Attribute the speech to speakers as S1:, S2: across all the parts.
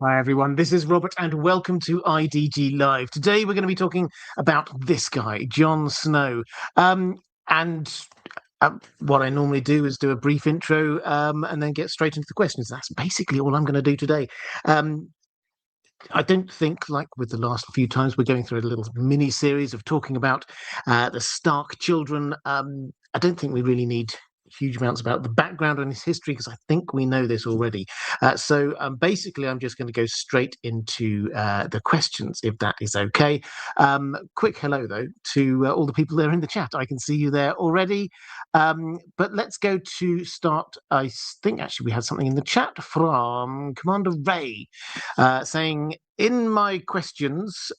S1: Hi everyone, this is Robert and welcome to IDG Live. Today we're going to be talking about this guy, Jon Snow. And what I normally do is do a brief intro and then get straight into the questions. That's basically all I'm going to do today. I don't think, like with the last few times, we're going through a little mini series of talking about the Stark children. I don't think we really need huge amounts about the background and his history because I think we know this already. So basically, I'm just going to go straight into the questions, if that is okay. Quick hello, though, to all the people there in the chat. I can see you there already. But let's go to start. I think actually we had something in the chat from Commander Ray saying, in my questions,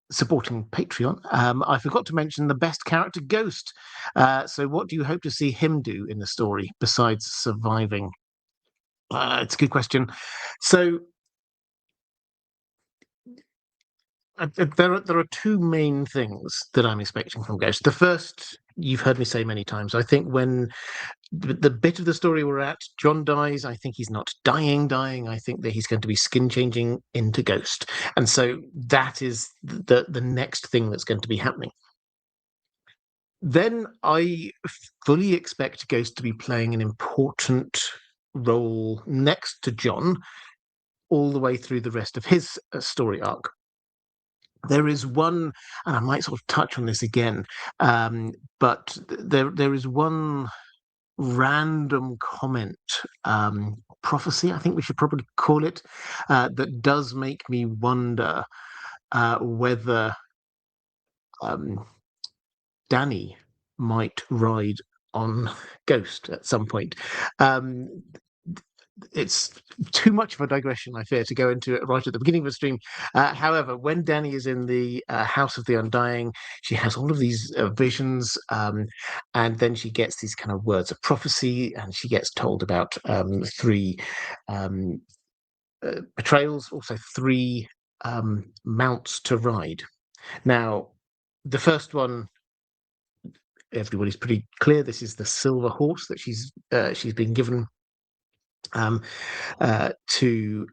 S1: supporting Patreon, I forgot to mention the best character, Ghost. So what do you hope to see him do in the story besides surviving? It's a good question. So there are two main things that I'm expecting from Ghost. The first, you've heard me say many times, I think when the bit of the story we're at, Jon dies, I think he's not dying. I think that he's going to be skin changing into Ghost. And so that is the next thing that's going to be happening. Then I fully expect Ghost to be playing an important role next to Jon all the way through the rest of his story arc. There is one, and I might sort of touch on this again, but there is one random comment, prophecy, I think we should probably call it, that does make me wonder whether Dany might ride on Ghost at some point. It's too much of a digression, I fear, to go into it right at the beginning of the stream. However, when Dany is in the House of the Undying, she has all of these visions, and then she gets these kind of words of prophecy, and she gets told about three betrayals, also three mounts to ride. Now, the first one, everybody's pretty clear. This is the silver horse that she's been given to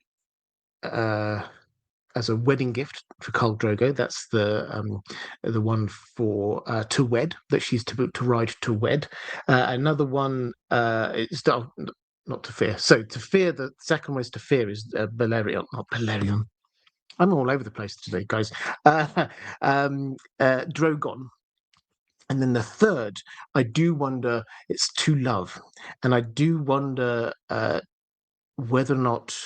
S1: as a wedding gift for Khal Drogo. That's the one for to wed, that she's to ride to wed. Another one is not to fear. So to fear, the second one is to fear is Balerion, not Balerion. I'm all over the place today, guys. Drogon. And then the third, I do wonder, it's to love. And I do wonder whether or not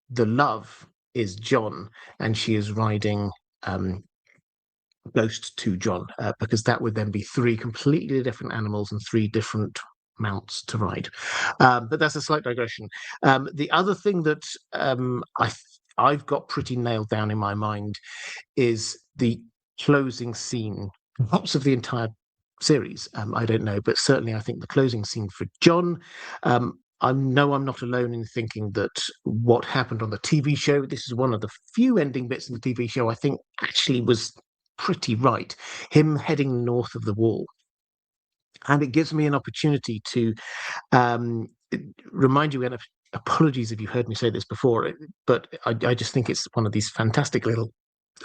S1: the love is Jon and she is riding Ghost to Jon, because that would then be three completely different animals and three different mounts to ride. But that's a slight digression. The other thing that I've got pretty nailed down in my mind is the closing scene, perhaps of the entire series. I don't know, but certainly I think the closing scene for Jon. I know I'm not alone in thinking that what happened on the TV show, this is one of the few ending bits in the TV show I think actually was pretty right. Him heading north of the wall. And it gives me an opportunity to remind you, and apologies if you've heard me say this before, but I just think it's one of these fantastic little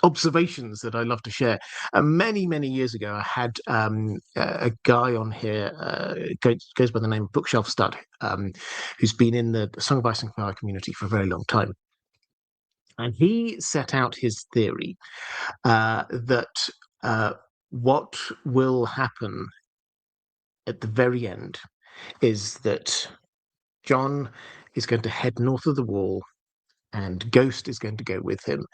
S1: observations that I love to share. Many years ago, I had a guy on here, goes by the name of Bookshelf Stud, who's been in the Song of Ice and Fire community for a very long time. And he set out his theory that what will happen at the very end is that Jon is going to head north of the wall and Ghost is going to go with him,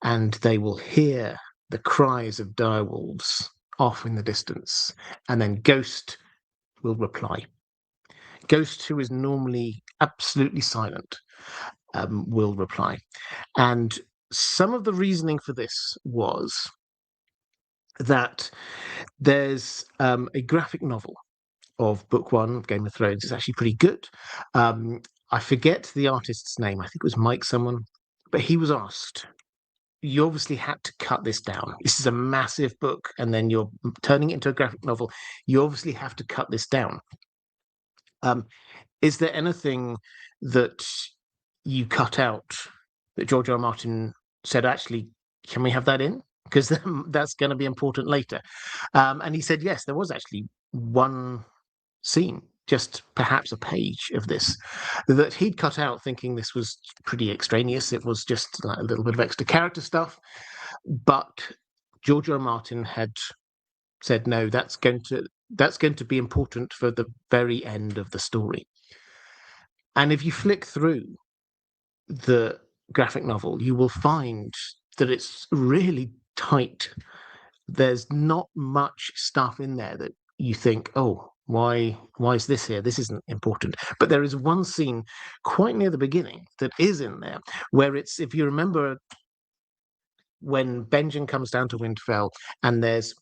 S1: and they will hear the cries of direwolves off in the distance, and then Ghost will reply. Ghost, who is normally absolutely silent, will reply. And some of the reasoning for this was that there's a graphic novel of book one of Game of Thrones. It's actually pretty good. I forget the artist's name. I think it was Mike someone, but he was asked, you obviously had to cut this down. This is a massive book, and then you're turning it into a graphic novel. You obviously have to cut this down. Is there anything that you cut out that George R. R. Martin said, actually, can we have that in? Because that's going to be important later. And he said, yes, there was actually one scene, just perhaps a page of this, that he'd cut out thinking this was pretty extraneous. It was just like a little bit of extra character stuff. But George R. R. Martin had said, no, that's going to be important for the very end of the story. And if you flick through the graphic novel, you will find that it's really tight. There's not much stuff in there that you think, oh, why is this here? This isn't important. But there is one scene quite near the beginning that is in there, where it's, if you remember, when Benjen comes down to Winterfell and there's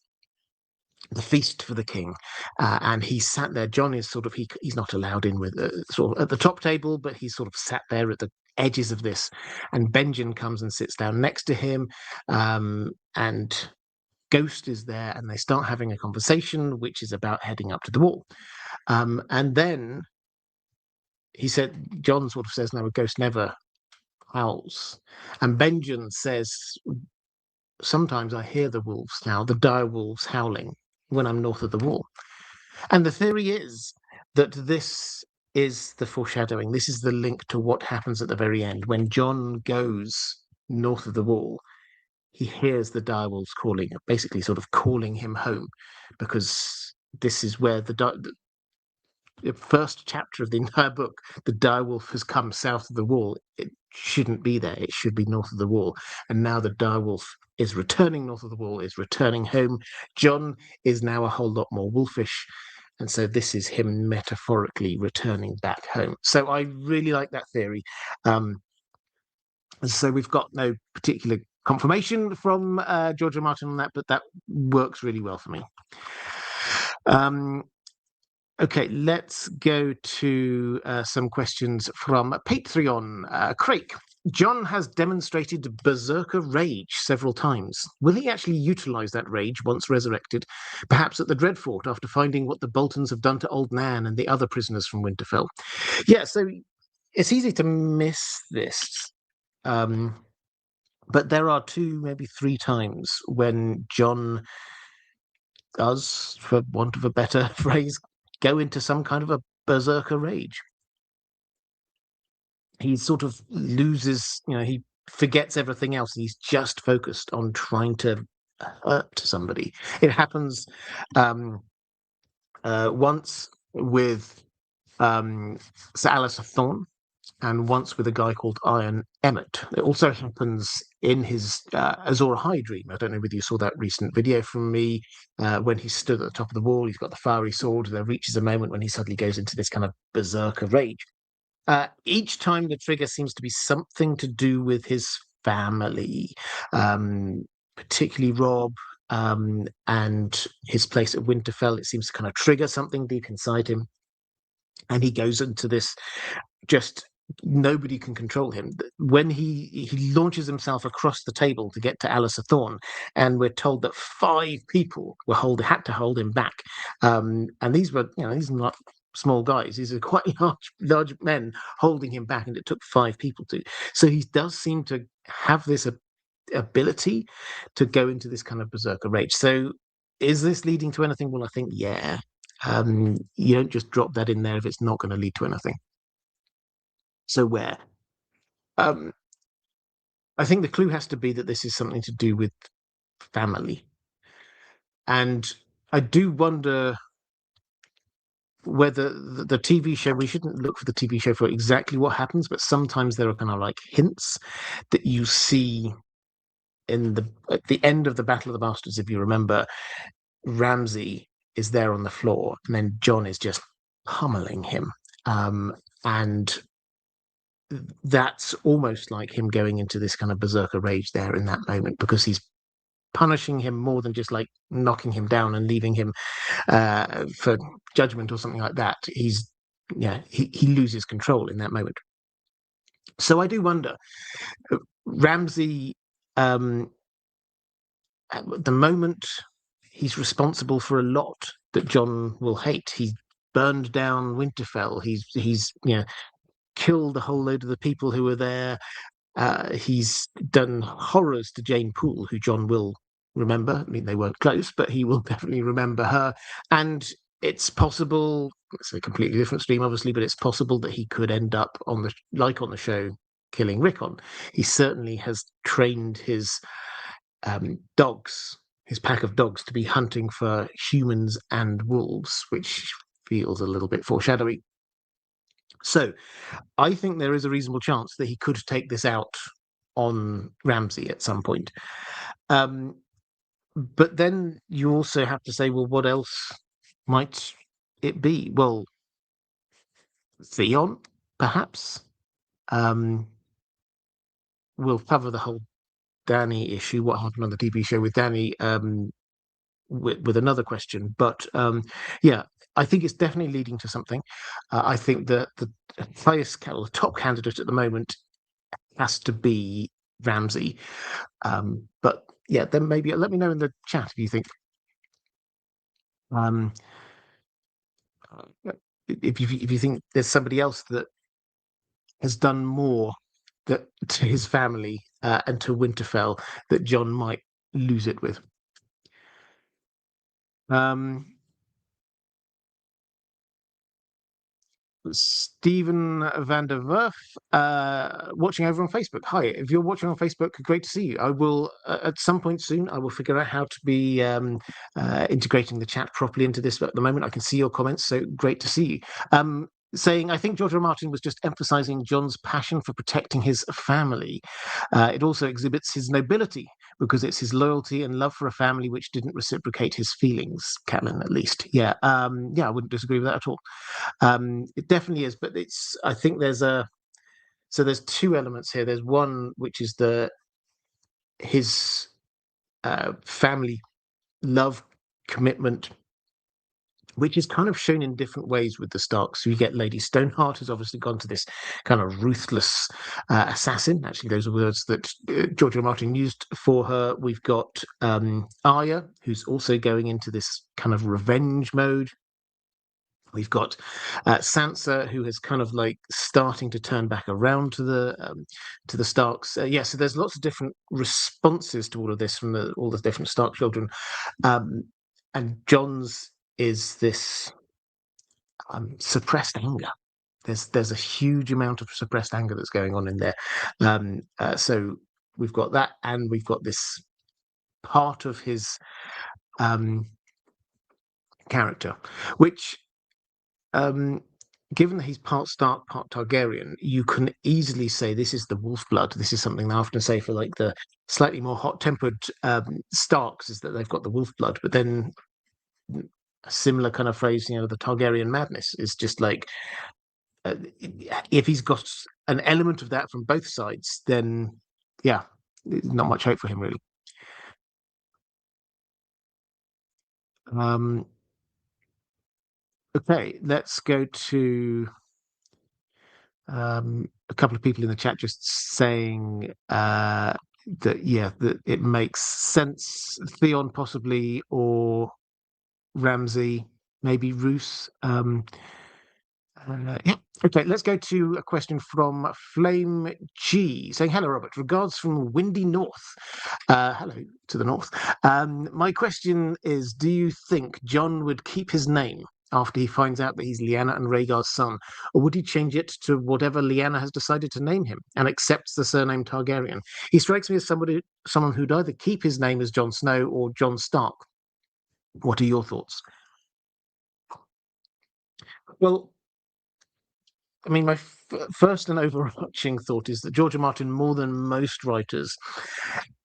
S1: the feast for the king, and he's sat there. Jon is sort of, he's not allowed in with sort of at the top table, but he's sort of sat there at the edges of this, and Benjen comes and sits down next to him, and Ghost is there, and they start having a conversation which is about heading up to the wall, and then he said, Jon sort of says, no, a ghost never howls, and Benjen says, sometimes I hear the wolves now, the dire wolves howling when I'm north of the wall. And the theory is that this is the foreshadowing. This is the link to what happens at the very end. When Jon goes north of the wall, he hears the direwolves calling, basically sort of calling him home, because this is where the first chapter of the entire book, the direwolf has come south of the wall. It shouldn't be there. It should be north of the wall. And now the direwolf is returning north of the wall, is returning home. Jon is now a whole lot more wolfish. And so this is him metaphorically returning back home. So I really like that theory. So we've got no particular confirmation from George R. Martin on that, but that works really well for me. Okay, let's go to some questions from Patreon. Craig, Jon has demonstrated berserker rage several times. Will he actually utilize that rage once resurrected, perhaps at the Dreadfort after finding what the Boltons have done to Old Nan and the other prisoners from Winterfell? Yeah, so it's easy to miss this. But there are 2, maybe 3 times when Jon does, for want of a better phrase, go into some kind of a berserker rage. He sort of loses, he forgets everything else. He's just focused on trying to hurt somebody. It happens once with Sir Alistair Thorne, and once with a guy called Iron Emmett. It also happens in his Azor Ahai dream. I don't know whether you saw that recent video from me when he stood at the top of the wall. He's got the fiery sword. There reaches a moment when he suddenly goes into this kind of berserker rage. Each time the trigger seems to be something to do with his family, particularly Robb, and his place at Winterfell. It seems to kind of trigger something deep inside him. And he goes into this, just nobody can control him. When he launches himself across the table to get to Alistair Thorne, and we're told that 5 people had to hold him back. And these were, these are not small guys. These are quite large men holding him back, and it took 5 people to. So he does seem to have this ability to go into this kind of berserker rage. So is this leading to anything? Well, I think, yeah. You don't just drop that in there if it's not going to lead to anything. So where? I think the clue has to be that this is something to do with family. And I do wonder whether the TV show, we shouldn't look for the TV show for exactly what happens, but sometimes there are kind of like hints that you see at the end of the Battle of the Bastards. If you remember, Ramsay is there on the floor, and then Jon is just pummeling him. And that's almost like him going into this kind of berserker rage there in that moment, because he's punishing him more than just like knocking him down and leaving him for judgment or something like that. He loses control in that moment. So I do wonder, Ramsay, at the moment, he's responsible for a lot that Jon will hate. He burned down Winterfell. He's killed a whole load of the people who were there. He's done horrors to Jane Poole, who Jon will remember. I mean, they weren't close, but he will definitely remember her. And it's possible, it's a completely different stream, obviously, but it's possible that he could end up on the show, killing Rickon. He certainly has trained his dogs, his pack of dogs, to be hunting for humans and wolves, which feels a little bit foreshadowy. So I think there is a reasonable chance that he could take this out on Ramsay at some point. But then you also have to say, well, what else might it be? Well, Theon, perhaps. We'll cover the whole Dany issue, what happened on the TV show with Dany, with another question. But yeah, I think it's definitely leading to something. I think that the top candidate at the moment has to be Ramsay. But yeah, then maybe let me know in the chat if you think if you think there's somebody else that has done more to his family and to Winterfell that Jon might lose it with. Stephen van der Werf, watching over on Facebook. Hi, if you're watching on Facebook, great to see you. I will, at some point soon, I will figure out how to be integrating the chat properly into this. But at the moment, I can see your comments, so great to see you. Saying, I think George R. R. Martin was just emphasizing Jon's passion for protecting his family. It also exhibits his nobility because it's his loyalty and love for a family which didn't reciprocate his feelings, Catelyn, at least. Yeah, I wouldn't disagree with that at all. It definitely is, but I think there's two elements here. There's one which is his family love, commitment, which is kind of shown in different ways with the Starks. So you get Lady Stoneheart, who's obviously gone to this kind of ruthless assassin. Actually, those are words that George R. R. Martin used for her. We've got Arya, who's also going into this kind of revenge mode. We've got Sansa, who is kind of like starting to turn back around to the Starks. So there's lots of different responses to all of this from all the different Stark children. And Jon's is this suppressed anger. There's a huge amount of suppressed anger that's going on in there. So we've got that, and we've got this part of his character, which, given that he's part Stark, part Targaryen, you can easily say this is the wolf blood. This is something I often say for like the slightly more hot-tempered Starks, is that they've got the wolf blood. But then a similar kind of phrase, the Targaryen madness is just like, if he's got an element of that from both sides, then yeah, not much hope for him really. Okay, let's go to a couple of people in the chat just saying that it makes sense. Theon possibly, or Ramsay, maybe Roose. Okay, let's go to a question from Flame G saying, hello, Robert. Regards from windy north. Hello to the north. My question is, do you think Jon would keep his name after he finds out that he's Lyanna and Rhaegar's son, or would he change it to whatever Lyanna has decided to name him and accepts the surname Targaryen? He strikes me as someone who'd either keep his name as Jon Snow or Jon Stark. What are your thoughts? Well, I mean, my first and overarching thought is that George R. R. Martin, more than most writers,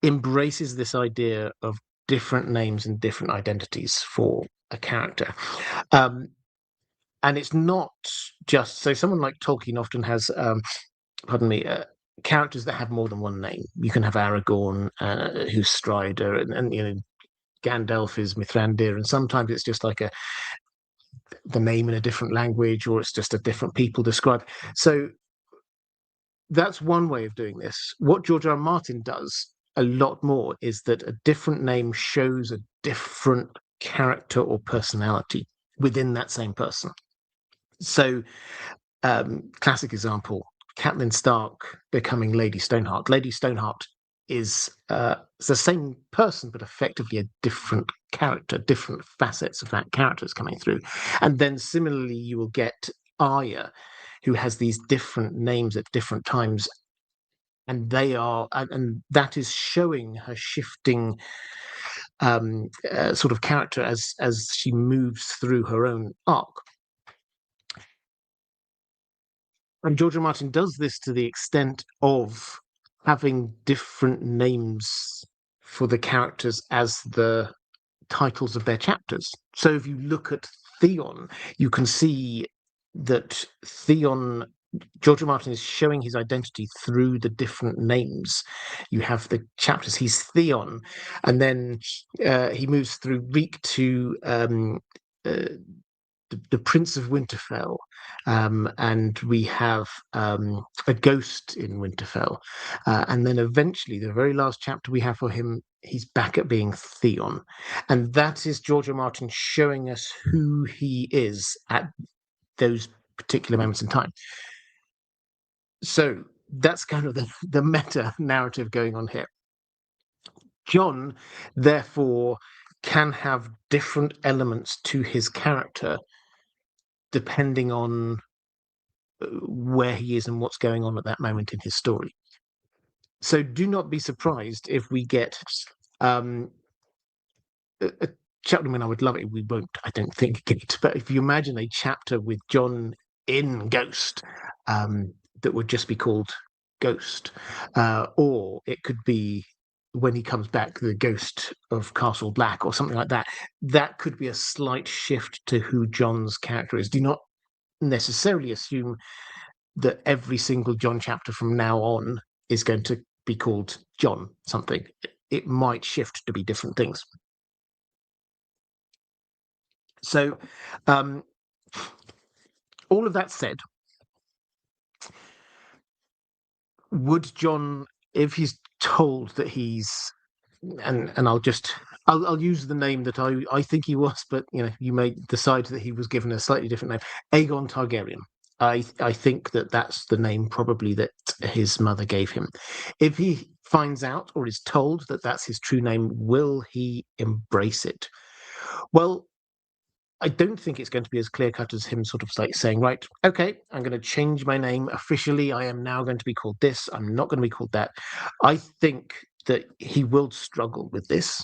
S1: embraces this idea of different names and different identities for a character. And it's not just, so someone like Tolkien often has, characters that have more than one name. You can have Aragorn, who's Strider, and Gandalf is Mithrandir, and sometimes it's just like the name in a different language, or it's just a different people described. So that's one way of doing this. What George R. R. Martin does a lot more is that a different name shows a different character or personality within that same person. So classic example, Catelyn Stark becoming Lady Stoneheart. Lady Stoneheart is the same person, but effectively a different character, different facets of that character is coming through. And then similarly, you will get Arya, who has these different names at different times, and that is showing her shifting sort of character as she moves through her own arc. And George R. Martin does this to the extent of having different names for the characters as the titles of their chapters. So if you look at Theon, you can see that Theon, George R. Martin is showing his identity through the different names. You have the chapters, he's Theon, and then he moves through Reek to the Prince of Winterfell, and we have a ghost in Winterfell, and then eventually the very last chapter we have for him, he's back at being Theon, and that is George R. Martin showing us who he is at those particular moments in time. So that's kind of the meta narrative going on here. Jon, therefore, can have different elements to his character depending on where he is and what's going on at that moment in his story. So do not be surprised if we get a chapter. I mean, I would love it. We won't, I don't think, get it. But if you imagine a chapter with Jon in Ghost, that would just be called Ghost, or it could be when he comes back, the Ghost of Castle Black, or something like that. That could be a slight shift to who Jon's character is. Do not necessarily assume that every single Jon chapter from now on is going to be called Jon something. It might shift to be different things. So, all of that said, would Jon, if he's told that he's, and I'll use the name that I think he was, but you may decide that he was given a slightly different name, Aegon Targaryen. I think that that's the name probably that his mother gave him. If he finds out or is told that that's his true name, will he embrace it? Well, I don't think it's going to be as clear cut as him sort of like saying, right, okay, I'm going to change my name officially. I am now going to be called this. I'm not going to be called that. I think that he will struggle with this.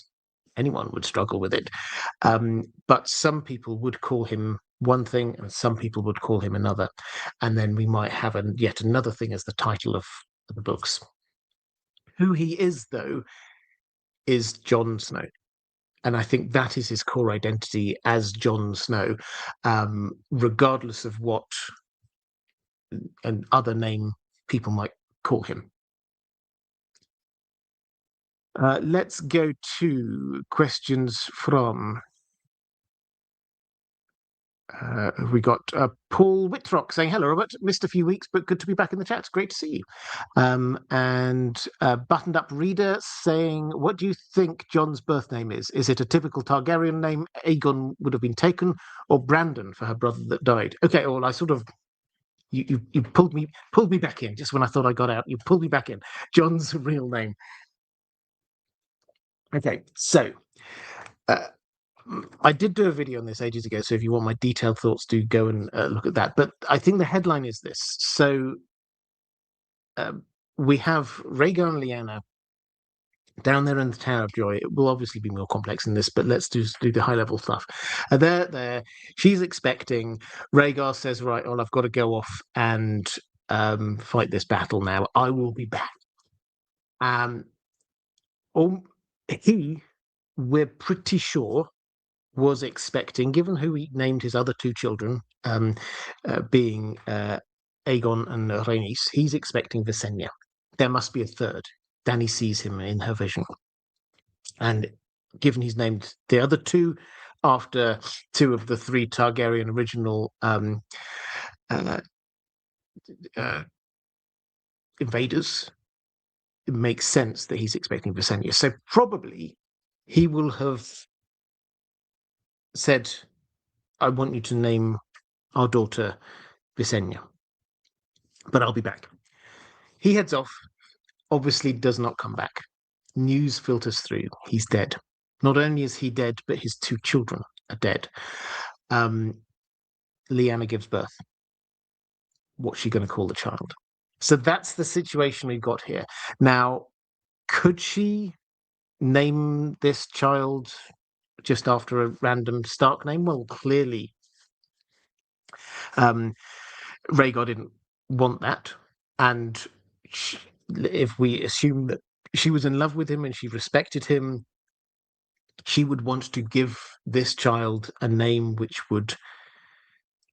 S1: Anyone would struggle with it. But some people would call him one thing and some people would call him another. And then we might have yet another thing as the title of the books. Who he is, though, is Jon Snow. And I think that is his core identity as Jon Snow, regardless of what an other name people might call him. Let's go to questions from we got Paul Whitrock saying, hello, Robert. Missed a few weeks, but good to be back in the chat. It's great to see you. And Buttoned Up Reader saying, what do you think Jon's birth name is? Is it a typical Targaryen name? Aegon would have been taken, or Brandon for her brother that died? Okay, well, I sort of you pulled me back in just when I thought I got out. You pulled me back in. Jon's real name. Okay, so I did do a video on this ages ago, so if you want my detailed thoughts, do go and look at that. But I think the headline is this. So we have Rhaegar and Lyanna down there in the Tower of Joy. It will obviously be more complex than this, but let's do the high-level stuff. They're there. She's expecting. Rhaegar says, right, well, I've got to go off and fight this battle now. I will be back. We're pretty sure, was expecting, given who he named his other two children, being Aegon and Rhaenys, he's expecting Visenya. There must be a third. Dany sees him in her vision. And given he's named the other two after two of the three Targaryen original invaders, it makes sense that he's expecting Visenya. So probably he will have said, I want you to name our daughter Visenya, but I'll be back. He heads off, obviously does not come back. News filters through. He's dead. Not only is he dead, but his 2 children are dead. Lyanna gives birth. What's she going to call the child? So that's the situation we've got here. Now, could she name this child just after a random Stark name? Well, clearly, Rhaegar didn't want that. And if we assume that she was in love with him and she respected him, she would want to give this child a name which would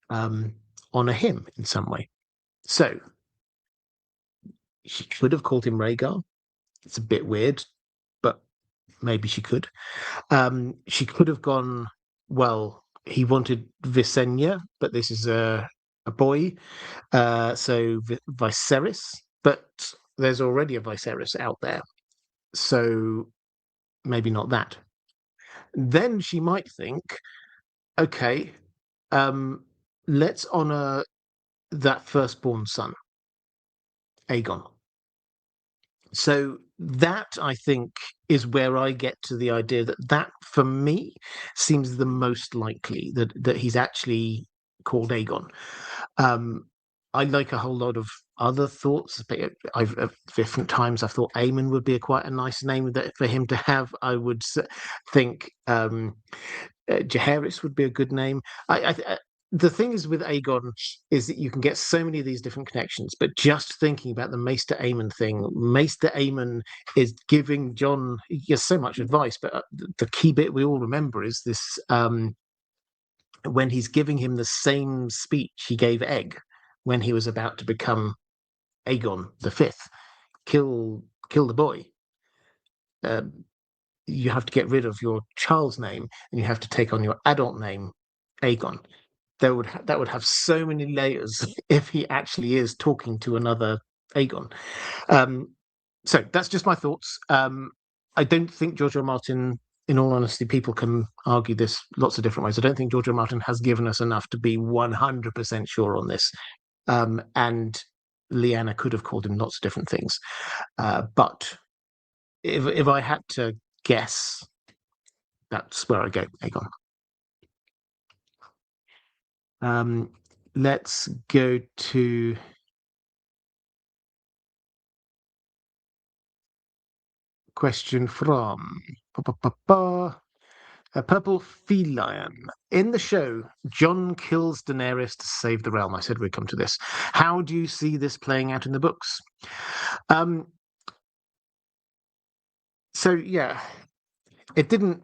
S1: honor him in some way. So she could have called him Rhaegar. It's a bit weird, but maybe she could. She could have gone, well, he wanted Visenya, but this is a boy. So Viserys, but there's already a Viserys out there. So maybe not that. Then she might think, okay, let's honor that firstborn son, Aegon. So that, I think, is where I get to the idea that for me seems the most likely that he's actually called Aegon. I like a whole lot of other thoughts. I've at different times I've thought Aemon would be quite a nice name for him to have. I would think Jaehaerys would be a good name. The thing is with Aegon is that you can get so many of these different connections, but just thinking about the Maester Aemon thing, Maester Aemon is giving Jon, he gives so much advice, but the key bit we all remember is this, when he's giving him the same speech he gave Egg when he was about to become Aegon the Fifth, kill the boy. You have to get rid of your child's name and you have to take on your adult name, Aegon. That would have so many layers if he actually is talking to another Aegon. So that's just my thoughts. I don't think George R. R. Martin, in all honesty, people can argue this lots of different ways. I don't think George R. R. Martin has given us enough to be 100% sure on this. And Lyanna could have called him lots of different things. But if I had to guess, that's where I go, Aegon. Let's go to question from a Purple Feline. In the show, Jon kills Daenerys to save the realm. I said we'd come to this. How do you see this playing out in the books? So yeah, it didn't.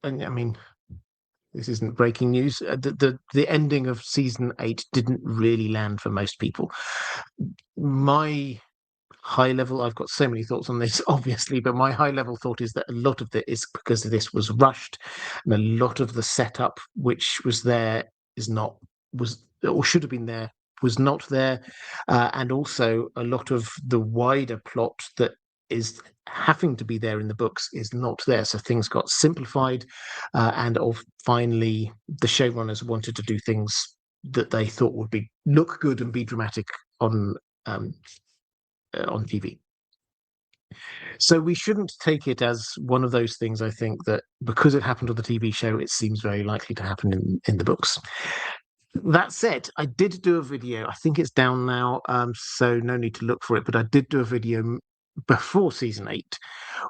S1: I mean, this isn't breaking news. The ending of season 8 didn't really land for most people. My high level, I've got so many thoughts on this, obviously, but my high level thought is that a lot of it is because this was rushed, and a lot of the setup which was there or should have been there was not there, and also a lot of the wider plot that is having to be there in the books is not there. So things got simplified, and finally the showrunners wanted to do things that they thought would look good and be dramatic on TV. So we shouldn't take it as one of those things, I think, that because it happened on the TV show, it seems very likely to happen in the books. That said, I did do a video. I think it's down now, so no need to look for it. But I did do a video before season 8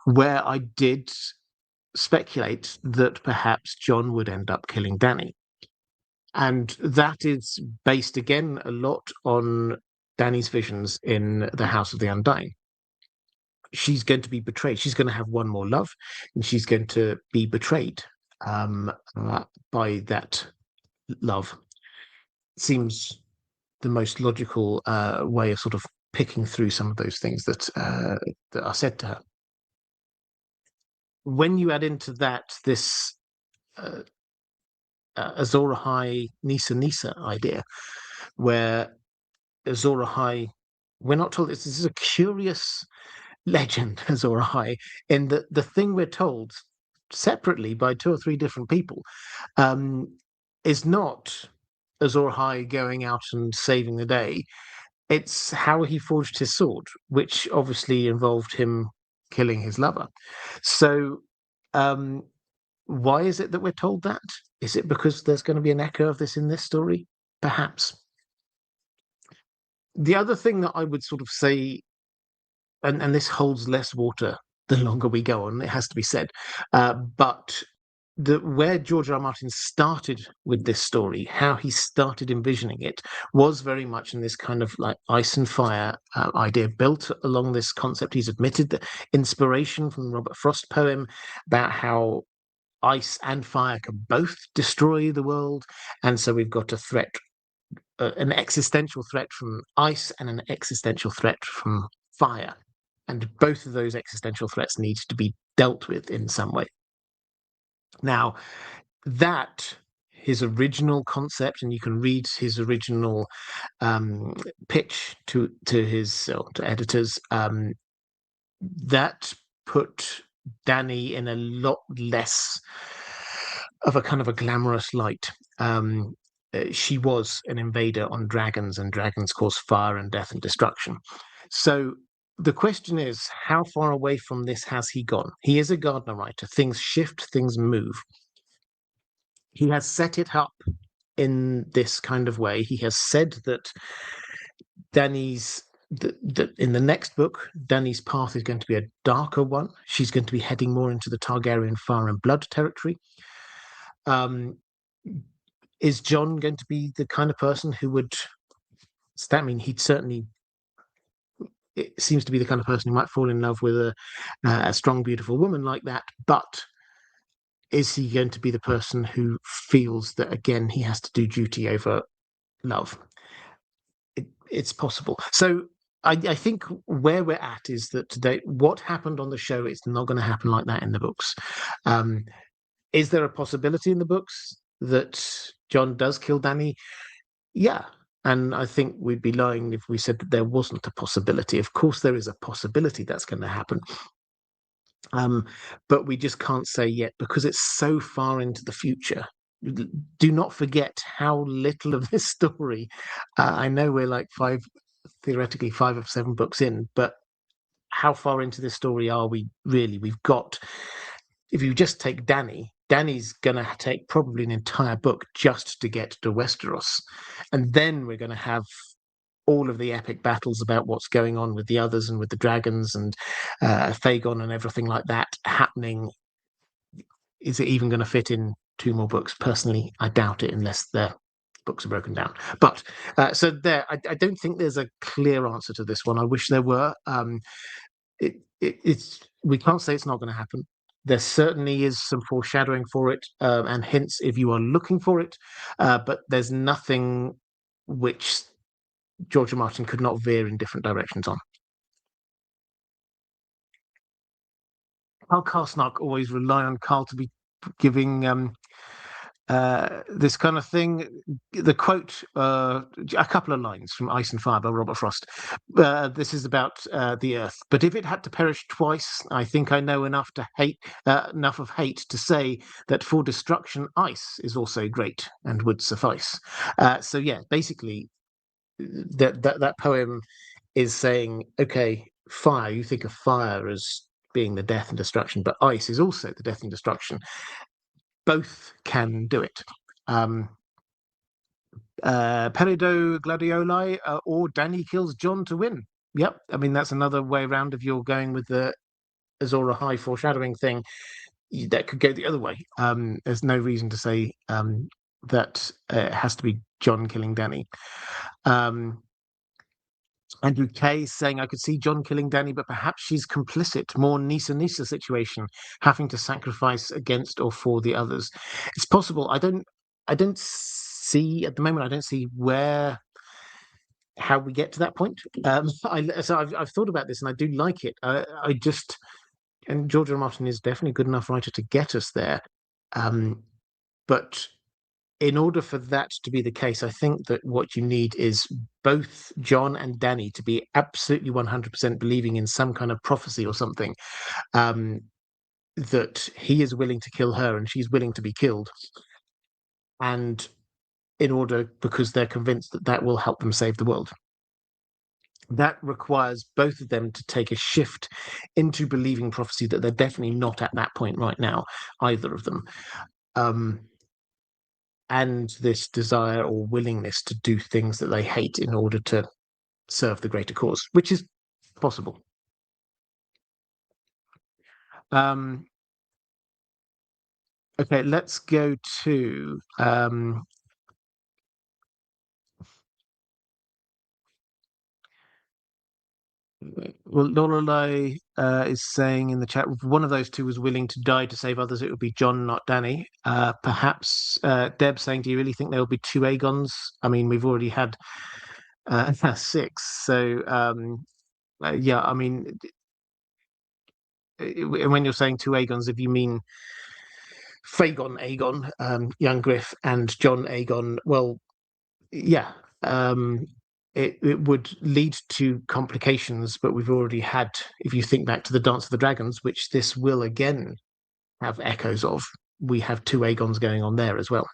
S1: where I did speculate that perhaps Jon would end up killing Dany. And that is based, again, a lot on Dany's visions in the House of the Undying. She's going to be betrayed. She's going to have one more love, and she's going to be betrayed by that love. Seems the most logical way of sort of picking through some of those things that are said to her. When you add into that this Azor Ahai Nisa idea, where Azor Ahai, we're not told this is a curious legend, Azor Ahai, in that the thing we're told separately by 2 or 3 different people is not Azor Ahai going out and saving the day. It's how he forged his sword, which obviously involved him killing his lover. So, um, why is it that we're told that? Is it because there's going to be an echo of this in this story? Perhaps. The other thing that I would sort of say, and this holds less water the longer we go on, it has to be said, but where George R. R. Martin started with this story, how he started envisioning it, was very much in this kind of like ice and fire idea, built along this concept. He's admitted that inspiration from the Robert Frost poem about how ice and fire can both destroy the world, and so we've got a threat, an existential threat from ice and an existential threat from fire, and both of those existential threats need to be dealt with in some way. Now, that his original concept, and you can read his original pitch to editors, that put Dany in a lot less of a kind of a glamorous light. She was an invader on dragons, and dragons cause fire and death and destruction. So the question is, how far away from this has he gone? He is a Gardner writer. Things shift, things move. He has set it up in this kind of way. He has said that Dany's that in the next book, Dany's path is going to be a darker one. She's going to be heading more into the Targaryen fire and blood territory. Is Jon going to be the kind of person who would? That mean he'd certainly. It seems to be the kind of person who might fall in love with a strong, beautiful woman like that. But is he going to be the person who feels that again he has to do duty over love? It's possible. So I think where we're at is that today, what happened on the show is not going to happen like that in the books. Is there a possibility in the books that Jon does kill Dany? Yeah. And I think we'd be lying if we said that there wasn't a possibility. Of course, there is a possibility that's going to happen. But we just can't say yet because it's so far into the future. Do not forget how little of this story. I know we're like theoretically 5 of 7 books in, but how far into this story are we really? We've got, if you just take Dany's going to take probably an entire book just to get to Westeros. And then we're going to have all of the epic battles about what's going on with the others and with the dragons and Fagon and everything like that happening. Is it even going to fit in 2 more books? Personally, I doubt it unless the books are broken down. But so there, I don't think there's a clear answer to this one. I wish there were. It's we can't say it's not going to happen. There certainly is some foreshadowing for it and hints if you are looking for it, but there's nothing which George R. Martin could not veer in different directions on. Carl Karsnark always rely on Carl to be giving this kind of thing. The quote, a couple of lines from Ice and Fire by Robert Frost. This is about the Earth. But if it had to perish twice, I think I know enough of hate to say that for destruction, ice is also great and would suffice. So yeah, basically, that poem is saying, okay, fire. You think of fire as being the death and destruction, but ice is also the death and destruction. Both can do it. Perido Gladioli or Dany kills Jon to win. Yep, I mean that's another way around. If you're going with the Azor Ahai foreshadowing thing, that could go the other way. There's no reason to say that it has to be Jon killing Dany. Andrew Kay is saying, I could see Jon killing Dany, but perhaps she's complicit. More Nisa situation, having to sacrifice against or for the others. It's possible. I don't see at the moment. I don't see how we get to that point. So I've thought about this, and I do like it. And George R. R. Martin is definitely a good enough writer to get us there. But in order for that to be the case, I think that what you need is both Jon and Dany to be absolutely 100% believing in some kind of prophecy or something, that he is willing to kill her and she's willing to be killed. And because they're convinced that will help them save the world. that requires both of them to take a shift into believing prophecy that they're definitely not at that point right now, either of them. And this desire or willingness to do things that they hate in order to serve the greater cause, which is possible. Okay, let's go to well, Lorelei is saying in the chat, if one of those two was willing to die to save others, it would be Jon, not Dany. Perhaps Deb saying, do you really think there will be two Aegons? I mean, we've already had 6. So, yeah, I mean, when you're saying two Aegons, if you mean Aegon, young Griff, and Jon Aegon, well, yeah, it would lead to complications, but we've already had, if you think back to the Dance of the Dragons, which this will again have echoes of, we have two Aegons going on there as well.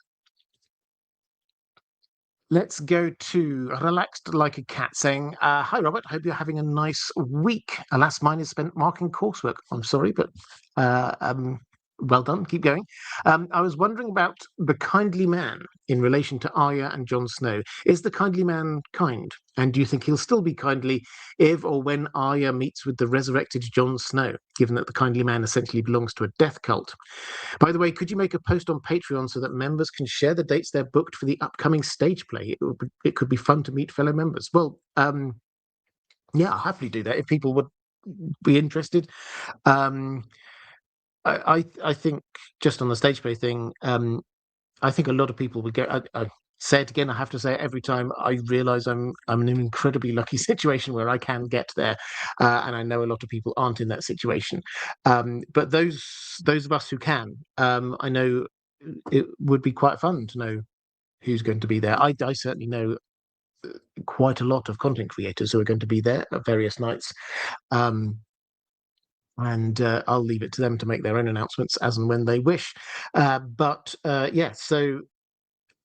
S1: Let's go to Relaxed Like a Cat saying, hi, Robert. Hope you're having a nice week. Alas, mine is spent marking coursework. I'm sorry, but well done. Keep going. I was wondering about the kindly man in relation to Arya and Jon Snow. Is the kindly man kind? And do you think he'll still be kindly if or when Arya meets with the resurrected Jon Snow, given that the kindly man essentially belongs to a death cult? By the way, could you make a post on Patreon so that members can share the dates they're booked for the upcoming stage play? It could be fun to meet fellow members. Well, yeah, I'll happily do that if people would be interested. I think just on the stage play thing, I think a lot of people would go. I say it again. I have to say it every time. I realise I'm in an incredibly lucky situation where I can get there, and I know a lot of people aren't in that situation. But those of us who can, I know it would be quite fun to know who's going to be there. I certainly know quite a lot of content creators who are going to be there at various nights. And I'll leave it to them to make their own announcements as and when they wish. But yeah, so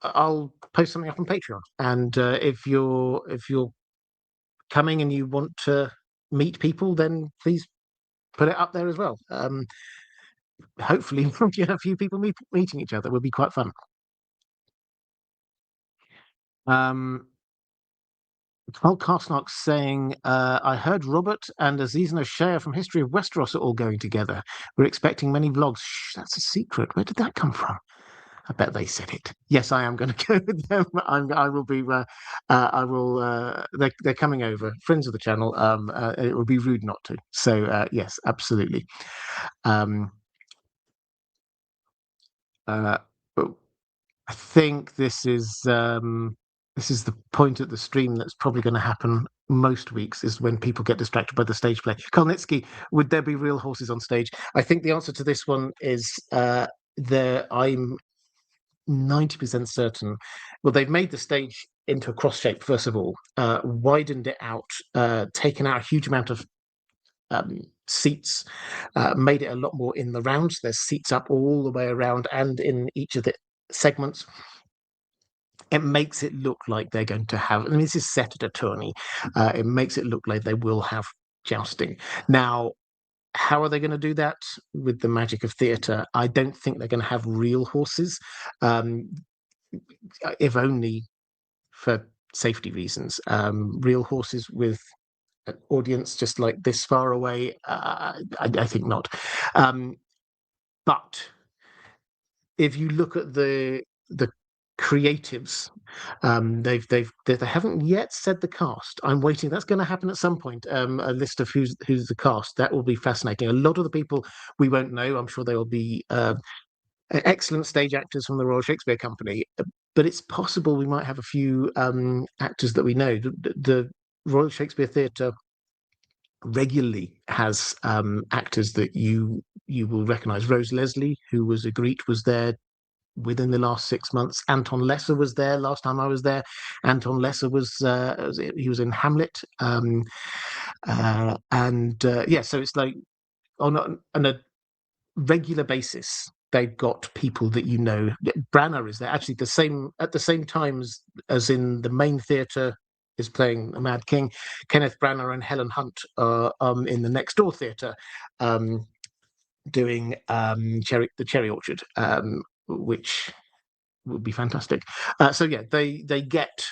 S1: I'll post something up on Patreon, and if you're coming and you want to meet people, then please put it up there as well. Hopefully, we'll get a few people meeting each other. It would be quite fun. Carl Karsnock saying, I heard Robert and Aziz and O'Shea from History of Westeros are all going together. We're expecting many vlogs. Shh, that's a secret. Where did that come from? I bet they said it. Yes, I am going to go with them. I will be. I will. They're coming over. Friends of the channel. It would be rude not to. So yes, absolutely. I think this is the point at the stream that's probably going to happen most weeks, is when people get distracted by the stage play. Kalnitsky, would there be real horses on stage? I think the answer to this one is there. I'm 90% certain. Well, they've made the stage into a cross shape, first of all, widened it out, taken out a huge amount of seats, made it a lot more in the round. So there's seats up all the way around and in each of the segments. It makes it look like they're going to have, I mean, this is set at a tourney. It makes it look like they will have jousting. Now, how are they going to do that with the magic of theatre? I don't think they're going to have real horses, if only for safety reasons. Real horses with an audience just like this far away, I think not. But if you look at the creatives, they haven't yet said the cast. I'm waiting. That's going to happen at some point. A list of who's the cast. That will be fascinating. A lot of the people we won't know. I'm sure they will be excellent stage actors from the Royal Shakespeare Company. But it's possible we might have a few actors that we know. The Royal Shakespeare Theatre regularly has actors that you will recognise. Rose Leslie, who was Ygritte, was there within the last 6 months. Anton Lesser was there last time I was there. Anton Lesser was he was in Hamlet, and yeah, so it's like on a regular basis they've got people that you know. Branagh is there actually at the same time as in the main theatre is playing the Mad King. Kenneth Branagh and Helen Hunt are in the Next Door Theatre, doing the Cherry Orchard, which would be fantastic. So yeah, they get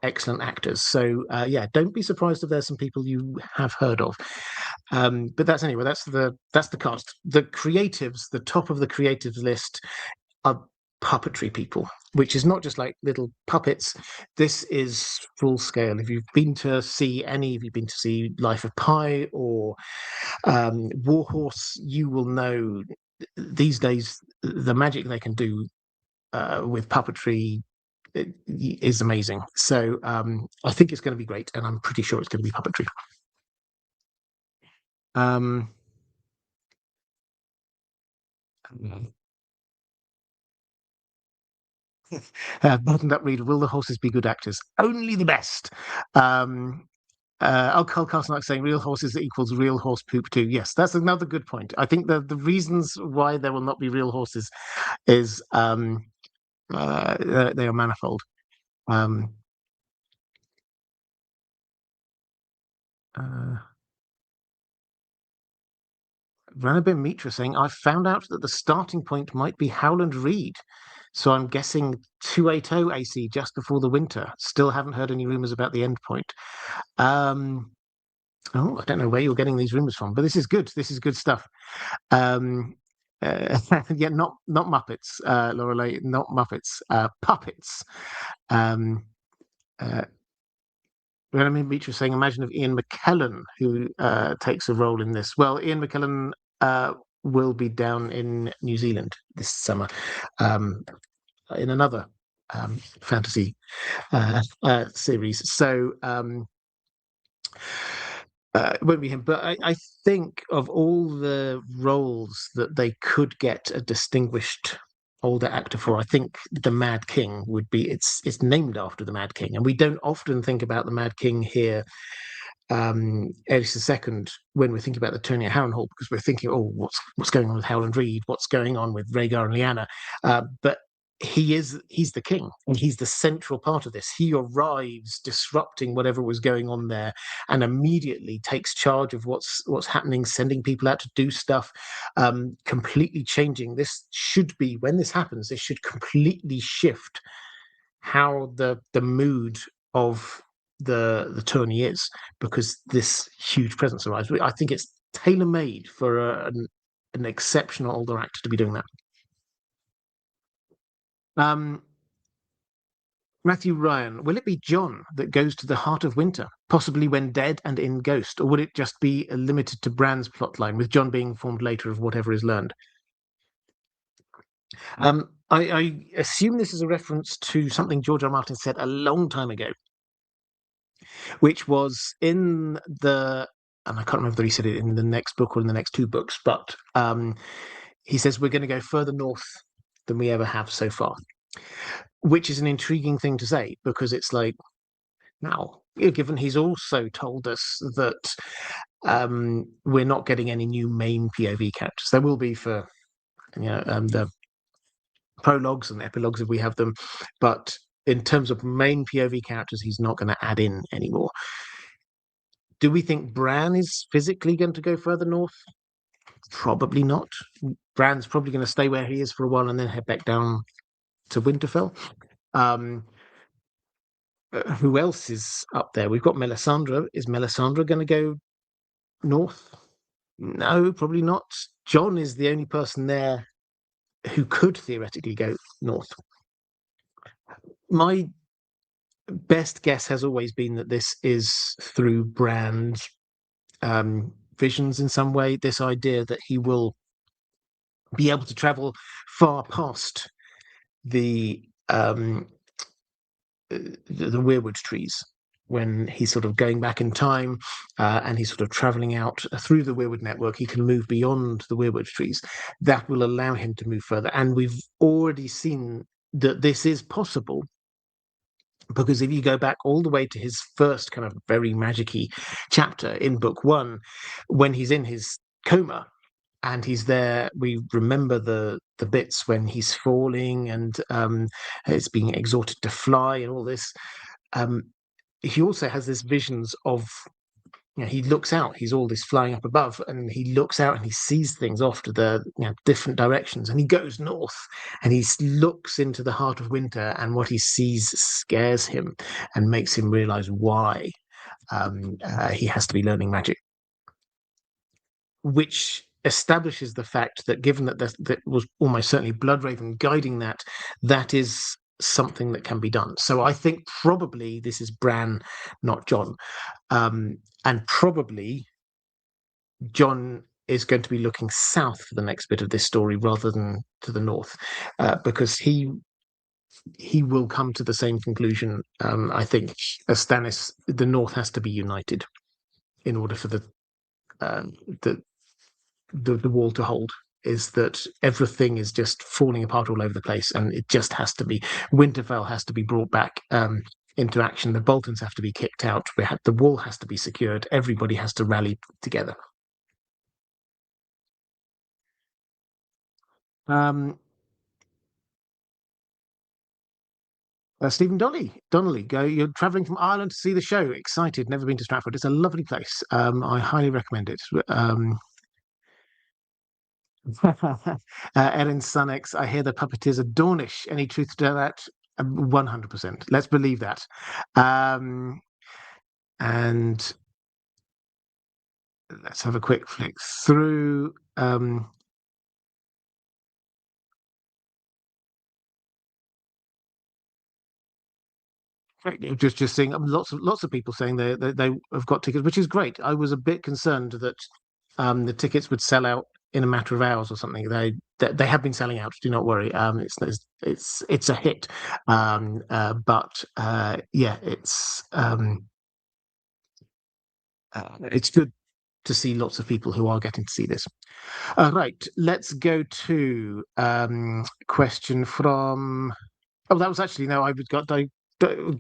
S1: excellent actors. So yeah, don't be surprised if there's some people you have heard of. But that's the cast. The creatives, the top of the creatives list are puppetry people, which is not just like little puppets. This is full scale. If you've been to see Life of Pi or Warhorse, you will know these days the magic they can do with puppetry is amazing. So I think it's going to be great, and I'm pretty sure it's going to be puppetry. Buttoned up reader, will the horses be good actors? Only the best. Carl Carson saying real horses equals real horse poop too. Yes, that's another good point. I think the reasons why there will not be real horses is they are manifold. Ranabin Mitra saying, I found out that the starting point might be Howland Reed. So I'm guessing 280 AC just before the winter. Still haven't heard any rumours about the end point. I don't know where you're getting these rumours from, but this is good. This is good stuff. Yeah, not Muppets, Lorelei, not Muppets, puppets. Renami Beach was saying, imagine if Ian McKellen, who takes a role in this. Well, Ian McKellen will be down in New Zealand this summer in another fantasy series. So it won't be him. But I think of all the roles that they could get a distinguished older actor for, I think the Mad King would be. It's named after the Mad King, and we don't often think about the Mad King here, Ellis II, when we're thinking about the tourney at Harrenhal, because we're thinking, oh, what's going on with Howland Reed? What's going on with Rhaegar and Lyanna? But he's the king, and he's the central part of this. He arrives disrupting whatever was going on there, and immediately takes charge of what's happening, sending people out to do stuff, completely changing. This should be, when this happens, this should completely shift how the mood of the tourney is, because this huge presence arrives. I think it's tailor-made for an exceptional older actor to be doing that. Matthew Ryan, will it be Jon that goes to the heart of winter, possibly when dead and in Ghost, or would it just be limited to Bran's plotline, with Jon being informed later of whatever is learned? I assume this is a reference to something George R. R. Martin said a long time ago, which was in and I can't remember whether he said it in the next book or in the next two books, but he says we're going to go further north than we ever have so far, which is an intriguing thing to say, because it's like, now, given he's also told us that we're not getting any new main POV characters. There will be for the prologues and epilogues if we have them, but in terms of main POV characters, he's not going to add in anymore. Do we think Bran is physically going to go further north? Probably not. Bran's probably going to stay where he is for a while and then head back down to Winterfell. Who else is up there? We've got Melisandre. Is Melisandre going to go north? No, probably not. Jon is the only person there who could theoretically go north. My best guess has always been that this is through Bran's visions in some way, this idea that he will be able to travel far past the weirwood trees when he's sort of going back in time, and he's sort of traveling out through the weirwood network. He can move beyond the weirwood trees. That will allow him to move further, and we've already seen that this is possible, because if you go back all the way to his first kind of very magic-y chapter in book one, when he's in his coma and he's there, we remember the bits when he's falling and it's being exhorted to fly and all this. he also has this visions of, he looks out, he's all this flying up above, and he looks out and he sees things off to the different directions, and he goes north and he looks into the heart of winter, and what he sees scares him and makes him realize why he has to be learning magic, which establishes the fact that, given that that was almost certainly Bloodraven guiding that, that is something that can be done. So I think probably this is Bran, not Jon. And probably Jon is going to be looking south for the next bit of this story rather than to the north, because he will come to the same conclusion, I think, as Stannis. The north has to be united in order for the wall to hold. Is that everything is just falling apart all over the place, and it just has to be. Winterfell has to be brought back into action. The Boltons have to be kicked out. The wall has to be secured. Everybody has to rally together. Stephen Donnelly, you're travelling from Ireland to see the show. Excited, never been to Stratford. It's a lovely place. I highly recommend it. Erin Sunnex, I hear the puppeteers are Dornish. Any truth to that? 100%. Let's believe that. And let's have a quick flick through. Just seeing lots of people saying they have got tickets, which is great. I was a bit concerned that the tickets would sell out in a matter of hours or something. They have been selling out. Do not worry. It's a hit. But yeah, it's good to see lots of people who are getting to see this. Right, let's go to question from. Oh, that was actually no. I've got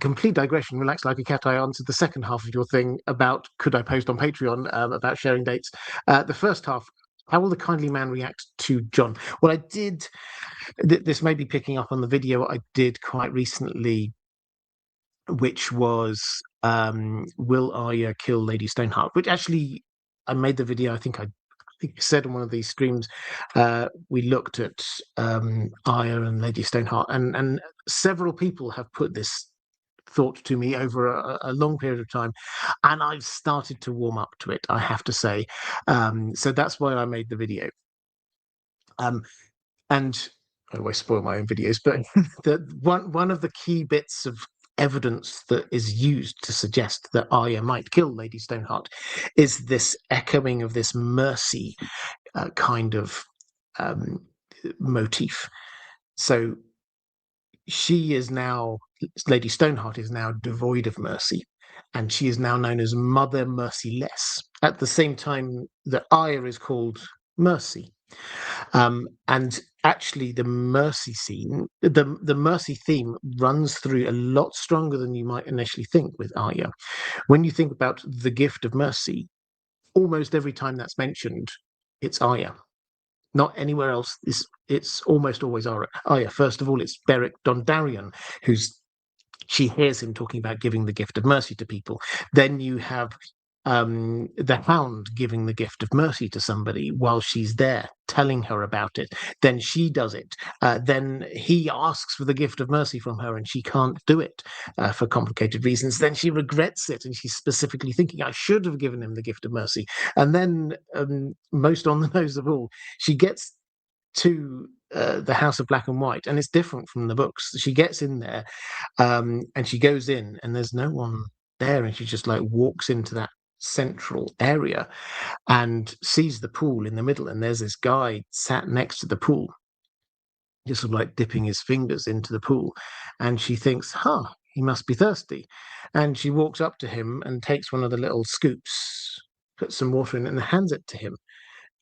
S1: complete digression. Relax like a cat. I answered the second half of your thing about could I post on Patreon about sharing dates. The first half. How will the kindly man react to Jon? Well, I did. This may be picking up on the video I did quite recently, which was will Arya kill Lady Stoneheart? Which actually I made the video. I think I said on one of these streams, we looked at Arya and Lady Stoneheart, and several people have put this thought to me over a long period of time, and I've started to warm up to it, I have to say. So that's why I made the video. And I always spoil my own videos, but one of the key bits of evidence that is used to suggest that Arya might kill Lady Stoneheart is this echoing of this mercy kind of motif. So she is now, Lady Stoneheart is now devoid of mercy, and she is now known as Mother Merciless, at the same time that Arya is called Mercy. And actually, the mercy scene, the mercy theme runs through a lot stronger than you might initially think with Arya. When you think about the gift of mercy, almost every time that's mentioned, it's Arya. Not anywhere else. It's almost always Arya. First of all, it's Beric Dondarrion, she hears him talking about giving the gift of mercy to people. Then you have the Hound giving the gift of mercy to somebody while she's there, telling her about it. Then she does it. Then he asks for the gift of mercy from her, and she can't do it for complicated reasons. Then she regrets it, and she's specifically thinking, I should have given him the gift of mercy. And then, most on the nose of all, she gets to the House of Black and White, and it's different from the books. She gets in there, and she goes in, and there's no one there, and she just like walks into that central area and sees the pool in the middle, and there's this guy sat next to the pool, just sort of like dipping his fingers into the pool, and she thinks, he must be thirsty, and she walks up to him and takes one of the little scoops, puts some water in it, and hands it to him,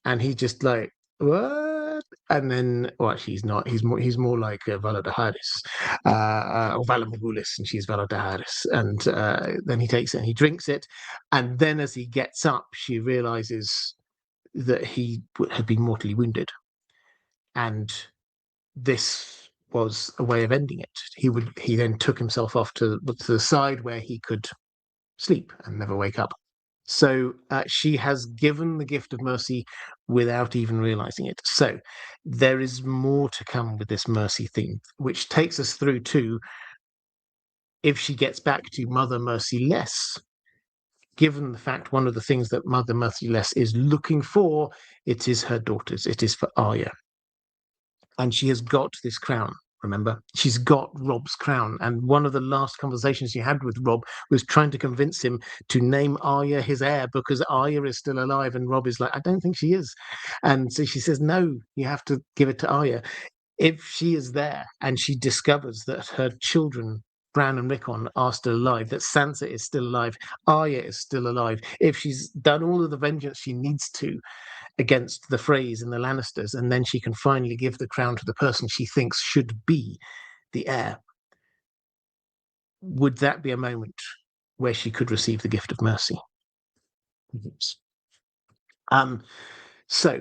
S1: and he just like, what? And then, well, actually, he's not. He's more like Valadaharis, or Valamagulis, and she's Valadaharis. And then he takes it and he drinks it. And then, as he gets up, she realizes that he had been mortally wounded, and this was a way of ending it. He then took himself off to the side where he could sleep and never wake up. So she has given the gift of mercy without even realizing it. So there is more to come with this mercy theme, which takes us through to, if she gets back to Mother Merciless, given the fact one of the things that Mother Merciless is looking for, it is her daughters, it is for Arya. And she has got this crown, remember? She's got Robb's crown. And one of the last conversations she had with Robb was trying to convince him to name Arya his heir because Arya is still alive. And Robb is like, I don't think she is. And so she says, no, you have to give it to Arya. If she is there and she discovers that her children, Bran and Rickon, are still alive, that Sansa is still alive, Arya is still alive, if she's done all of the vengeance she needs to against the Freys and the Lannisters, and then she can finally give the crown to the person she thinks should be the heir, would that be a moment where she could receive the gift of mercy? So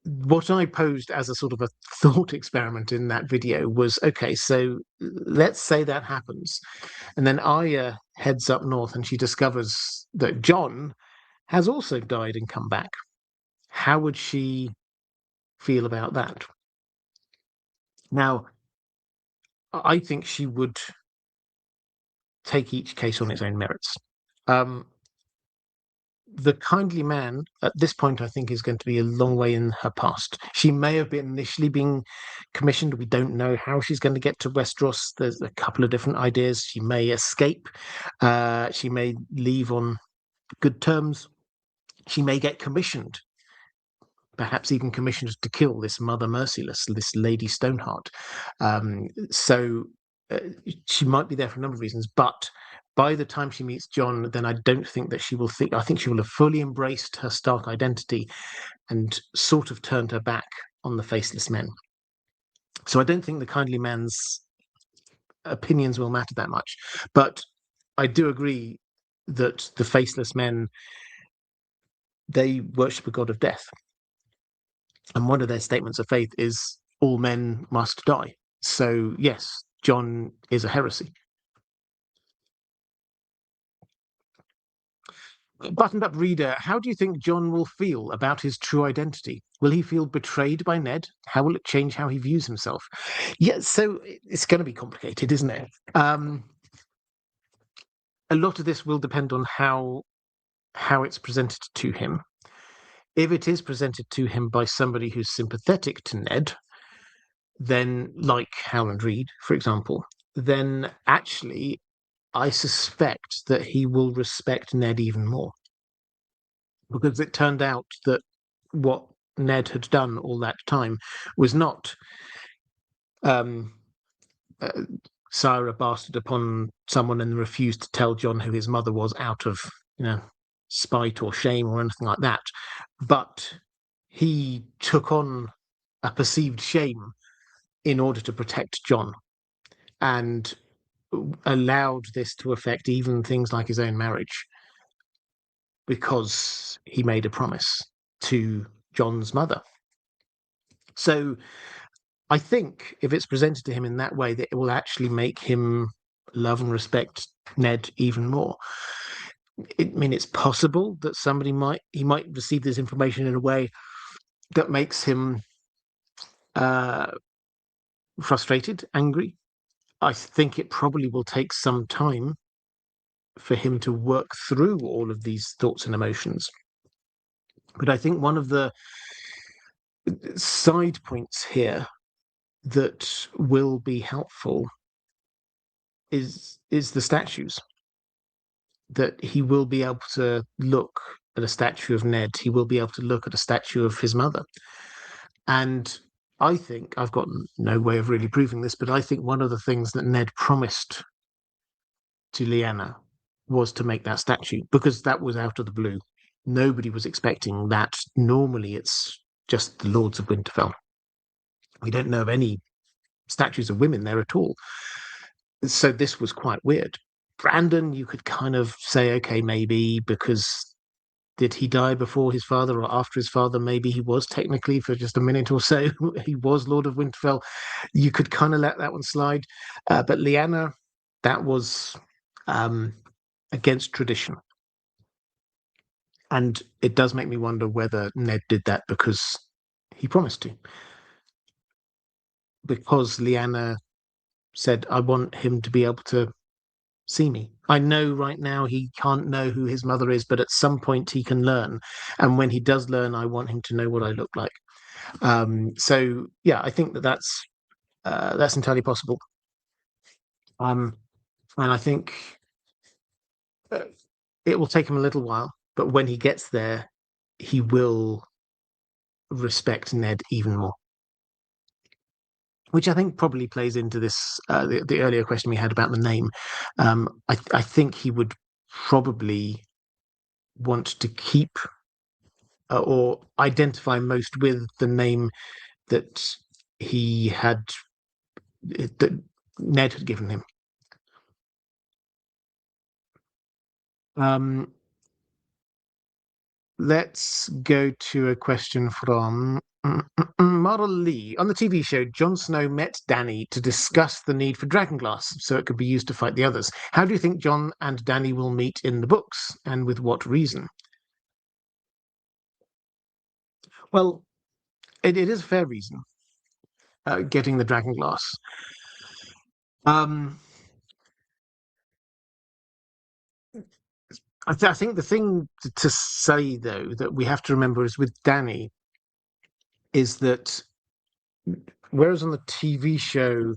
S1: what I posed as a sort of a thought experiment in that video was, okay, so let's say that happens, and then Arya heads up north and she discovers that Jon has also died and come back. How would she feel about that? Now, I think she would take each case on its own merits. The kindly man at this point, I think, is going to be a long way in her past. She may have been initially being commissioned. We don't know how she's going to get to Westeros. There's a couple of different ideas. She may escape. She may leave on good terms. She may get commissioned, perhaps even commissioned to kill this Mother Merciless, this Lady Stoneheart. So she might be there for a number of reasons, but by the time she meets Jon, then I don't think that she will think. I think she will have fully embraced her Stark identity and sort of turned her back on the Faceless Men. So I don't think the kindly man's opinions will matter that much. But I do agree that the Faceless Men, they worship a god of death. And one of their statements of faith is all men must die. So yes, Jon is a heresy. Buttoned up reader, how do you think Jon will feel about his true identity? Will he feel betrayed by Ned? How will it change how he views himself? Yeah, so it's going to be complicated, isn't it? A lot of this will depend on how it's presented to him. If it is presented to him by somebody who's sympathetic to Ned, then, like Howland Reed, for example, then actually I suspect that he will respect Ned even more. Because it turned out that what Ned had done all that time was not sire a bastard upon someone and refused to tell Jon who his mother was out of, spite or shame or anything like that. But he took on a perceived shame in order to protect Jon, and allowed this to affect even things like his own marriage, because he made a promise to Jon's mother. So I think if it's presented to him in that way, that it will actually make him love and respect Ned even more. It's possible that somebody might receive this information in a way that makes him frustrated, angry. I think it probably will take some time for him to work through all of these thoughts and emotions. But I think one of the side points here that will be helpful is the statues. That he will be able to look at a statue of Ned, he will be able to look at a statue of his mother. And I think, I've got no way of really proving this, but I think one of the things that Ned promised to Lyanna was to make that statue, because that was out of the blue. Nobody was expecting that. Normally it's just the Lords of Winterfell. We don't know of any statues of women there at all. So this was quite weird. Brandon, you could kind of say, okay, maybe because did he die before his father or after his father? Maybe he was technically, for just a minute or so, he was Lord of Winterfell. You could kind of let that one slide. But Lyanna, that was against tradition. And it does make me wonder whether Ned did that because he promised to. Because Lyanna said, I want him to be able to see me. I know right now he can't know who his mother is, but at some point he can learn. And when he does learn, I want him to know what I look like. So yeah, I think that's entirely possible. And I think it will take him a little while, but when he gets there, he will respect Ned even more. Which I think probably plays into this the earlier question we had about the name. I think he would probably want to keep or identify most with the name that he had that Ned had given him. Let's go to a question from Maura Lee. On the TV show, Jon Snow met Dany to discuss the need for dragonglass so it could be used to fight the others. How do you think Jon and Dany will meet in the books, and with what reason? Well, it is a fair reason, getting the dragonglass. I think the thing to say, though, that we have to remember is with Dany, is that whereas on the TV show,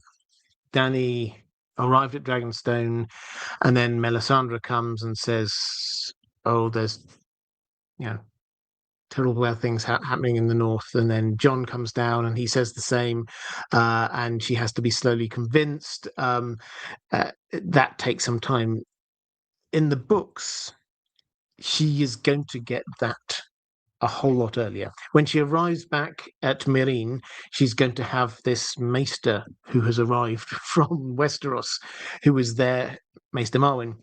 S1: Dany arrived at Dragonstone, and then Melisandre comes and says, "Oh, there's terrible bad things happening in the north," and then Jon comes down and he says the same, and she has to be slowly convinced. That takes some time. In the books, she is going to get that a whole lot earlier. When she arrives back at Meereen, she's going to have this maester who has arrived from Westeros, who is there, Maester Marwyn,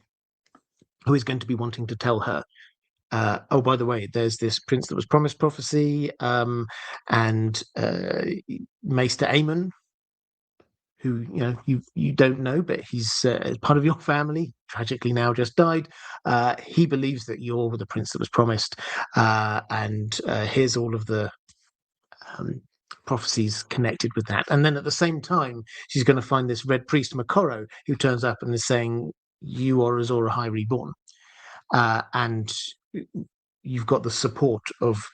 S1: who is going to be wanting to tell her, oh, by the way, there's this prince that was promised prophecy, and Maester Aemon, who you don't know, but he's part of your family. Tragically, now just died. He believes that you're the prince that was promised, and here's all of the prophecies connected with that. And then at the same time, she's going to find this red priest Moqorro, who turns up and is saying, "You are Azor Ahai reborn," and you've got the support of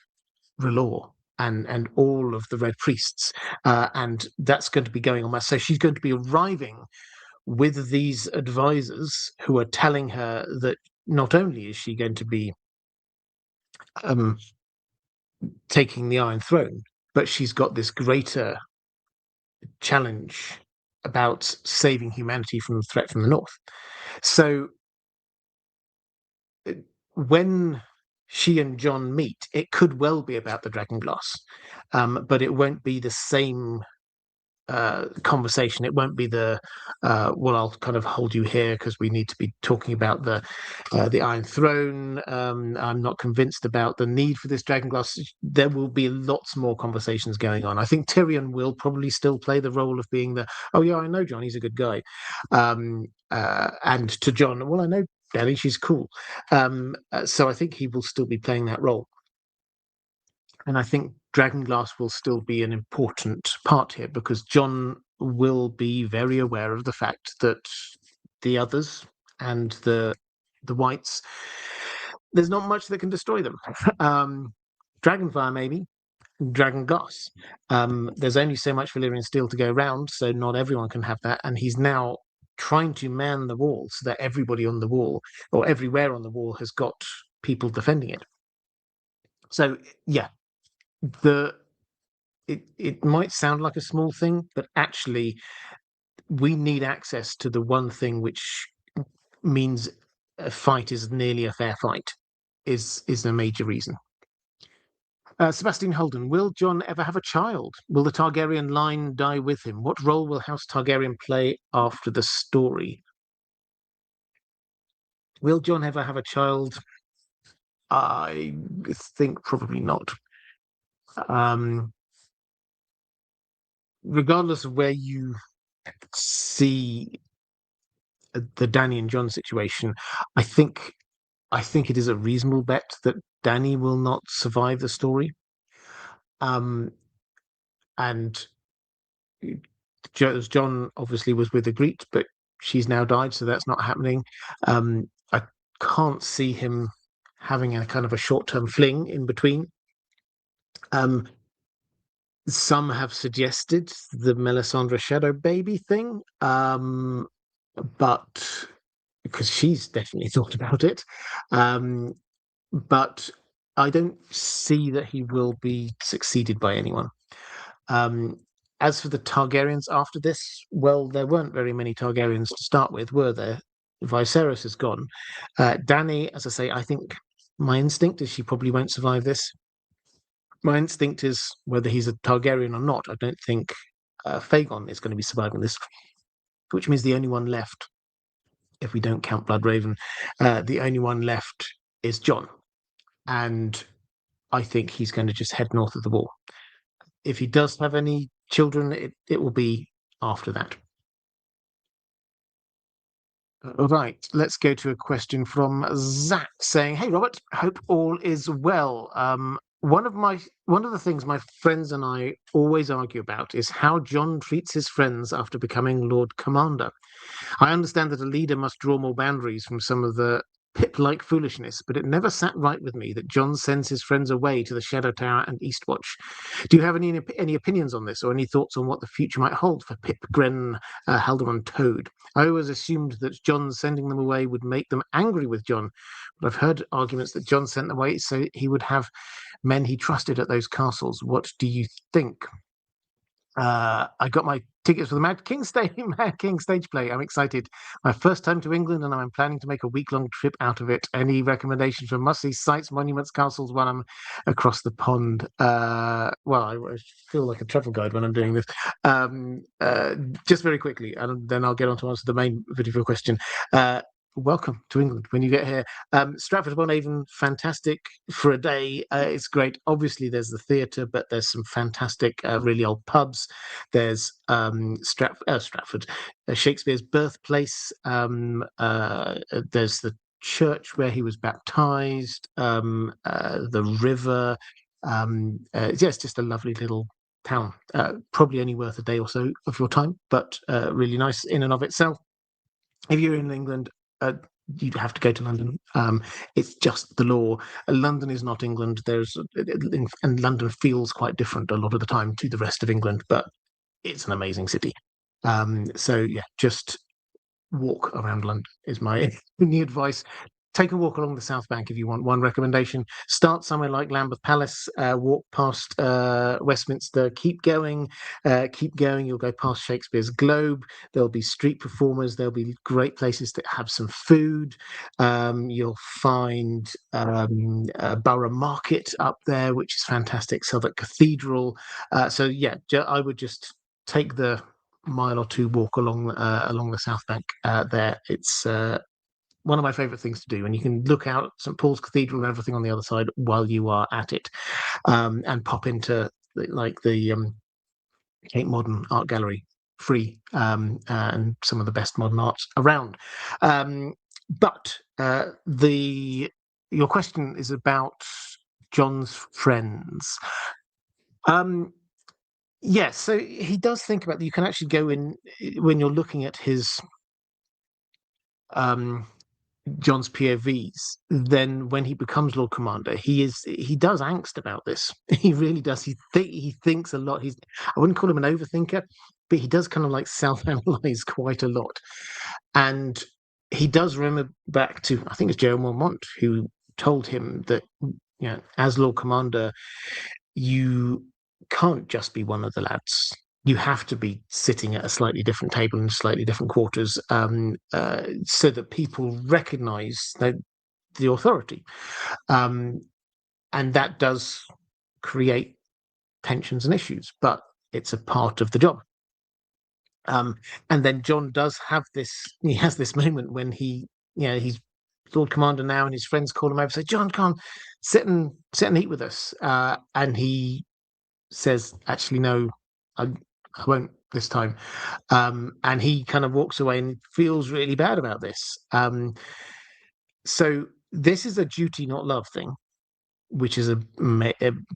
S1: R'hllor and all of the red priests, and that's going to be going on. So she's going to be arriving with these advisors who are telling her that not only is she going to be taking the Iron Throne, but she's got this greater challenge about saving humanity from the threat from the north. So when she and Jon meet, it could well be about the dragonglass, but it won't be the same conversation. It won't be the well, I'll kind of hold you here because we need to be talking about the Iron Throne. I'm not convinced about the need for this dragonglass. There will be lots more conversations going on. I think Tyrion will probably still play the role of being the, oh yeah, I know Jon, he's a good guy, and to Jon, well, I know Dany, she's cool. So I think he will still be playing that role. And I think dragonglass will still be an important part here because Jon will be very aware of the fact that the others and the whites, there's not much that can destroy them. Dragonfire, maybe. Dragonglass. There's only so much Valyrian steel to go around, so not everyone can have that. And he's now trying to man the wall so that everybody on the wall or everywhere on the wall has got people defending it. So yeah, it might sound like a small thing, but actually we need access to the one thing which means a fight is nearly a fair fight is a major reason. Sebastian Holden, will Jon ever have a child? Will the Targaryen line die with him? What role will House Targaryen play after the story? Will Jon ever have a child? I think probably not. Regardless of where you see the Dany and Jon situation, I think it is a reasonable bet that Dany will not survive the story. And Jon obviously was with Ygritte, but she's now died, so that's not happening. I can't see him having a kind of a short-term fling in between. Some have suggested the Melisandre shadow baby thing, but because she's definitely thought about it. But I don't see that he will be succeeded by anyone. As for the Targaryens after this, well, there weren't very many Targaryens to start with, were there? Viserys is gone. Dany, as I say, I think my instinct is she probably won't survive this. My instinct is whether he's a Targaryen or not. I don't think Fagon is going to be surviving this, which means the only one left, if we don't count Bloodraven, the only one left is Jon. And I think he's going to just head north of the wall. If he does have any children, it will be after that. All right, let's go to a question from Zach saying, "Hey Robert, hope all is well. One of the things my friends and I always argue about is how Jon treats his friends after becoming Lord Commander. I understand that a leader must draw more boundaries from some of the Pip-like foolishness, but it never sat right with me that Jon sends his friends away to the Shadow Tower and Eastwatch. Do you have any opinions on this, or any thoughts on what the future might hold for Pip, Gren, Haldor, and Toad? I always assumed that Jon sending them away would make them angry with Jon, but I've heard arguments that Jon sent them away so he would have men he trusted at those castles. What do you think?" I got my tickets for the Mad King stage play. I'm excited. My first time to England, and I'm planning to make a week-long trip out of it. Any recommendations for must-see sites, monuments, castles while I'm across the pond? Well, I feel like a travel guide when I'm doing this. Just very quickly, and then I'll get on to answer the main video question. Welcome to England when you get here. Stratford-upon-Avon, fantastic for a day. It's great. Obviously, there's the theatre, but there's some fantastic, really old pubs. There's Stratford, Shakespeare's birthplace. There's the church where he was baptized. The river. It's just a lovely little town. Probably only worth a day or so of your time, but really nice in and of itself. If you're in England, you'd have to go to London. It's just the law. London is not England. And London feels quite different a lot of the time to the rest of England, but it's an amazing city. So yeah, just walk around London is my only advice. Take a walk along the South Bank if you want one recommendation. Start somewhere like Lambeth Palace, walk past Westminster, keep going. You'll go past Shakespeare's Globe. There'll be street performers. There'll be great places to have some food. You'll find Borough Market up there, which is fantastic. Southwark Cathedral. So yeah, I would just take the mile or two walk along the South Bank there. It's one of my favourite things to do, and you can look out at St Paul's Cathedral and everything on the other side while you are at it, and pop into the Cape Modern Art Gallery free, and some of the best modern arts around. But your question is about Jon's friends. Yes, so he does think about that. You can actually go in when you're looking at his Jon's POVs. Then when he becomes Lord Commander, he does angst about this. He really does. He thinks a lot. I wouldn't call him an overthinker, but he does kind of like self-analyze quite a lot. And he does remember back to, I think it's Gerald Mormont who told him that, as Lord Commander, you can't just be one of the lads. You have to be sitting at a slightly different table in slightly different quarters, so that people recognise the authority, and that does create tensions and issues, but it's a part of the job. And then Jon does have this. He has this moment when he's Lord Commander now, and his friends call him over and say, "Jon, come on, sit and eat with us," and he says, "Actually, no, I I won't this time. And he kind of walks away and feels really bad about this. So this is a duty, not love thing, which is a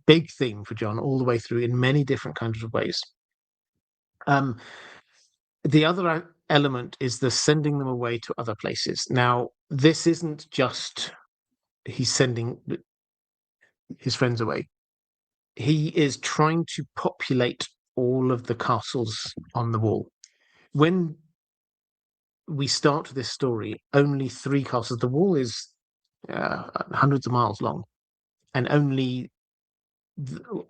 S1: big theme for Jon all the way through in many different kinds of ways. The other element is the sending them away to other places. Now, this isn't just he's sending his friends away. He is trying to populate all of the castles on the wall. When we start this story, only 3 castles. The wall is hundreds of miles long, and only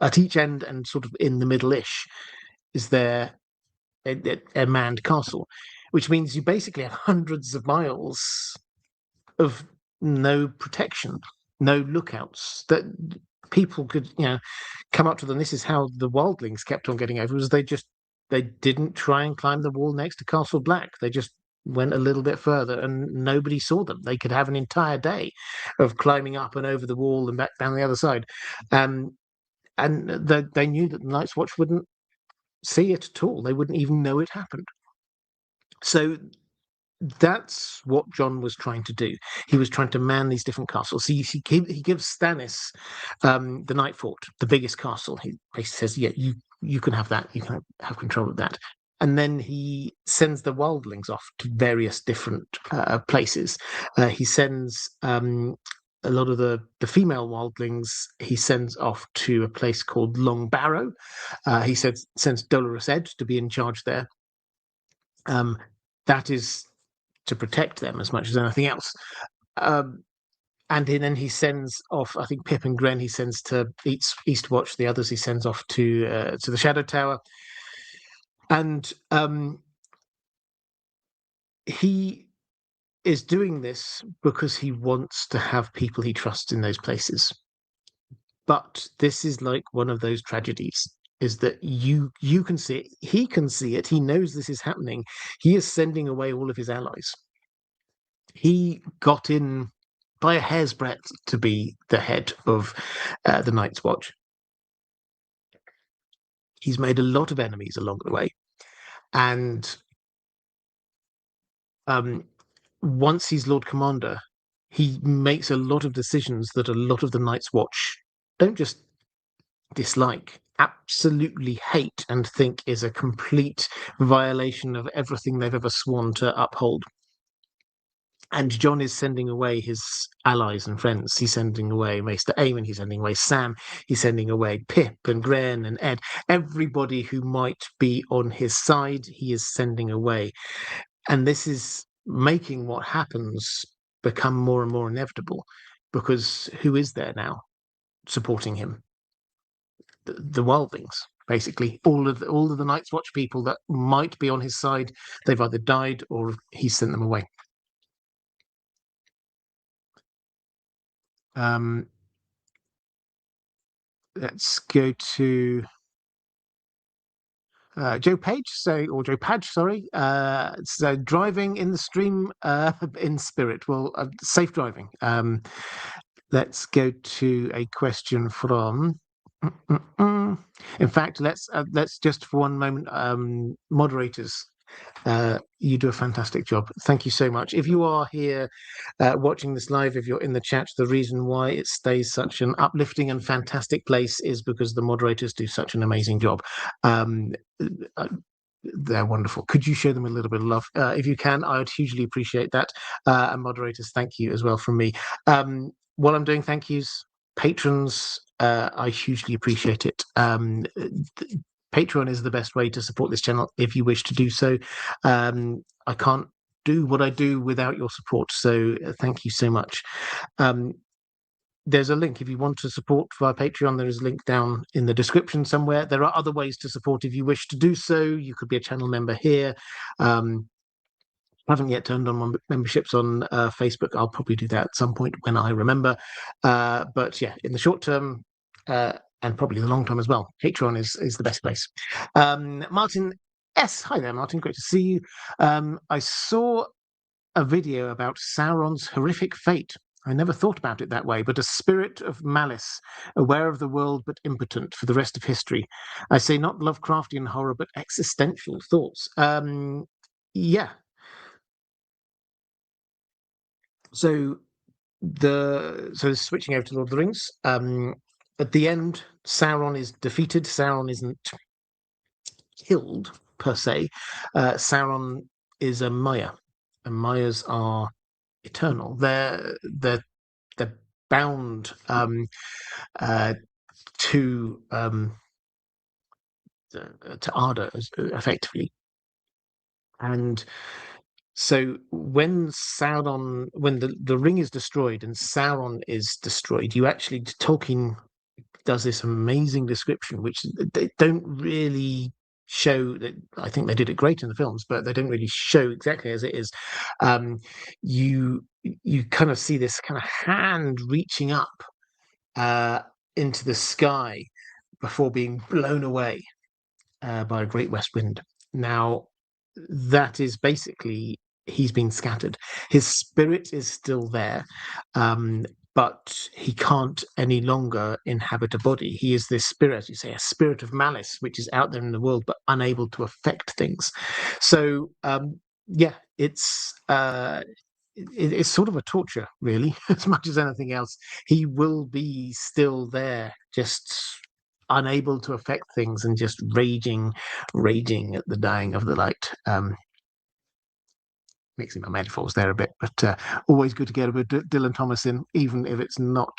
S1: at each end and sort of in the middle-ish is there a manned castle, which means you basically have hundreds of miles of no protection, no lookouts that people could, come up to them. This is how the wildlings kept on getting over, was they didn't try and climb the wall next to Castle Black. They just went a little bit further and nobody saw them. They could have an entire day of climbing up and over the wall and back down the other side. And they knew that the Night's Watch wouldn't see it at all. They wouldn't even know it happened. So that's what Jon was trying to do. He was trying to man these different castles. He gives Stannis the Night Fort, the biggest castle. He basically says, "Yeah, you can have that. You can have control of that." And then he sends the wildlings off to various different places. He sends a lot of the female wildlings. He sends off to a place called Long Barrow. He sends Dolorous Edge to be in charge there. That is to protect them as much as anything else. And then he sends off, I think, Pip and Gren, he sends to Eastwatch. The others he sends off to the Shadow Tower. And he is doing this because he wants to have people he trusts in those places. But this is like one of those tragedies, is that you can see it, he can see it, he knows this is happening. He is sending away all of his allies. He got in by a hair's breadth to be the head of the Night's Watch. He's made a lot of enemies along the way. And once he's Lord Commander, he makes a lot of decisions that a lot of the Night's Watch don't just dislike, absolutely hate, and think is a complete violation of everything they've ever sworn to uphold. And Jon is sending away his allies and friends. He's sending away Maester Aemon. He's sending away Sam. He's sending away Pip and Gren and Ed. Everybody who might be on his side, he is sending away. And this is making what happens become more and more inevitable, because who is there now supporting him? The wildlings, basically. All of the Night's Watch people that might be on his side, they've either died or he's sent them away. Let's go to Joe Page, Joe Padge, sorry. So driving in the stream in spirit. Well, safe driving. Let's go to a question from. In fact, let's just for one moment, moderators. You do a fantastic job. Thank you so much. If you are here watching this live, if you're in the chat, the reason why it stays such an uplifting and fantastic place is because the moderators do such an amazing job. They're wonderful. Could you show them a little bit of love? If you can, I would hugely appreciate that. And moderators, thank you as well from me. While I'm doing thank yous, patrons, I hugely appreciate it. Patreon is the best way to support this channel if you wish to do so. I can't do what I do without your support, so thank you so much. There's a link if you want to support via Patreon. There is a link down in the description somewhere. There are other ways to support if you wish to do so. You could be a channel member here. I haven't yet turned on my memberships on Facebook. I'll probably do that at some point when I remember. But yeah, in the short term, and probably the long term as well, Patreon is the best place. Martin S. Hi there, Martin. Great to see you. I saw a video about Sauron's horrific fate. I never thought about it that way, but a spirit of malice, aware of the world but impotent for the rest of history. I say not Lovecraftian horror, but existential thoughts. Yeah. So switching over to Lord of the Rings. At the end, Sauron is defeated. Sauron isn't killed per se. Sauron is a Maya, and Mayas are eternal. They're bound uh, to Arda effectively, and so when the ring is destroyed and Sauron is destroyed, you actually Tolkien does this amazing description, which they don't really show. That I think they did it great in the films, but they don't really show exactly as it is. Um, you you kind of see this kind of hand reaching up uh, into the sky before being blown away by a great west wind. Now, that is basically he's been scattered. His spirit is still there, um, but he can't any longer inhabit a body. He is this spirit, as you say, a spirit of malice, which is out there in the world but unable to affect things. So, yeah, it's sort of a torture, really, as much as anything else. He will be still there, just unable to affect things and just raging at the dying of the light. Mixing my metaphors there a bit, but always good to get a bit of Dylan Thomas in, even if it's not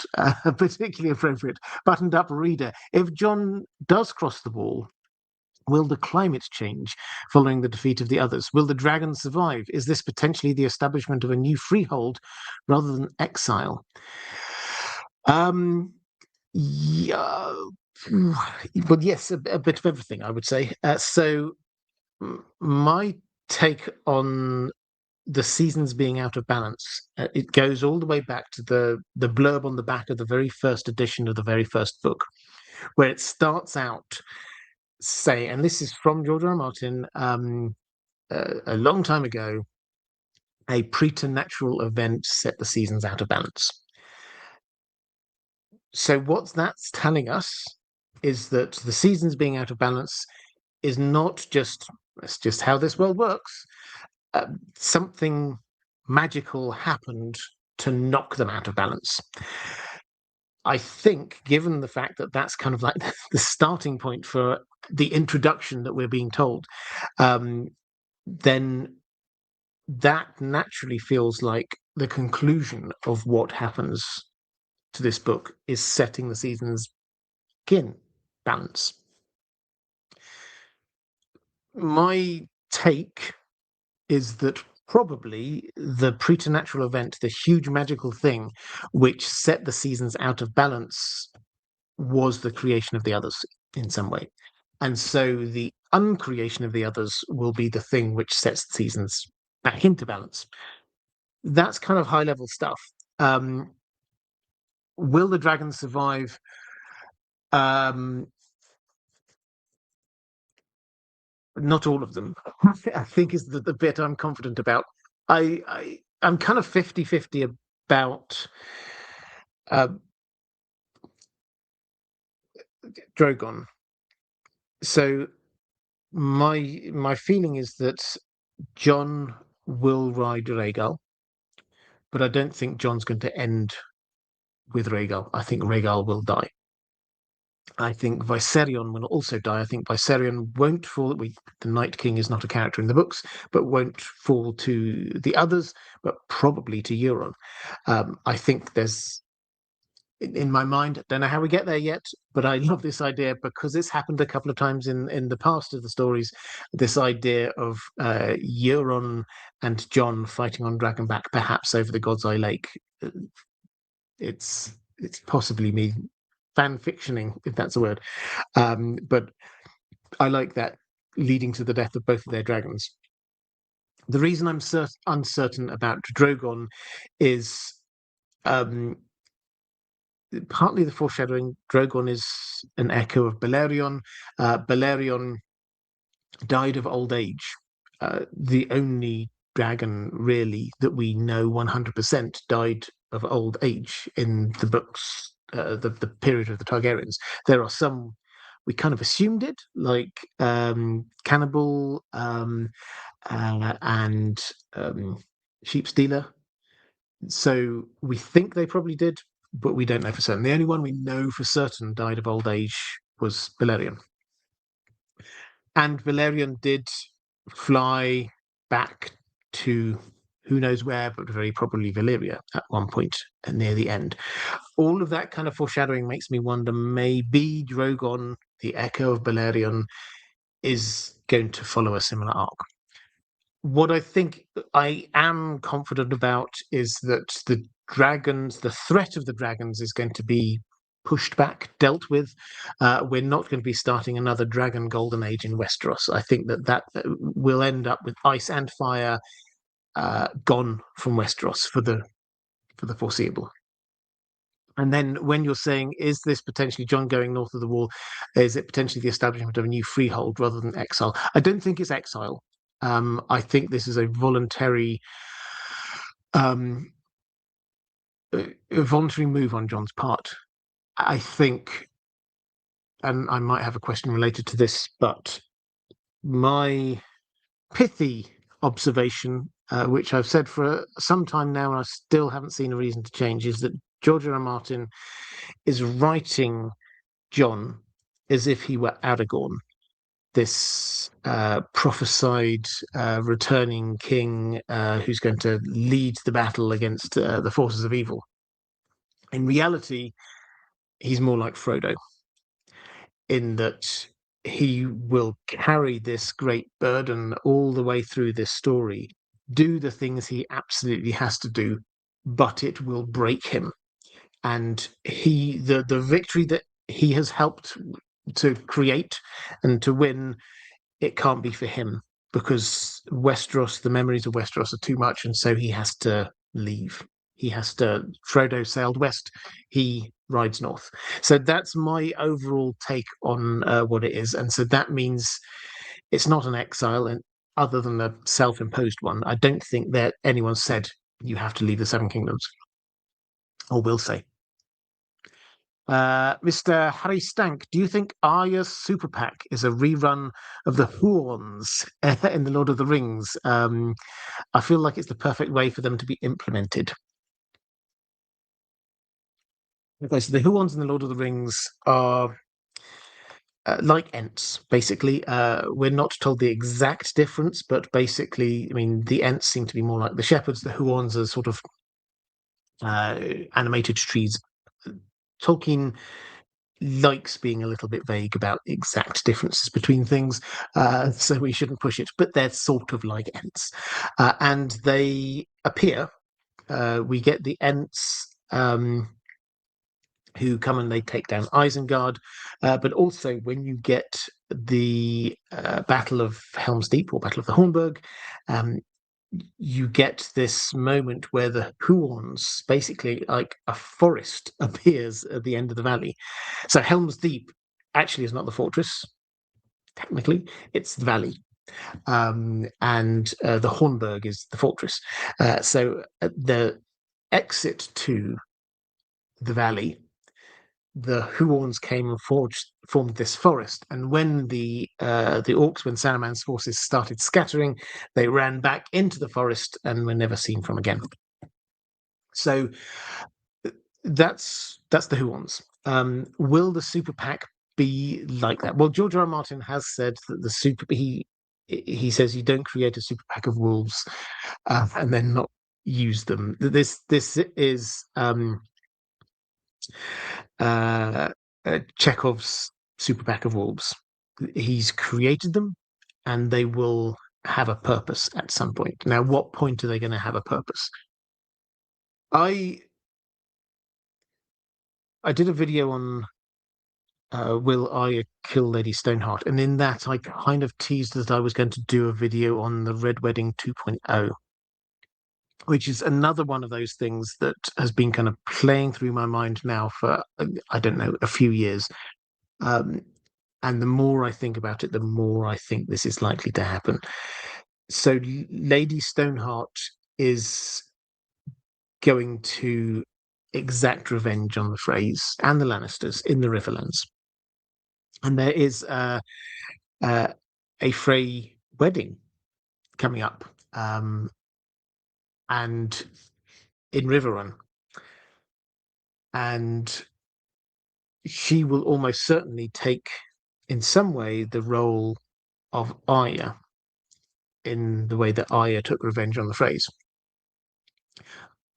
S1: particularly appropriate. Buttoned up reader. If Jon does cross the wall, will the climate change following the defeat of the others? Will the dragons survive? Is this potentially the establishment of a new freehold rather than exile? Yeah, but yes, a bit of everything, I would say. My take on the seasons being out of balance, it goes all the way back to the blurb on the back of the very first edition of the very first book, where it starts out say, and this is from George R. R. Martin a long time ago, a preternatural event set the seasons out of balance. So what that's telling us is that the seasons being out of balance is not just that's just how this world works. Something magical happened to knock them out of balance. I think, given the fact that that's kind of like the starting point for the introduction that we're being told, then that naturally feels like the conclusion of what happens to this book is setting the seasons in balance. My take is that probably the preternatural event, the huge magical thing which set the seasons out of balance, was the creation of the others in some way. And so the uncreation of the others will be the thing which sets the seasons back into balance. That's kind of high level stuff. Will the dragons survive? Not all of them, I think, is the bit I'm confident about. I'm kind of 50-50 about uh, Drogon. So my feeling is that Jon will ride Rhaegal, but I don't think Jon's going to end with Rhaegal. I think Rhaegal will die. I think Viserion will also die. I think Viserion won't fall. The Night King is not a character in the books, but won't fall to the others, but probably to Euron. I think there's, in my mind, don't know how we get there yet, but I love this idea because it's happened a couple of times in the past of the stories. This idea of Euron and Jon fighting on Dragonback, perhaps over the God's Eye Lake. It's possibly me fan fictioning, if that's a word. But I like that, leading to the death of both of their dragons. The reason I'm uncertain about Drogon is partly the foreshadowing. Drogon is an echo of Balerion. Balerion died of old age. The only dragon really that we know 100% died of old age in the books, the period of the Targaryens. There are some we kind of assumed it, like Cannibal and Sheep Stealer. So we think they probably did, but we don't know for certain. The only one we know for certain died of old age was Balerion. And Balerion did fly back to who knows where, but very probably Valyria at one point near the end. All of that kind of foreshadowing makes me wonder, maybe Drogon, the echo of Balerion, is going to follow a similar arc. What I think I am confident about is that the threat of the dragons is going to be pushed back, dealt with. We're not going to be starting another dragon golden age in Westeros. I think that will end up with ice and fire gone from Westeros for the foreseeable. And then when you're saying, is this potentially Jon going north of the wall? Is it potentially the establishment of a new freehold rather than exile? I don't think it's exile. I think this is a voluntary move on Jon's part. I think, and I might have a question related to this, but my pithy observation, which I've said for some time now and I still haven't seen a reason to change, is that George R. R. Martin is writing Jon as if he were Aragorn, this prophesied returning king who's going to lead the battle against the forces of evil. In reality, he's more like Frodo, in that he will carry this great burden all the way through this story, do the things he absolutely has to do, but it will break him. And the victory that he has helped to create and to win, it can't be for him, because Westeros, the memories of Westeros are too much, and so he has to leave. Frodo sailed west, he rides north. So that's my overall take on what it is. And so that means it's not an exile, and other than the self-imposed one. I don't think that anyone said you have to leave the Seven Kingdoms, or will say. Mr. Harry Stank, do you think Arya's super PAC is a rerun of the Huorns in the Lord of the Rings? I feel like it's the perfect way for them to be implemented. Okay, so the Huorns in the Lord of the Rings are like Ents, basically. We're not told the exact difference, but basically, I mean, the Ents seem to be more like the shepherds. The Huorns are sort of animated trees. Tolkien likes being a little bit vague about exact differences between things, so we shouldn't push it, but they're sort of like Ents. And they appear, we get the Ents who come and they take down Isengard, but also when you get the Battle of Helm's Deep or Battle of the Hornburg, you get this moment where the Huorns, basically like a forest, appears at the end of the valley. So Helm's Deep actually is not the fortress. Technically, it's the valley. And the Hornburg is the fortress. So at the exit to the valley, the Huorns came and formed this forest. And when the orcs, when Saruman's forces started scattering, they ran back into the forest and were never seen from again. So that's the Huorns. Will the super PAC be like that? Well, George R. R. Martin has said that he says you don't create a super PAC of wolves and then not use them. This is Chekhov's super PAC of wolves. He's created them, and they will have a purpose at some point. Now, what point are they going to have a purpose? I did a video on Will Arya kill Lady Stoneheart, and in that I kind of teased that I was going to do a video on the Red Wedding 2.0, which is another one of those things that has been kind of playing through my mind now for, I don't know, a few years. And the more I think about it, the more I think this is likely to happen. So Lady Stoneheart is going to exact revenge on the Freys and the Lannisters in the Riverlands. And there is a Frey wedding coming up, and in Riverrun, and she will almost certainly take, in some way, the role of Arya in the way that Arya took revenge on the Freys.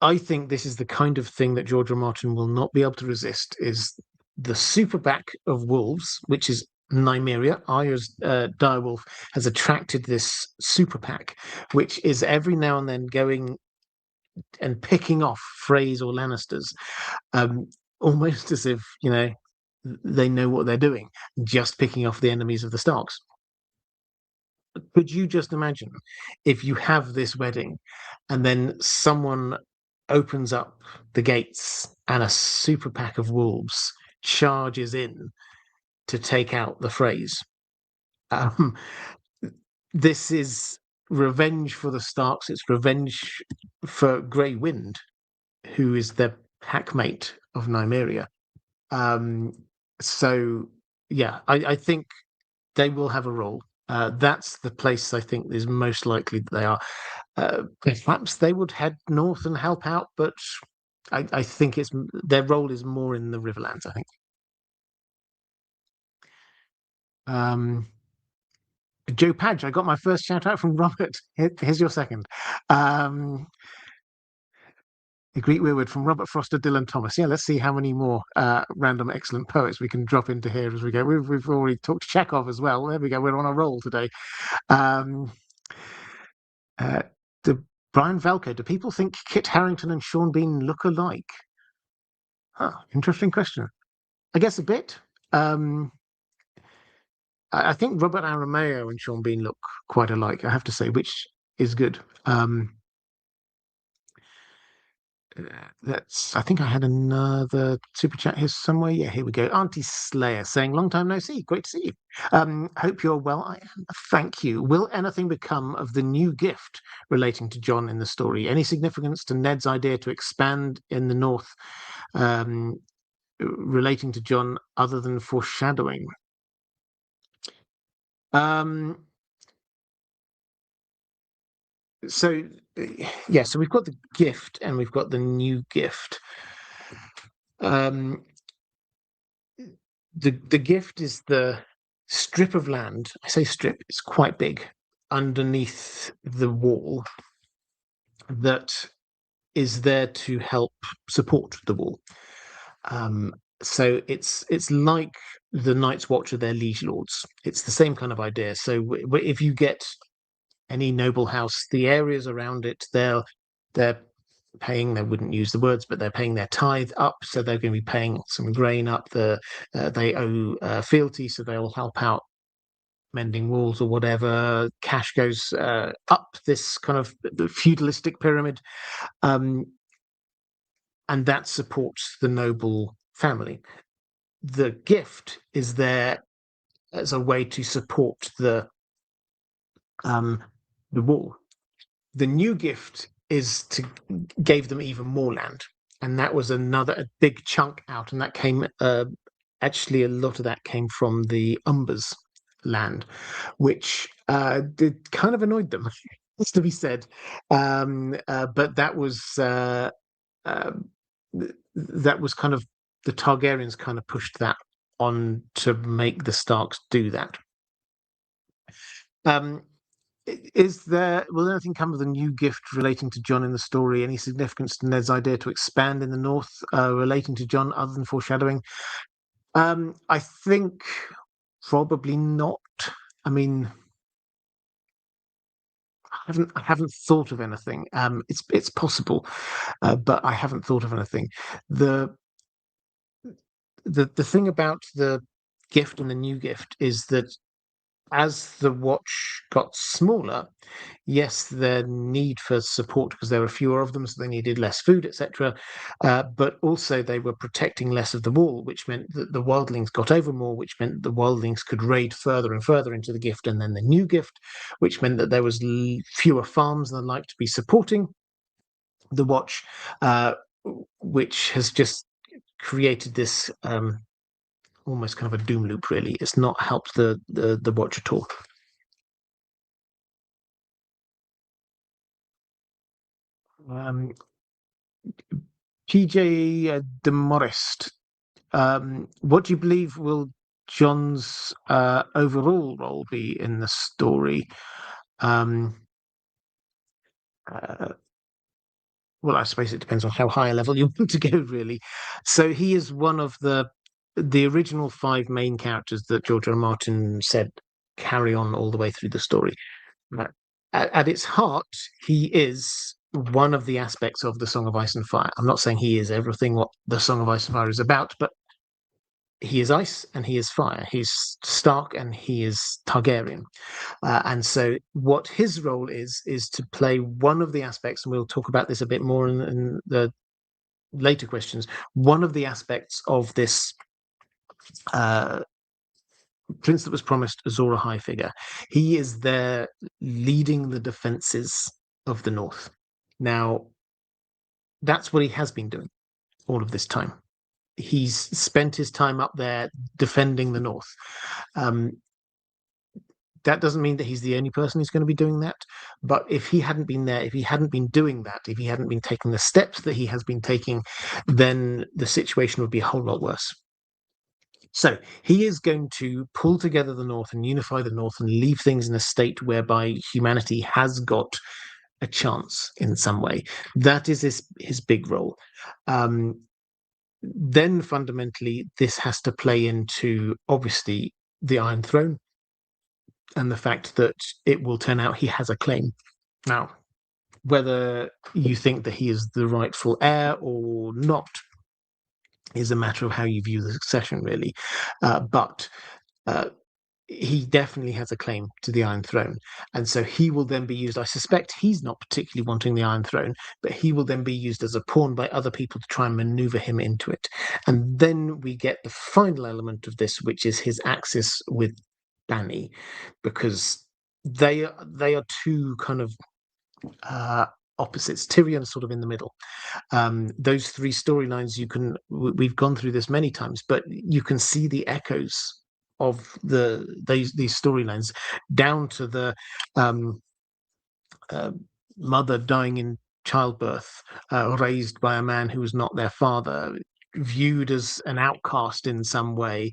S1: I think this is the kind of thing that George R. Martin will not be able to resist, is the super pack of wolves, which is Nymeria. Arya's direwolf has attracted this super pack, which is every now and then going and picking off Freys or Lannisters, almost as if, they know what they're doing, just picking off the enemies of the Starks. Could you just imagine if you have this wedding and then someone opens up the gates and a super pack of wolves charges in to take out the Freys? This is revenge for the Starks. It's revenge for Grey Wind, who is the packmate of Nymeria. So, yeah, I think they will have a role. That's the place I think is most likely that they are. Perhaps they would head north and help out, but I think their role is more in the Riverlands, I think. Joe Padge, I got my first shout out from Robert. Here's your second. A Greek word from Robert Foster, Dylan Thomas. Yeah, let's see how many more random excellent poets we can drop into here as we go. We've already talked Chekhov as well. There we go. We're on a roll today. Brian Velko, do people think Kit Harington and Sean Bean look alike? Interesting question. I guess a bit. I think Robert Aramayo and Sean Bean look quite alike, I have to say, which is good. I think I had another super chat here somewhere. Yeah, here we go. Auntie Slayer saying, long time no see. Great to see you. Hope you're well. I am. Thank you. Will anything become of the new gift relating to Jon in the story? Any significance to Ned's idea to expand in the north relating to Jon other than foreshadowing? So we've got the gift and we've got the new gift. The gift is the strip of land. I say strip, it's quite big, underneath the wall that is there to help support the wall. So it's like the Night's Watch are their liege lords. It's the same kind of idea. So if you get any noble house, the areas around it, they're paying, they wouldn't use the words, but they're paying their tithe up, so they're going to be paying some grain up. They owe fealty, so they'll help out mending walls or whatever. Cash goes up this kind of feudalistic pyramid, and that supports the noble family. The gift is there as a way to support the wall. The new gift gave them even more land, and that was a big chunk out, and that came actually a lot of that came from the Umbers land, which did kind of annoyed them, has to be said. But that was kind of the Targaryens kind of pushed that on to make the Starks do that. Will anything come of the new gift relating to Jon in the story? Any significance to Ned's idea to expand in the north relating to Jon other than foreshadowing? I think probably not. I mean, I haven't thought of anything. It's possible, but I haven't thought of anything. The thing about the gift and the new gift is that as the watch got smaller, yes, their need for support, because there were fewer of them, so they needed less food, etc. But also they were protecting less of the wall, which meant that the wildlings got over more, which meant the wildlings could raid further and further into the gift and then the new gift, which meant that there was fewer farms than like to be supporting. the Watch, which has just created this almost kind of a doom loop. Really, it's not helped the Watch at all. Um, TJ Demorest, what do you believe will Jon's overall role be in the story? Um, uh, well, I suppose it depends on how high a level you want to go, really. So he is one of the original five main characters that George R. R. Martin said carry on all the way through the story. Right. At its heart, he is one of the aspects of the Song of Ice and Fire. I'm not saying he is everything what the Song of Ice and Fire is about, but he is ice and he is fire. He's Stark and he is Targaryen. And so, what his role is to play one of the aspects, and we'll talk about this a bit more in the later questions. One of the aspects of this uh, prince that was promised Azor Ahai figure. He is there leading the defenses of the North. Now, that's what he has been doing all of this time. He's spent his time up there defending the North. Um, that doesn't mean that he's the only person who's going to be doing that. But if he hadn't been there, if he hadn't been doing that, if he hadn't been taking the steps that he has been taking, then the situation would be a whole lot worse. So he is going to pull together the North and unify the North and leave things in a state whereby humanity has got a chance in some way. That is his big role. Then fundamentally, this has to play into obviously the Iron Throne and the fact that it will turn out he has a claim. Now, whether you think that he is the rightful heir or not is a matter of how you view the succession, really. But he definitely has a claim to the Iron Throne. And so he will then be used. I suspect he's not particularly wanting the Iron Throne, but he will then be used as a pawn by other people to try and maneuver him into it. And then we get the final element of this, which is his axis with Dany, because they are two kind of opposites. Tyrion's sort of in the middle. Those three storylines, we've gone through this many times, but you can see the echoes of these storylines down to the um, uh, mother dying in childbirth, raised by a man who was not their father, viewed as an outcast in some way,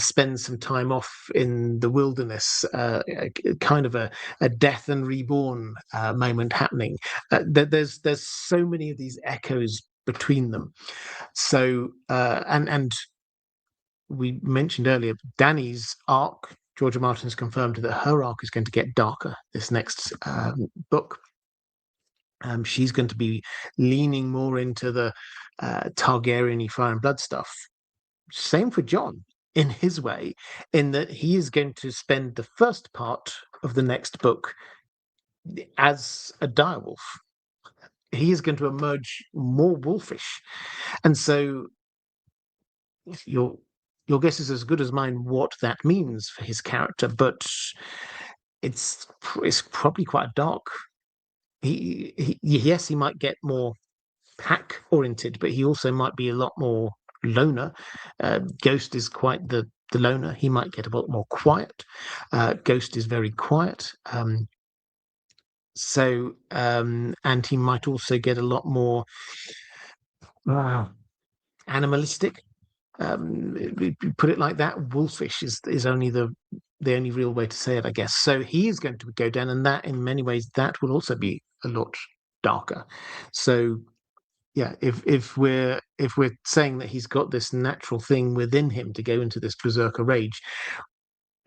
S1: spends some time off in the wilderness, kind of a death and reborn moment happening. There's so many of these echoes between them. So and we mentioned earlier, Dany's arc. George R. Martin has confirmed that her arc is going to get darker this next book. She's going to be leaning more into the Targaryen fire and blood stuff. Same for Jon, in his way, in that he is going to spend the first part of the next book as a direwolf. He is going to emerge more wolfish, and so your guess is as good as mine what that means for his character. But it's probably quite dark. Yes, he might get more pack oriented, but he also might be a lot more loner. Ghost is quite the loner. He might get a lot more quiet. Ghost is very quiet. And he might also get a lot more animalistic. Put it like that. Wolfish is only the only real way to say it, I guess. So he is going to go down, and that in many ways that will also be a lot darker. So yeah, if we're saying that he's got this natural thing within him to go into this berserker rage,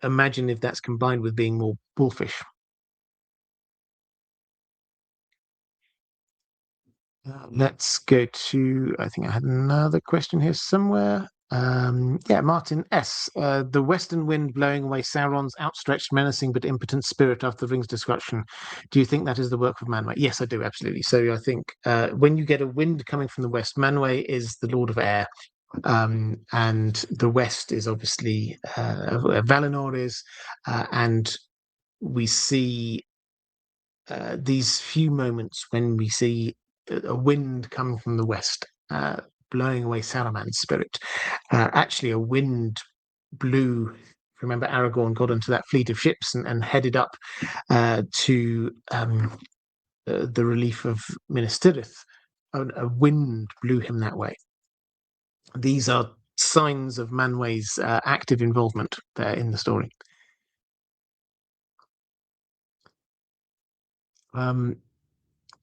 S1: imagine if that's combined with being more wolfish. Let's go to, I think I had another question here somewhere. Yeah, Martin S. The western wind blowing away Sauron's outstretched, menacing but impotent spirit after the ring's destruction. Do you think that is the work of Manwë? Yes, I do, absolutely. So I think when you get a wind coming from the west, Manwë is the Lord of Air. And the west is obviously Valinor is, and we see these few moments when we see a wind coming from the west, blowing away Saruman's spirit. Actually, a wind blew. Remember, Aragorn got into that fleet of ships and headed up to the relief of Minas Tirith. A wind blew him that way. These are signs of Manwë's active involvement there in the story.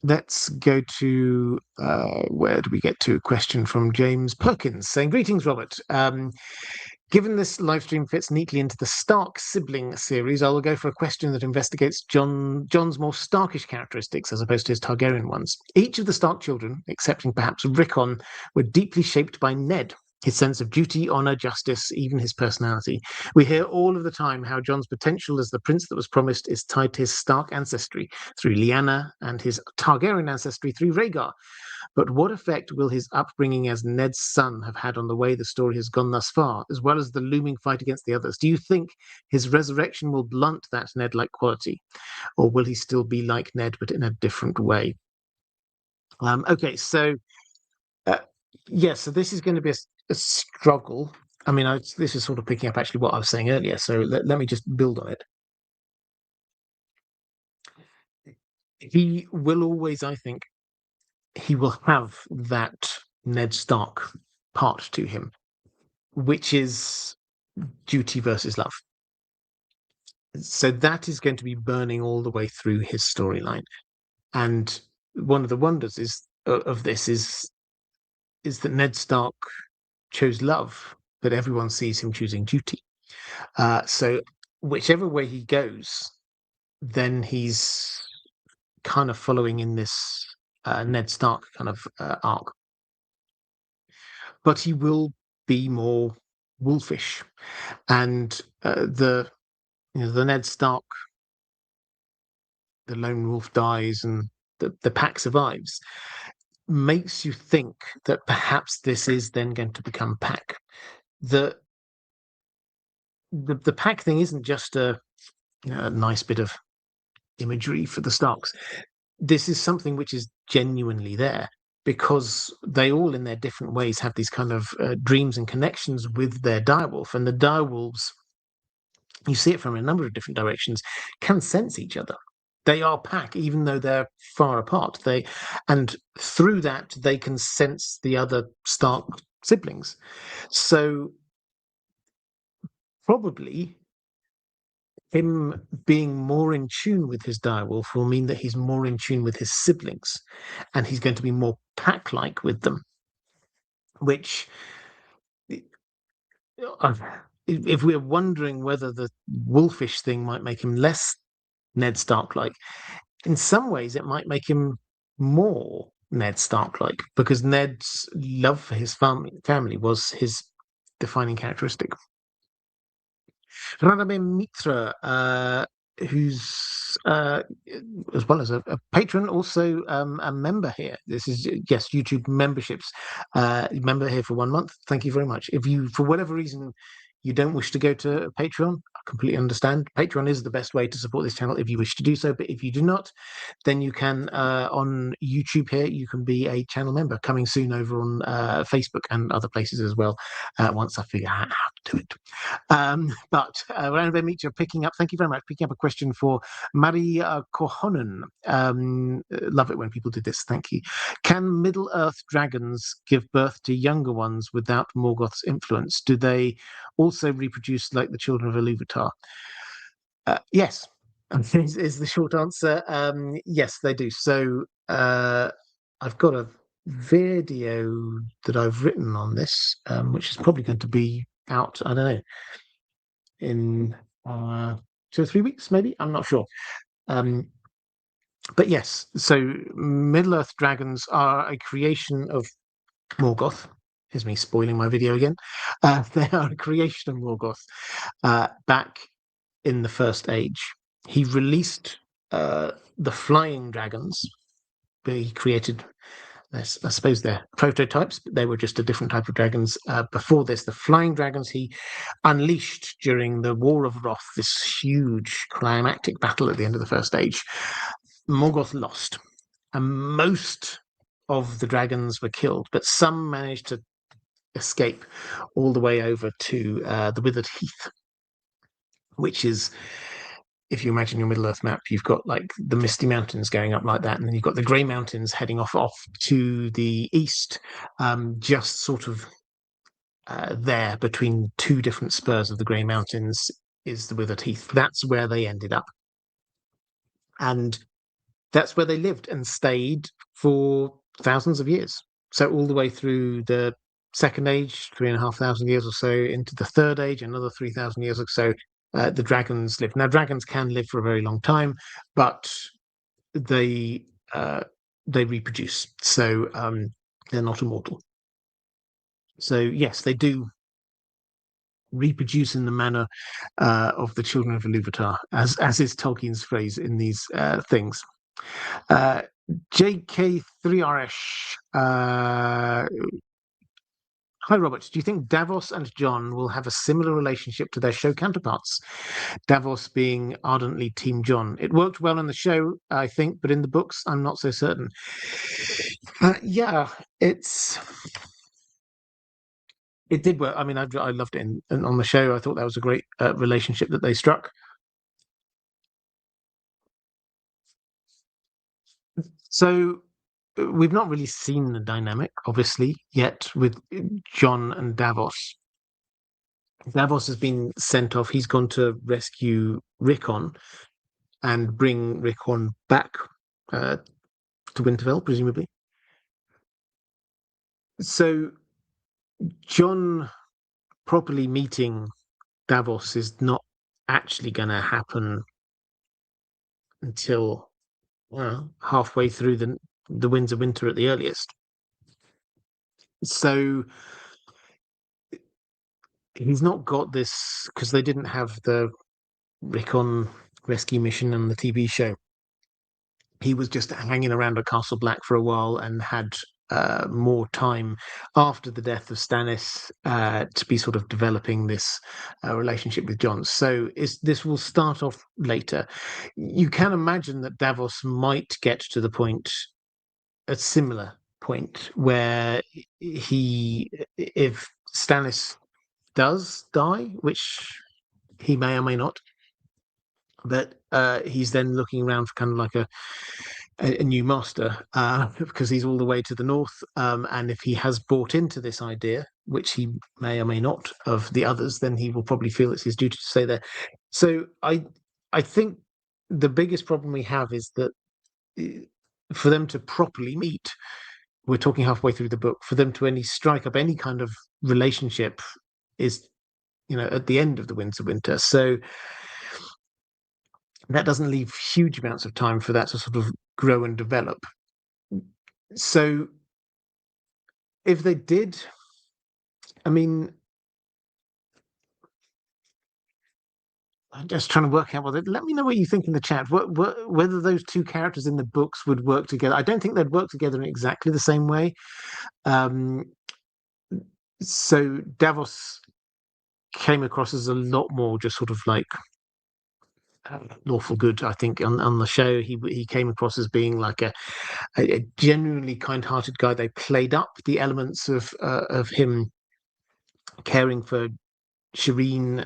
S1: Let's go to where do we get to? A question from James Perkins saying, "Greetings, Robert. Given this live stream fits neatly into the Stark sibling series, I will go for a question that investigates Jon's more Starkish characteristics as opposed to his Targaryen ones. Each of the Stark children, excepting perhaps Rickon, were deeply shaped by Ned. His sense of duty, honor, justice, even his personality. We hear all of the time how Jon's potential as the prince that was promised is tied to his Stark ancestry through Lyanna and his Targaryen ancestry through Rhaegar. But what effect will his upbringing as Ned's son have had on the way the story has gone thus far, as well as the looming fight against the others? Do you think his resurrection will blunt that Ned-like quality, or will he still be like Ned but in a different way?" Okay, so so this is going to be a struggle. I mean, this is sort of picking up actually what I was saying earlier, so let me just build on it. He will always, I think, he will have that Ned Stark part to him, which is duty versus love. So that is going to be burning all the way through his storyline. And one of the wonders of this is that Ned Stark chose love, but everyone sees him choosing duty. So whichever way he goes, then he's kind of following in this Ned Stark kind of arc. But he will be more wolfish, and the Ned Stark, the lone wolf dies and the pack survives, makes you think that perhaps this is then going to become pack. The pack thing isn't just a nice bit of imagery for the Starks. This is something which is genuinely there, because they all in their different ways have these kind of dreams and connections with their direwolf, and the direwolves, you see it from a number of different directions, can sense each other. They are pack, even though they're far apart. And through that, they can sense the other Stark siblings. So probably him being more in tune with his direwolf will mean that he's more in tune with his siblings, and he's going to be more pack-like with them. Which, if we're wondering whether the wolfish thing might make him less Ned Stark-like, in some ways it might make him more Ned Stark-like, because Ned's love for his family was his defining characteristic. Rabbi Mitra, who's as well as a patron, also a member here. This is YouTube memberships. Member here for 1 month. Thank you very much. If you, for whatever reason, you don't wish to go to Patreon, I completely understand. Patreon is the best way to support this channel if you wish to do so. But if you do not, then you can, on YouTube here, you can be a channel member. Coming soon over on Facebook and other places as well, once I figure out how to do it. But Random Meet, picking up, thank you very much, picking up a question for Maria Kohonen. Love it when people do this, thank you. Can Middle-earth dragons give birth to younger ones without Morgoth's influence? Do they also reproduce like the children of Iluvatar? Yes, is the short answer. Yes, they do. So I've got a video that I've written on this, which is probably going to be out, I don't know, in 2 or 3 weeks, maybe. I'm not sure. But yes, so Middle-earth dragons are a creation of Morgoth. Here's me spoiling my video again. They are a creation of Morgoth back in the First Age. He released the flying dragons. He created, I suppose they're prototypes, but they were just a different type of dragons. Before this, the flying dragons he unleashed during the War of Wrath, this huge climactic battle at the end of the First Age. Morgoth lost. And most of the dragons were killed, but some managed to escape all the way over to the Withered Heath, which is, if you imagine your Middle Earth map, you've got like the Misty Mountains going up like that, and then you've got the Grey Mountains heading off to the east, just sort of there between two different spurs of the Grey Mountains is the Withered Heath. That's where they ended up. And that's where they lived and stayed for thousands of years. So all the way through the Second Age, 3,500 years or so, into the Third Age, another 3,000 years or so, the dragons live. Now, dragons can live for a very long time, but they reproduce, so they're not immortal. So yes, they do reproduce in the manner of the children of Iluvatar, as is Tolkien's phrase in these things. JK3RS. Hi, Robert. Do you think Davos and Jon will have a similar relationship to their show counterparts? Davos being ardently Team Jon. It worked well in the show, I think, but in the books, I'm not so certain. Yeah, it did work. I mean, I loved it on the show. I thought that was a great relationship that they struck. So we've not really seen the dynamic, obviously, yet with Jon and Davos. Davos has been sent off. He's gone to rescue Rickon and bring Rickon back to Winterfell, presumably. So Jon properly meeting Davos is not actually going to happen until halfway through the Winds of Winter at the earliest. So he's not got this, because they didn't have the Rickon rescue mission on the TV show. He was just hanging around a Castle Black for a while and had more time after the death of Stannis to be sort of developing this relationship with Jon. So this will start off later. You can imagine that Davos might get to the point, a similar point, where if Stannis does die, which he may or may not, but he's then looking around for kind of like a new master, because he's all the way to the north, and if he has bought into this idea, which he may or may not, of the others, then he will probably feel it's his duty to stay there. So I think the biggest problem we have is that for them to properly meet, we're talking halfway through the book, for them to strike up any kind of relationship is, at the end of the Winds of Winter. So that doesn't leave huge amounts of time for that to sort of grow and develop. So if they did, I mean, I'm just trying to work out let me know what you think in the chat. Whether those two characters in the books would work together. I don't think they'd work together in exactly the same way. So Davos came across as a lot more just sort of like lawful good. I think on the show he came across as being like a genuinely kind-hearted guy. They played up the elements of him caring for Shireen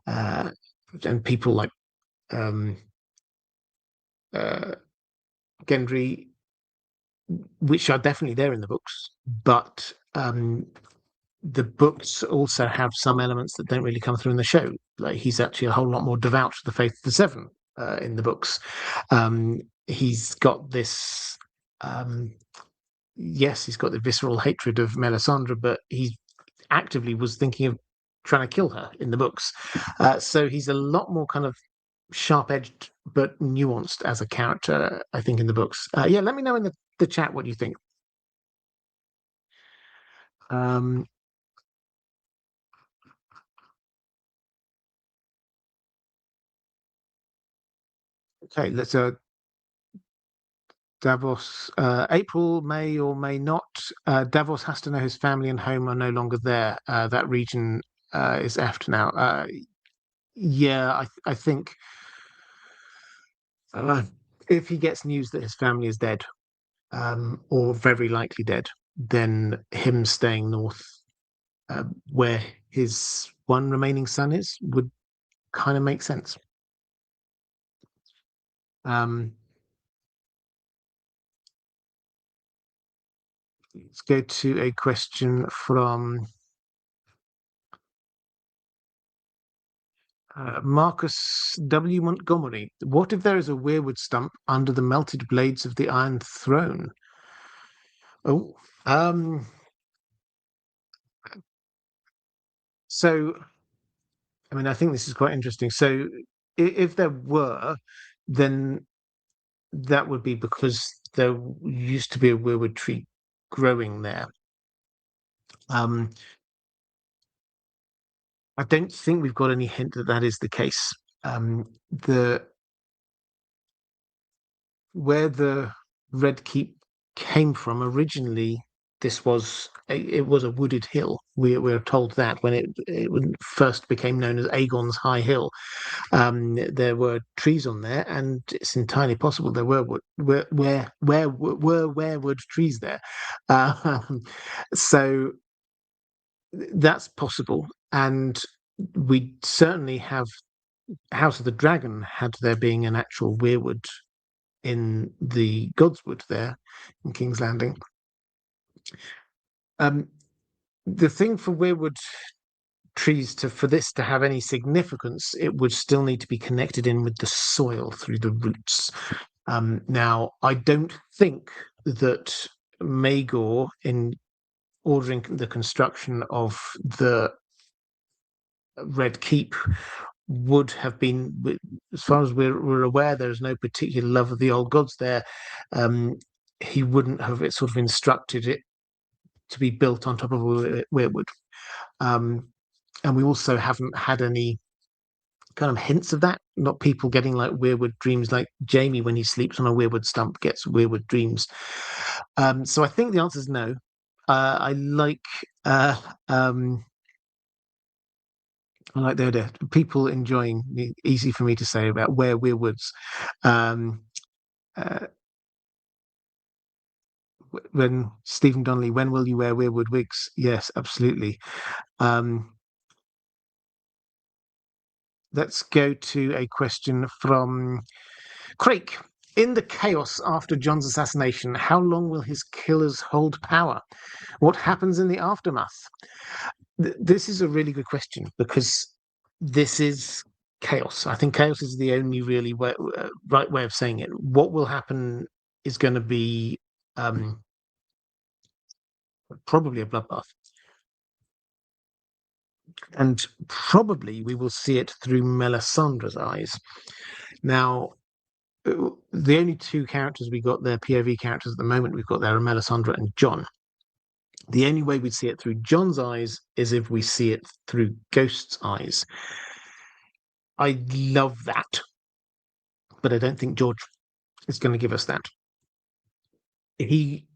S1: and people like Gendry, which are definitely there in the books, but the books also have some elements that don't really come through in the show. Like he's actually a whole lot more devout to the faith of the Seven in the books. He's got this, yes, he's got the visceral hatred of Melisandre, but he actively was thinking of trying to kill her in the books. So he's a lot more kind of sharp-edged but nuanced as a character, I think, in the books. Yeah, let me know in the chat what you think. Okay, let's Davos, April may or may not. Davos has to know his family and home are no longer there. That region is effed now. Yeah, I think if he gets news that his family is dead, or very likely dead, then him staying north, where his one remaining son is, would kind of make sense. Let's go to a question from Marcus W. Montgomery. What if there is a weirwood stump under the melted blades of the Iron Throne? Oh, so I mean, I think this is quite interesting. So, if there were, then that would be because there used to be a weirwood tree growing there. I don't think we've got any hint that that is the case. The Where the Red Keep came from originally, it was a wooded hill. We're told that when it first became known as Aegon's High Hill, there were trees on there, and it's entirely possible there were werewood trees there. So that's possible, and we certainly have House of the Dragon had there being an actual weirwood in the Godswood there in King's Landing. The thing for weirwood trees for this to have any significance, it would still need to be connected in with the soil through the roots. Now, I don't think that Maegor, in ordering the construction of the Red Keep, would have been, as far as we're aware, there's no particular love of the old gods there. He wouldn't have sort of instructed it to be built on top of a weirwood. And we also haven't had any kind of hints of that. Not people getting like weirwood dreams, like Jaime when he sleeps on a weirwood stump gets weirwood dreams. So I think the answer is no. I like the idea. People enjoying easy for me to say about wear weirwoods. When Stephen Donnelly, when will you wear weirwood wigs? Yes, absolutely. Let's go to a question from Craig. In the chaos after Jon's assassination, how long will his killers hold power? What happens in the aftermath? This is a really good question because this is chaos. I think chaos is the only really right way of saying it. What will happen is going to be probably a bloodbath. And probably we will see it through Melisandre's eyes. Now, the only two characters we got there, POV characters at the moment we've got there are Melisandre and Jon. The only way we'd see it through Jon's eyes is if we see it through Ghost's eyes. I love that, but I don't think George is going to give us that. He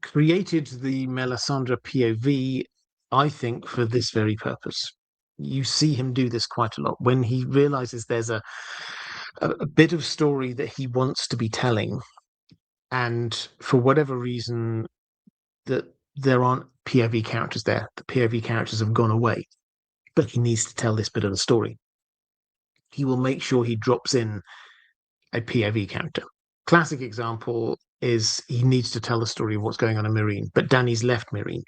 S1: created the Melisandre POV, I think, for this very purpose. You see him do this quite a lot when he realizes there's a bit of story that he wants to be telling, and for whatever reason that there aren't POV characters there. The POV characters have gone away, but he needs to tell this bit of the story. He will make sure he drops in a POV character. Classic example is he needs to tell the story of what's going on in Meereen, but Dany's left Meereen.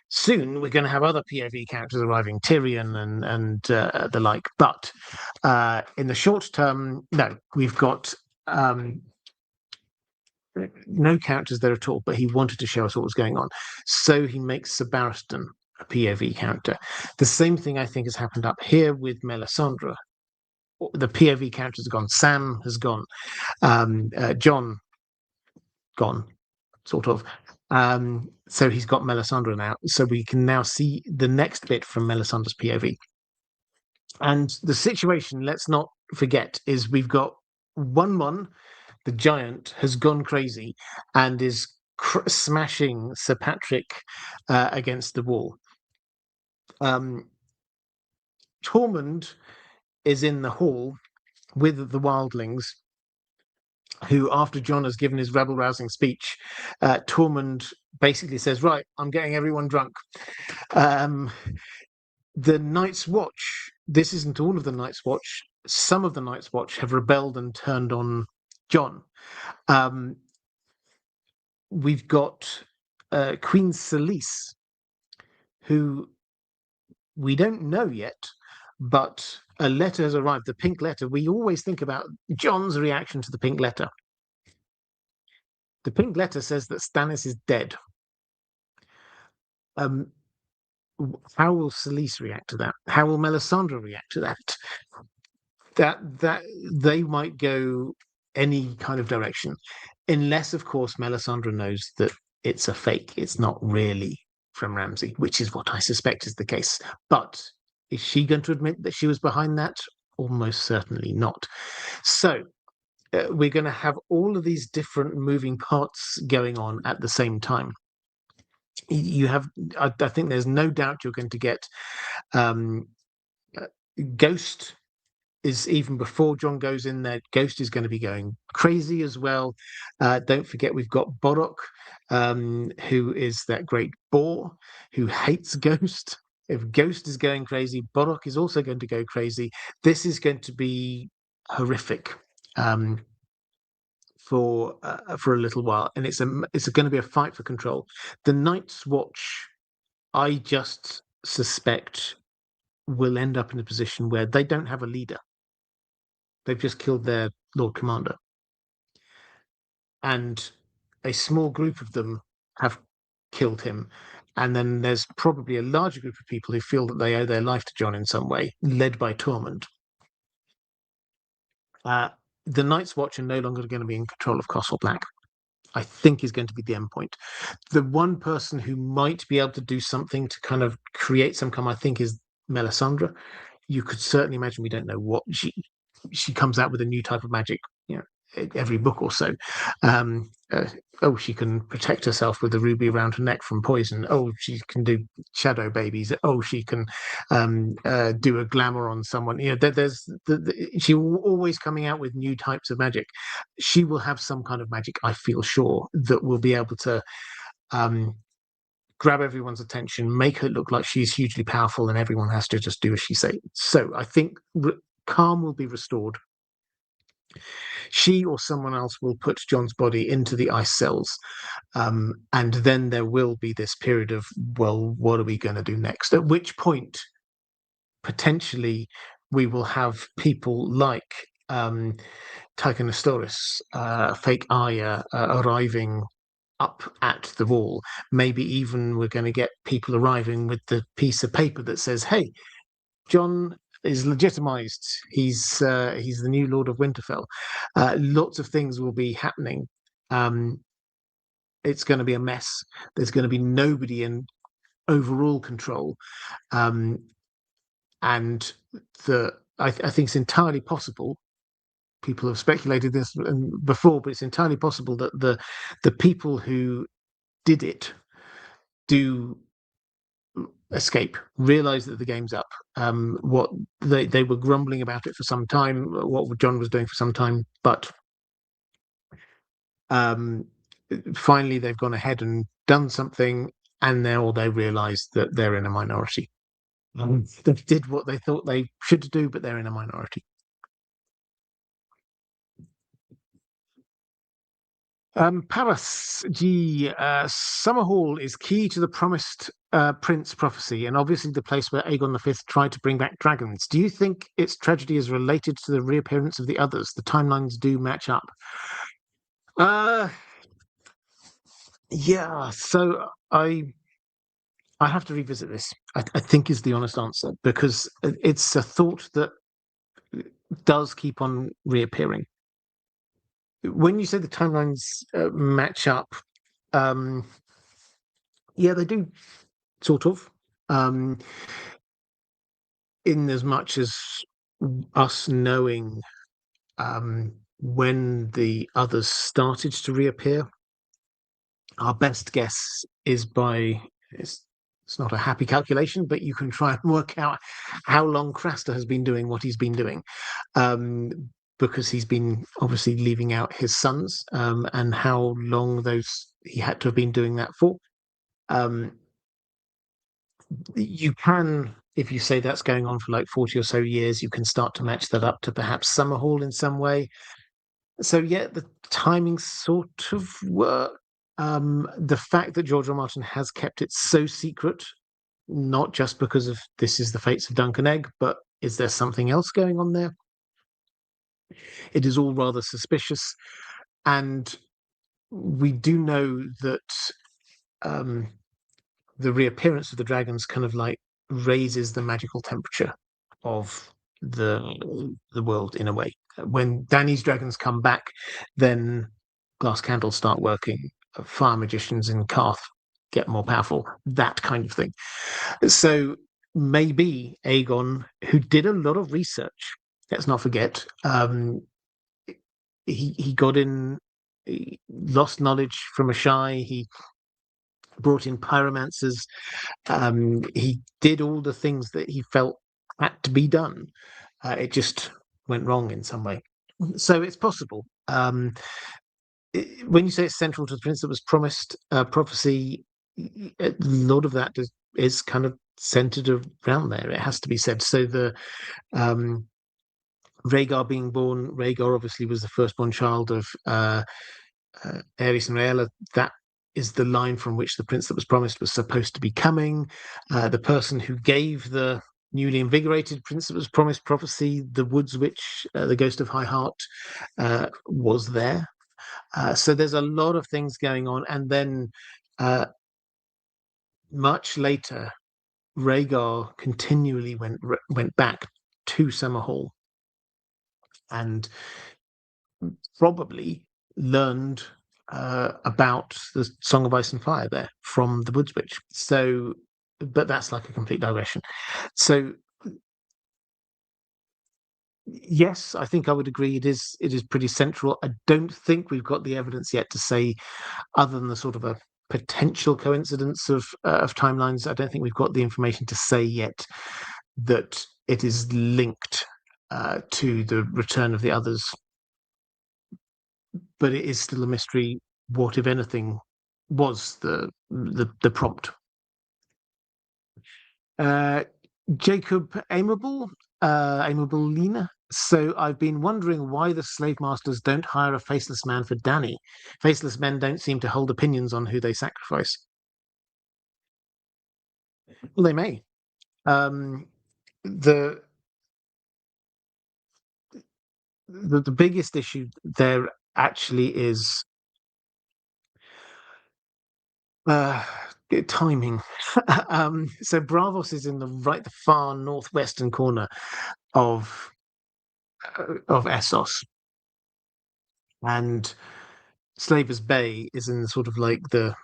S1: Soon we're going to have other POV characters arriving, Tyrion and the like. But in the short term, no, we've got no characters there at all. But he wanted to show us what was going on, so he makes Sir Barristan a POV character. The same thing I think has happened up here with Melisandre. The POV characters have gone. Sam has gone. Jon gone, sort of. So he's got Melisandre now. So we can now see the next bit from Melisandre's POV. And the situation, let's not forget, is we've got one, the giant, has gone crazy and is smashing Sir Patrick against the wall. Tormund is in the hall with the wildlings, who, after Jon has given his rebel-rousing speech, Tormund basically says, "Right, I'm getting everyone drunk." Um, the Night's Watch. This isn't all of the Night's Watch. Some of the Night's Watch have rebelled and turned on Jon. Um, we've got Queen Selyse, who we don't know yet, but a letter has arrived, the pink letter. We always think about Jon's reaction to the pink letter. The pink letter says that Stannis is dead. Um, how will Selyse react to that? How will Melisandre react to that? That they might go any kind of direction, unless, of course, Melisandre knows that it's a fake. It's not really from Ramsay, which is what I suspect is the case. But is she going to admit that she was behind that? Almost certainly not. So we're going to have all of these different moving parts going on at the same time. You have, I think there's no doubt you're going to get Ghost is, even before Jon goes in there, Ghost is going to be going crazy as well. Don't forget, we've got Bodok, who is that great boar who hates Ghost. If Ghost is going crazy, Bodok is also going to go crazy. This is going to be horrific for a little while, and it's going to be a fight for control. The Night's Watch, I just suspect, will end up in a position where they don't have a leader. They've just killed their Lord Commander. And a small group of them have killed him. And then there's probably a larger group of people who feel that they owe their life to Jon in some way, led by Tormund. The Night's Watch are no longer going to be in control of Castle Black, I think, is going to be the end point. The one person who might be able to do something to kind of create some calm, I think, is Melisandre. You could certainly imagine, we don't know what she comes out with a new type of magic, every book or so. She can protect herself with the ruby around her neck from poison. Oh, she can do shadow babies. Oh, she can do a glamour on someone. She always coming out with new types of magic. She will have some kind of magic, I feel sure, that will be able to grab everyone's attention, make her look like she's hugely powerful, and everyone has to just do as she says. So I think calm will be restored. She or someone else will put Jon's body into the ice cells, and then there will be this period of, well, what are we going to do next? At which point, potentially, we will have people like Tychonosaurus, Fake Aya, arriving up at the wall. Maybe even we're going to get people arriving with the piece of paper that says, "Hey, Jon is legitimized. He's the new Lord of Winterfell." Lots of things will be happening. It's going to be a mess. There's going to be nobody in overall control, and I think it's entirely possible. People have speculated this before, but it's entirely possible that the people who did it do escape, realize that the game's up. What they were grumbling about it for some time, what Jon was doing for some time, but finally they've gone ahead and done something, and now they realize that they're in a minority. They did what they thought they should do, but they're in a minority. Paris G. Summerhall is key to the promised prince prophecy, and obviously the place where Aegon V tried to bring back dragons. Do you think its tragedy is related to the reappearance of the others? The timelines do match up. Yeah. So I have to revisit this. I think is the honest answer, because it's a thought that does keep on reappearing. When you say the timelines match up, yeah, they do, sort of. In as much as us knowing when the others started to reappear, our best guess is by it's not a happy calculation, but you can try and work out how long Craster has been doing what he's been doing. because he's been obviously leaving out his sons, and how long those he had to have been doing that for. Um, you can, if you say that's going on for like 40 or so years, you can start to match that up to perhaps Summerhall in some way. So yeah, the timing sort of work. The fact that George R. R. Martin has kept it so secret, not just because of this is the fates of Dunk and Egg, but is there something else going on there? It is all rather suspicious. And we do know that um, the reappearance of the dragons kind of like raises the magical temperature of the world in a way. When Dany's dragons come back, then glass candles start working. Fire magicians in Karth get more powerful. That kind of thing. So maybe Aegon, who did a lot of research, let's not forget, he got in, he lost knowledge from Ashai. He brought in pyromancers. He did all the things that he felt had to be done. It just went wrong in some way. So it's possible. When you say it's central to the Prince that was promised prophecy, a lot of that is kind of centered around there. It has to be said. So the Rhaegar being born, Rhaegar obviously was the firstborn child of Aerys and Rhaella. That is the line from which the prince that was promised was supposed to be coming. The person who gave the newly invigorated prince that was promised prophecy, the Woods Witch, the ghost of High Heart, was there. So there's a lot of things going on. And then much later, Rhaegar continually went back to Summerhall and probably learned about the Song of Ice and Fire there from the Woods Witch. So, but that's like a complete digression. So, yes, I think I would agree. It is pretty central. I don't think we've got the evidence yet to say, other than the sort of a potential coincidence of timelines. I don't think we've got the information to say yet that it is linked to the return of the others. But it is still a mystery. What, if anything, was the prompt? Jacob Amiable, Lena. So I've been wondering why the slave masters don't hire a faceless man for Dany. Faceless men don't seem to hold opinions on who they sacrifice. Well, they may. The biggest issue there actually is timing. So Bravos is in the far northwestern corner of Essos, and Slavers Bay is in sort of like the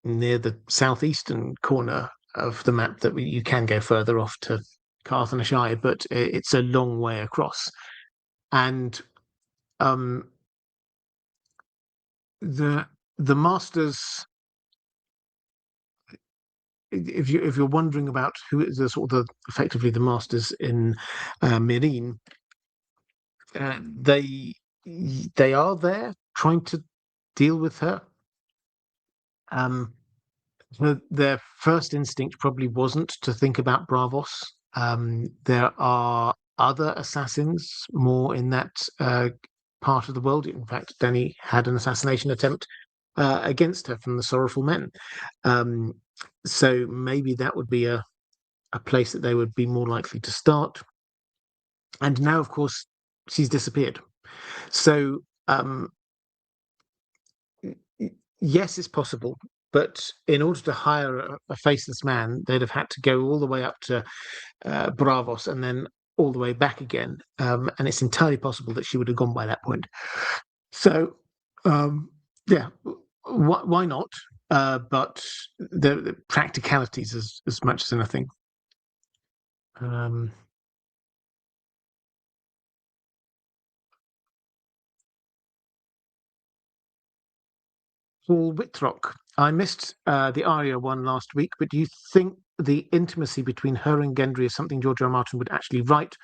S1: near the southeastern corner of the map that you can go further off to Carth and Ashai, but it's a long way across. And the masters, if you're wondering about who is the sort of effectively the masters in Meereen, they are there trying to deal with her. Their first instinct probably wasn't to think about Bravos. There are other assassins more in that part of the world. In fact, Dany had an assassination attempt against her from the Sorrowful Men. So maybe that would be a place that they would be more likely to start. And now, of course, she's disappeared. So yes, it's possible. But in order to hire a faceless man, they'd have had to go all the way up to Bravos and then all the way back again. And it's entirely possible that she would have gone by that point. So, yeah, why not? But the practicalities as much as anything. Paul Whitrock. I missed the Arya one last week, but do you think the intimacy between her and Gendry is something George R. R. Martin would actually write,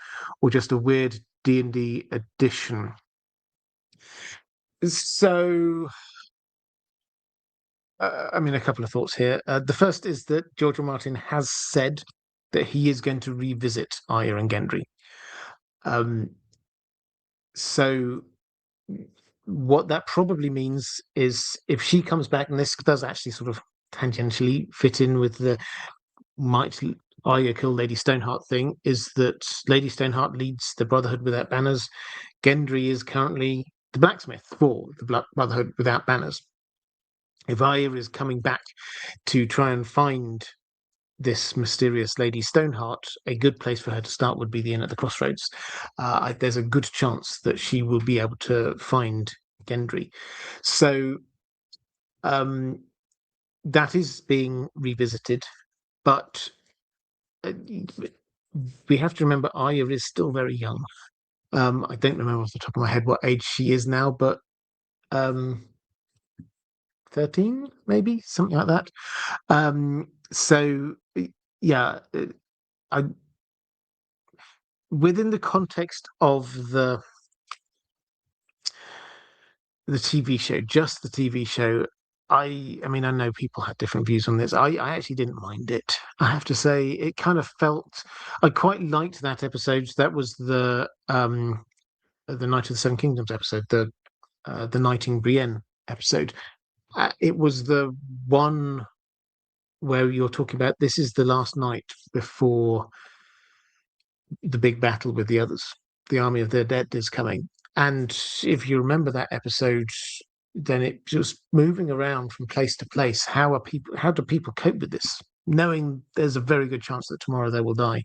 S1: or just a weird D&D edition. So, a couple of thoughts here. The first is that George R. R. Martin has said that he is going to revisit Arya and Gendry. So what that probably means is if she comes back, and this does actually sort of tangentially fit in with the might Arya kill Lady Stoneheart thing, is that Lady Stoneheart leads the Brotherhood Without Banners. Gendry is currently the blacksmith for the Brotherhood Without Banners. If Arya is coming back to try and find this mysterious Lady Stoneheart, a good place for her to start would be the inn at the crossroads. There's a good chance that she will be able to find Gendry. So that is being revisited, but we have to remember Arya is still very young. I don't remember off the top of my head what age she is now, but 13, maybe something like that. So yeah, I within the context of the TV show, just the TV show, I mean, I know people had different views on this. I actually didn't mind it. I have to say, it kind of felt I quite liked that episode. That was the Night of the Seven Kingdoms episode, the Knighting Brienne episode. It was the one where you're talking about this is the last night before the big battle with the others. The army of the dead is coming. And if you remember that episode, then it was moving around from place to place. How do people cope with this? Knowing there's a very good chance that tomorrow they will die.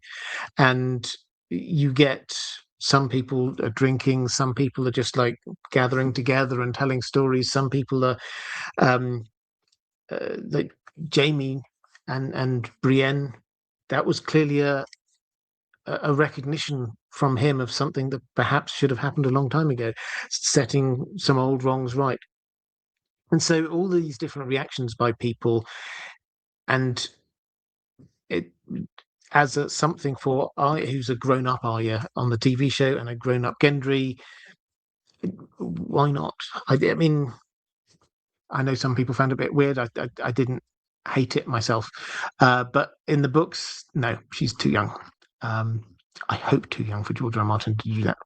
S1: And you get some people are drinking, some people are just like gathering together and telling stories, some people are like Jamie and Brienne. That was clearly a recognition from him of something that perhaps should have happened a long time ago, setting some old wrongs right. And so all these different reactions by people, and it as something for Arya, who's a grown-up Arya on the TV show and a grown-up Gendry. Why not? I mean, I know some people found it a bit weird. I didn't hate it myself, but in the books, no, she's too young. I hope too young for George R. R. Martin to do that.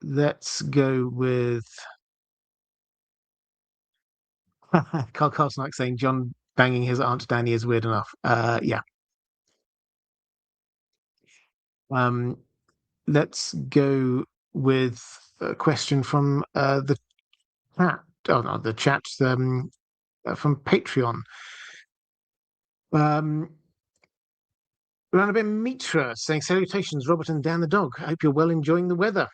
S1: Let's go with Carl Carlsnack saying Jon banging his Aunt Dany is weird enough. Yeah. Let's go with a question from the chat. Oh no, the chat from Patreon. Ranabin Mitra saying salutations, Robert and Dan the dog. I hope you're well enjoying the weather.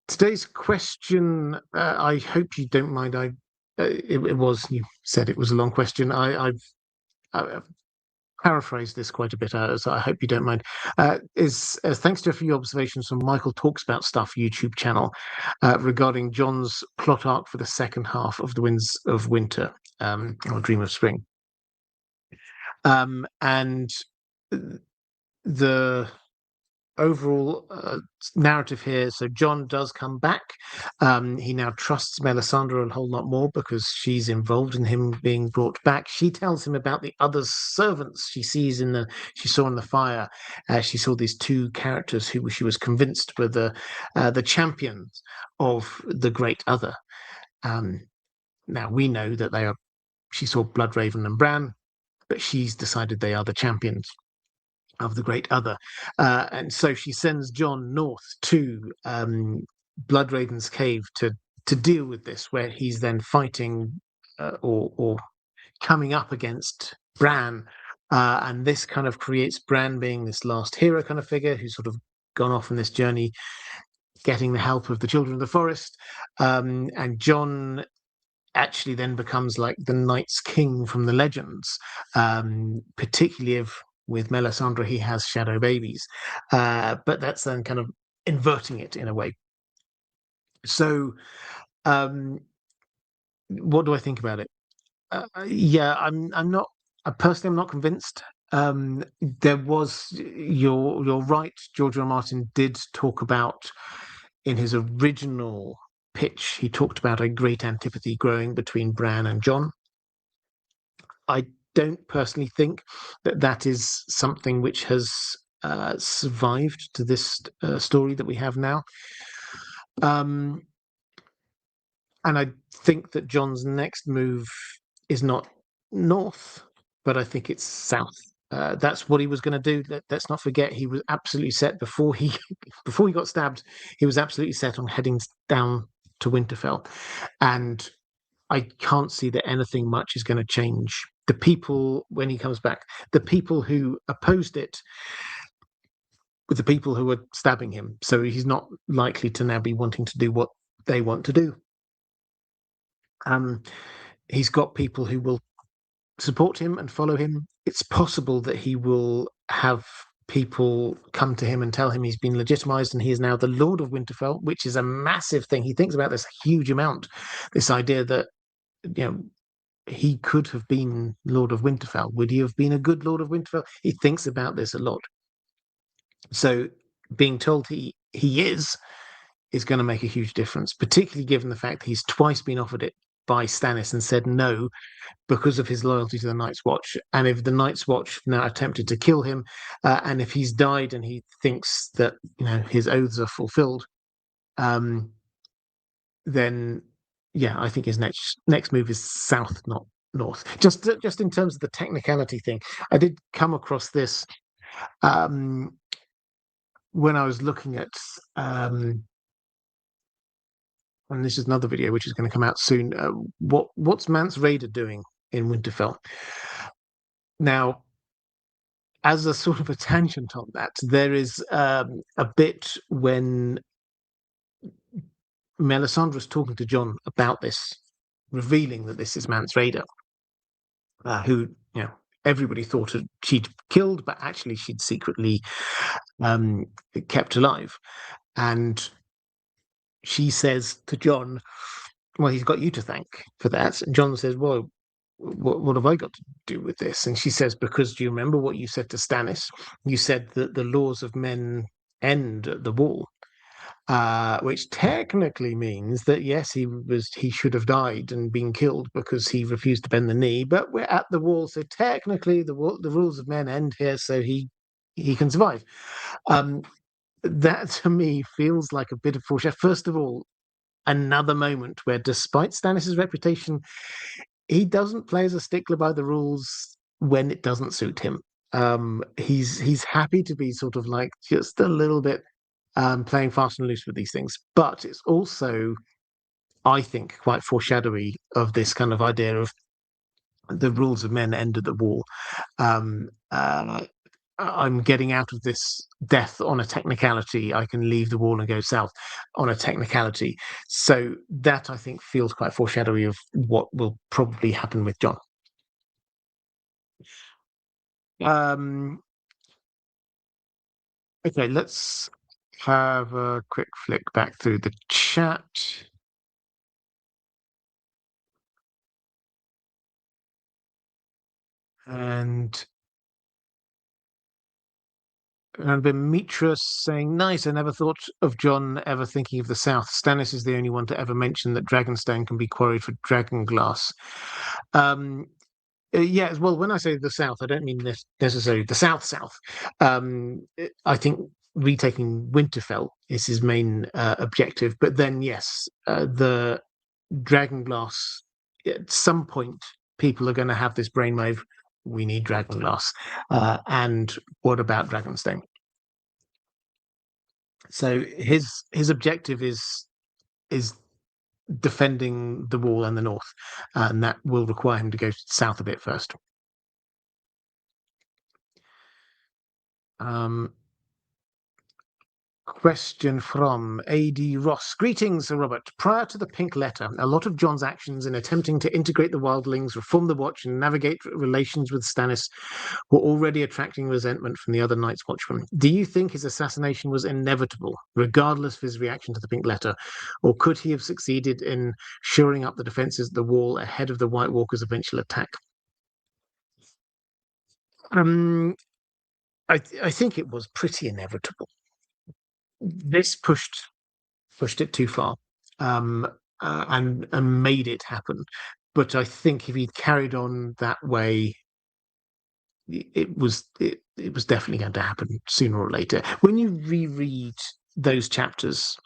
S1: Today's question, I hope you don't mind. It was, you said it was a long question. I've paraphrased this quite a bit, so I hope you don't mind. Is thanks to a few observations from Michael Talks About Stuff YouTube channel regarding Jon's plot arc for the second half of The Winds of Winter, or Dream of Spring. And the overall narrative here, so Jon does come back. He now trusts Melisandre a whole lot more because she's involved in him being brought back. She tells him about the other servants she saw in the fire. She saw these two characters who she was convinced were the champions of the Great Other. Now we know that she saw Bloodraven and Bran, but she's decided they are the champions of the Great Other. And so she sends Jon north to Bloodraven's cave to deal with this, where he's then fighting or coming up against Bran. And this kind of creates Bran being this last hero kind of figure who's sort of gone off on this journey, getting the help of the Children of the Forest. And Jon actually then becomes like the Night's King from the legends, particularly if with Melisandre he has shadow babies, but that's then kind of inverting it in a way. So what do I think about it? Yeah, I'm not personally, I'm not convinced. There was you're right. George R. R. Martin did talk about in his original pitch. He talked about a great antipathy growing between Bran and Jon. I don't personally think that that is something which has survived to this story that we have now. And I think that Jon's next move is not north, but I think it's south. That's what he was going to do. Let's not forget he was absolutely set before he before he got stabbed. He was absolutely set on heading down to Winterfell, and I can't see that anything much is going to change. The people, when he comes back, the people who opposed it with the people who were stabbing him. So he's not likely to now be wanting to do what they want to do. He's got people who will support him and follow him. It's possible that he will have people come to him and tell him he's been legitimized and he is now the Lord of Winterfell, which is a massive thing. He thinks about this a huge amount, this idea that, you know, he could have been Lord of Winterfell. Would he have been a good Lord of Winterfell? He thinks about this a lot. So being told he is going to make a huge difference, particularly given the fact that he's twice been offered it by Stannis and said no because of his loyalty to the Night's Watch. And if the Night's Watch now attempted to kill him, and if he's died and he thinks that, you know, his oaths are fulfilled, then yeah, I think his next move is south, not north. Just in terms of the technicality thing, I did come across this when I was looking at and this is another video which is going to come out soon. What's Mance Rayder doing in Winterfell? Now, as a sort of a tangent on that, there is a bit when Melisandre's talking to Jon about this, revealing that this is Mance Rayder, who, you know, everybody thought she'd killed, but actually she'd secretly kept alive. And she says to Jon, well, he's got you to thank for that. And Jon says, well, what have I got to do with this? And she says, because do you remember what you said to Stannis? You said that the laws of men end at the wall, which technically means that, yes, he should have died and been killed because he refused to bend the knee, but we're at the wall, so technically the rules of men end here, so he can survive. That to me feels like a bit of foreshadowing. First of all, another moment where, despite Stannis' reputation, he doesn't play as a stickler by the rules when it doesn't suit him. He's happy to be sort of like just a little bit playing fast and loose with these things, but it's also, I think, quite foreshadowy of this kind of idea of the rules of men end at the wall. I'm getting out of this death on a technicality. I can leave the wall and go south on a technicality. So that, I think, feels quite foreshadowy of what will probably happen with Jon. Okay, let's have a quick flick back through the chat. And Mitra saying, nice, I never thought of Jon ever thinking of the south. Stannis is the only one to ever mention that Dragonstone can be quarried for dragonglass. Yeah, as well, when I say the south, I don't mean necessarily the south. I think retaking Winterfell is his main objective. But then, yes, the dragonglass, at some point, people are going to have this brainwave. We need dragonglass. And what about Dragonstone? So his objective is defending the wall and the north, and that will require him to go south a bit first. Question from A.D. Ross. Greetings, Sir Robert. Prior to the Pink Letter, a lot of Jon's actions in attempting to integrate the wildlings, reform the Watch, and navigate relations with Stannis were already attracting resentment from the other Night's Watchmen. Do you think his assassination was inevitable, regardless of his reaction to the Pink Letter, or could he have succeeded in shoring up the defences of the wall ahead of the White Walkers' eventual attack? Um, I think it was pretty inevitable. This pushed it too far, um, and made it happen. But I think if he'd carried on that way, it was definitely going to happen sooner or later. When you reread those chapters,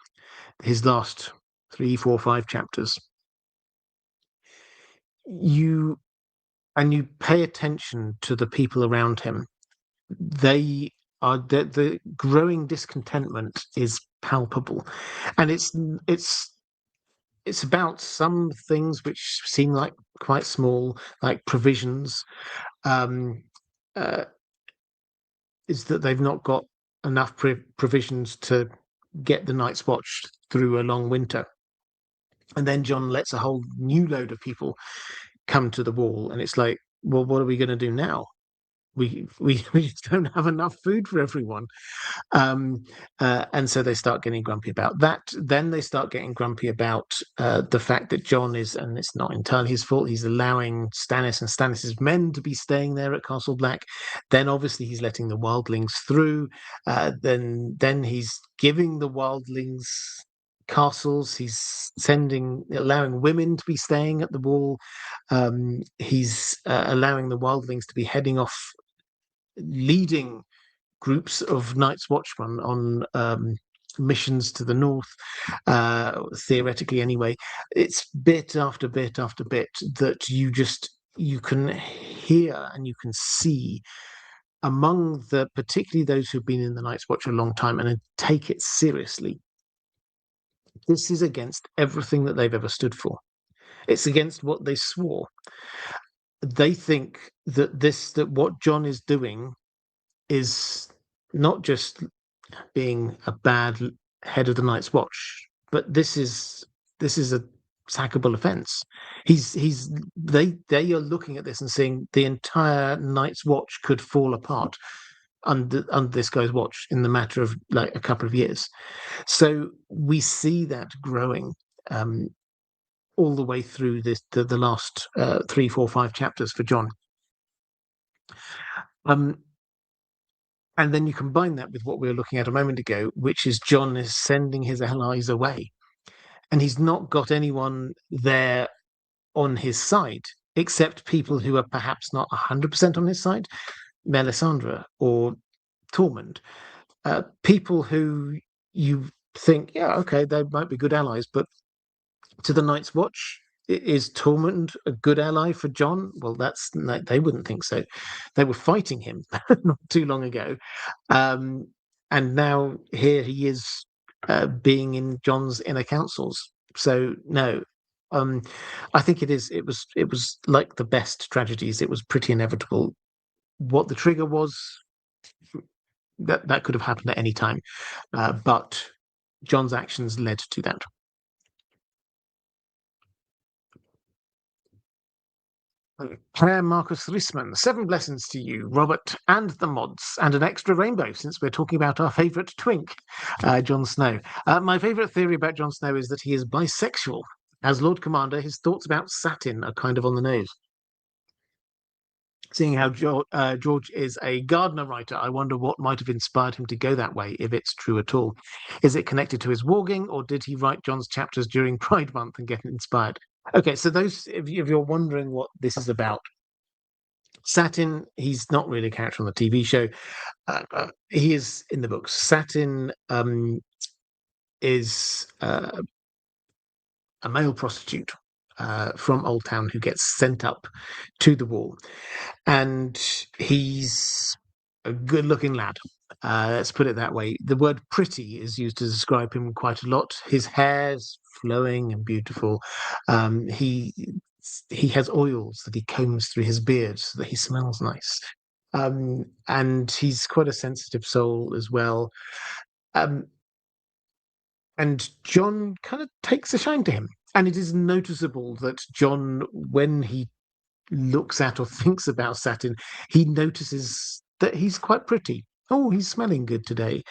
S1: his last three, four, five chapters, you you pay attention to the people around him. They are the growing discontentment is palpable, and it's about some things which seem like quite small, like provisions. Um, uh, is that they've not got enough provisions to get the Night's Watch through a long winter. And then Jon lets a whole new load of people come to the wall, and it's like, well, what are we going to do now? We just don't have enough food for everyone. And so they start getting grumpy about that. Then they start getting grumpy about the fact that Jon is, and it's not entirely his fault, he's allowing Stannis and Stannis's men to be staying there at Castle Black. Then obviously he's letting the wildlings through. Then he's giving the wildlings castles. He's allowing women to be staying at the wall. He's allowing the wildlings to be heading off, leading groups of Night's Watchmen on missions to the north, theoretically anyway. It's bit after bit after bit that you can hear and you can see among particularly those who've been in the Night's Watch a long time and take it seriously. This is against everything that they've ever stood for. It's against what they swore. They think that what Jon is doing is not just being a bad head of the Night's Watch, but this is a sackable offence. They are looking at this and seeing the entire Night's Watch could fall apart under this guy's watch in the matter of like a couple of years. So we see that growing all the way through the last 3, 4, 5 chapters for Jon. And then you combine that with what we were looking at a moment ago, which is Jon is sending his allies away. And he's not got anyone there on his side, except people who are perhaps not 100% on his side, Melisandre or Tormund. People who you think, yeah, okay, they might be good allies, but to the Night's Watch, is Tormund a good ally for Jon? Well, they wouldn't think so. They were fighting him not too long ago, and now here he is being in Jon's inner councils. So no, I think it is. It was like the best tragedies. It was pretty inevitable. What the trigger was, that could have happened at any time, but Jon's actions led to that. Claire Marcus Rissman, 7 blessings to you, Robert, and the mods, and an extra rainbow since we're talking about our favourite twink, Jon Snow. My favourite theory about Jon Snow is that he is bisexual. As Lord Commander, his thoughts about satin are kind of on the nose. Seeing how George is a Gardner writer, I wonder what might have inspired him to go that way, if it's true at all. Is it connected to his warging, or did he write Jon's chapters during Pride Month and get inspired? Okay, so if you're wondering what this is about, Satin, he's not really a character on the TV show. He is in the books. Satin is a male prostitute from Old Town who gets sent up to the wall, and he's a good-looking lad. Let's put it that way. The word pretty is used to describe him quite a lot. His hair's flowing and beautiful. He has oils that he combs through his beard so that he smells nice. And he's quite a sensitive soul as well. And Jon kind of takes a shine to him. And it is noticeable that Jon, when he looks at or thinks about Satin, he notices that he's quite pretty. Oh, he's smelling good today.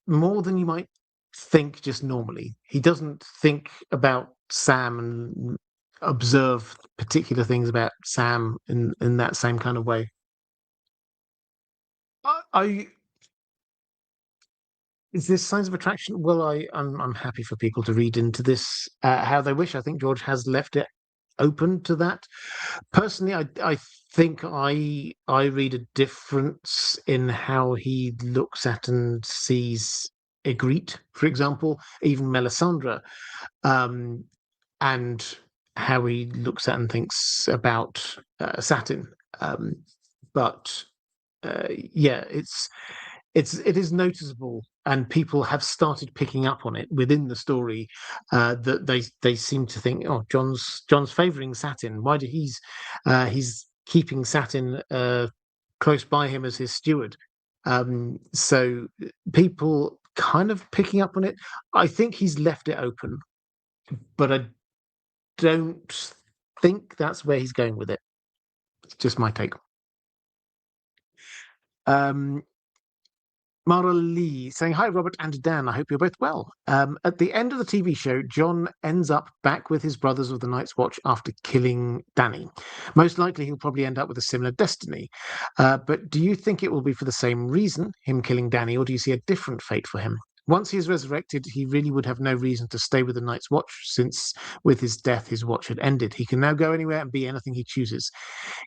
S1: More than you might think just normally. He doesn't think about Sam and observe particular things about Sam in that same kind of way. I Is this signs of attraction? Well, I'm happy for people to read into this how they wish. I think George has left it open to that. Personally, I think I read a difference in how he looks at and sees Ygritte, for example, even Melisandre, um, and how he looks at and thinks about Satin. Um, but yeah, it is noticeable, and people have started picking up on it within the story, that they seem to think, oh, Jon's favouring Satin. Why do he's keeping Satin close by him as his steward? So people kind of picking up on it. I think he's left it open, but I don't think that's where he's going with it. It's just my take. Um, Maura Lee saying, "Hi, Robert and Dan. I hope you're both well." At the end of the TV show, Jon ends up back with his brothers of the Night's Watch after killing Dany. Most likely, he'll probably end up with a similar destiny. But do you think it will be for the same reason, him killing Dany, or do you see a different fate for him? Once he is resurrected, he really would have no reason to stay with the Night's Watch, since with his death, his watch had ended. He can now go anywhere and be anything he chooses.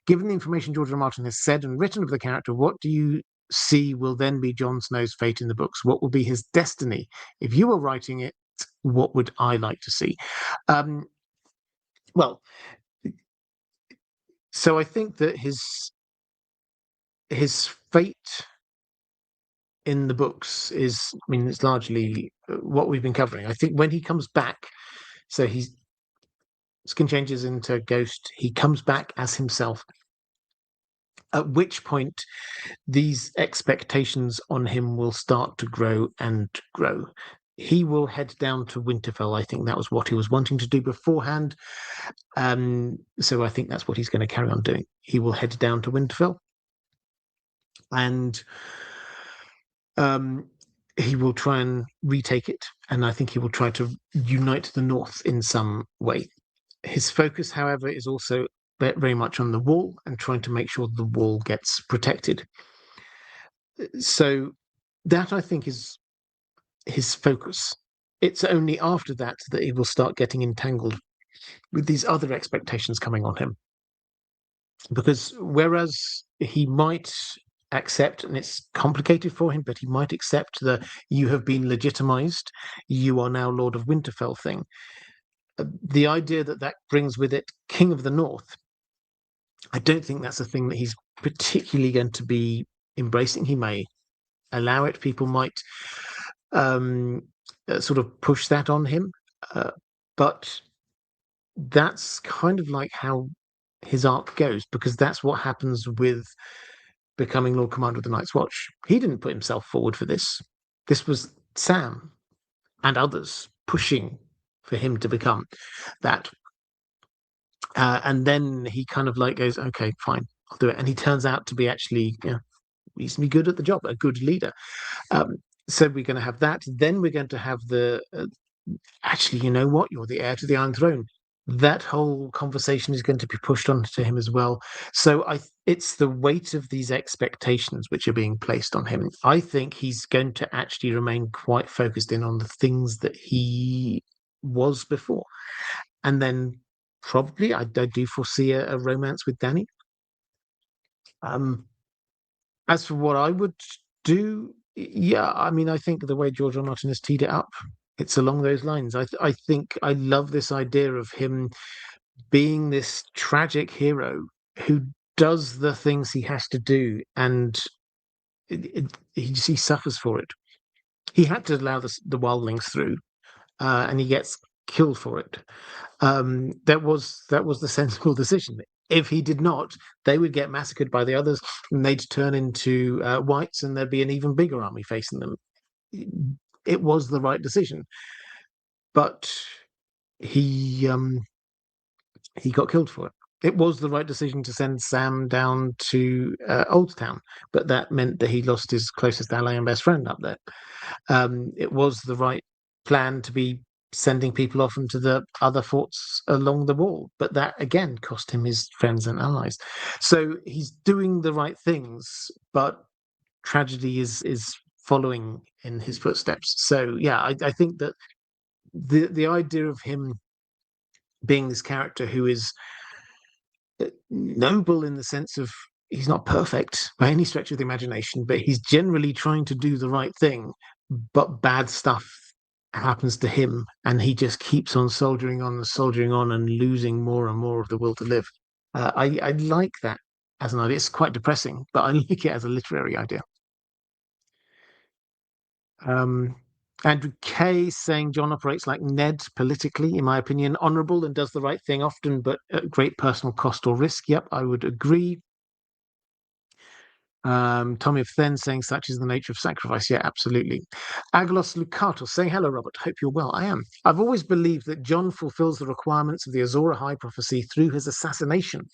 S1: Given the information George R. R. Martin has said and written of the character, what do you see will then be Jon Snow's fate in the books? What will be his destiny? If you were writing it, what would I like to see? Well, so I think that his fate in the books is, I mean, it's largely what we've been covering. I think when he comes back, so he's skin changes into Ghost, he comes back as himself. At which point, these expectations on him will start to grow and grow. He will head down to Winterfell. I think that was what he was wanting to do beforehand. So I think that's what he's going to carry on doing. He will head down to Winterfell, and he will try and retake it. And I think he will try to unite the North in some way. His focus, however, is also very much on the wall and trying to make sure the wall gets protected. So that, I think, is his focus. It's only after that that he will start getting entangled with these other expectations coming on him. Because whereas he might accept, and it's complicated for him, but he might accept that you have been legitimized, you are now Lord of Winterfell thing. The idea that that brings with it King of the North, I don't think that's a thing that he's particularly going to be embracing. He may allow it. People might sort of push that on him, but that's kind of like how his arc goes, because that's what happens with becoming Lord Commander of the Night's Watch. He didn't put himself forward for this. This was Sam and others pushing for him to become that. And then he kind of like goes, okay, fine, I'll do it. And he turns out to be actually, reasonably good at the job, a good leader. So we're going to have that. Then we're going to have the, actually, you know what? You're the heir to the Iron Throne. That whole conversation is going to be pushed onto him as well. So it's the weight of these expectations which are being placed on him. I think he's going to actually remain quite focused in on the things that he was before. And then probably I do foresee a romance with Dany. As for what I would do, yeah, I mean, I think the way George R. R. Martin has teed it up, it's along those lines. I think I love this idea of him being this tragic hero who does the things he has to do, and he suffers for it. He had to allow the wildlings through, and he gets killed for it. That was the sensible decision. If he did not, they would get massacred by the others, and they'd turn into whites, and there'd be an even bigger army facing them. It was the right decision, but he got killed for it. It was the right decision to send Sam down to Old Town, but that meant that he lost his closest ally and best friend up there. It was the right plan to be sending people off into the other forts along the wall. But that again cost him his friends and allies. So he's doing the right things, but tragedy is following in his footsteps. So yeah, I think that the idea of him being this character who is noble in the sense of he's not perfect by any stretch of the imagination, but he's generally trying to do the right thing, but bad stuff happens to him and he just keeps on soldiering on and losing more and more of the will to live. I like that as an idea. It's quite depressing, but I like it as a literary idea. Um, Andrew Kay saying Jon operates like Ned politically, in my opinion, honourable and does the right thing often, but at great personal cost or risk. Yep, I would agree. Tommy of Then saying such is the nature of sacrifice. Yeah, absolutely. Aglos Lucatos saying hello, Robert. Hope you're well. I am. I've always believed that Jon fulfills the requirements of the Azor Ahai prophecy through his assassination,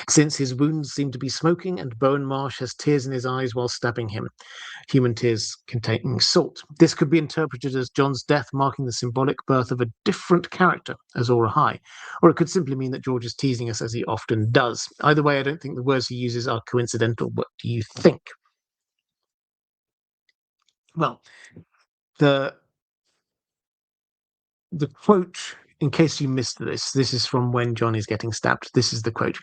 S1: since his wounds seem to be smoking and Bowen Marsh has tears in his eyes while stabbing him, human tears containing salt. This could be interpreted as Jon's death marking the symbolic birth of a different character, Azor Ahai, or it could simply mean that George is teasing us as he often does. Either way, I don't think the words he uses are coincidental. What do you think? Well, the the quote, in case you missed this is from when Jon is getting stabbed. This is the quote.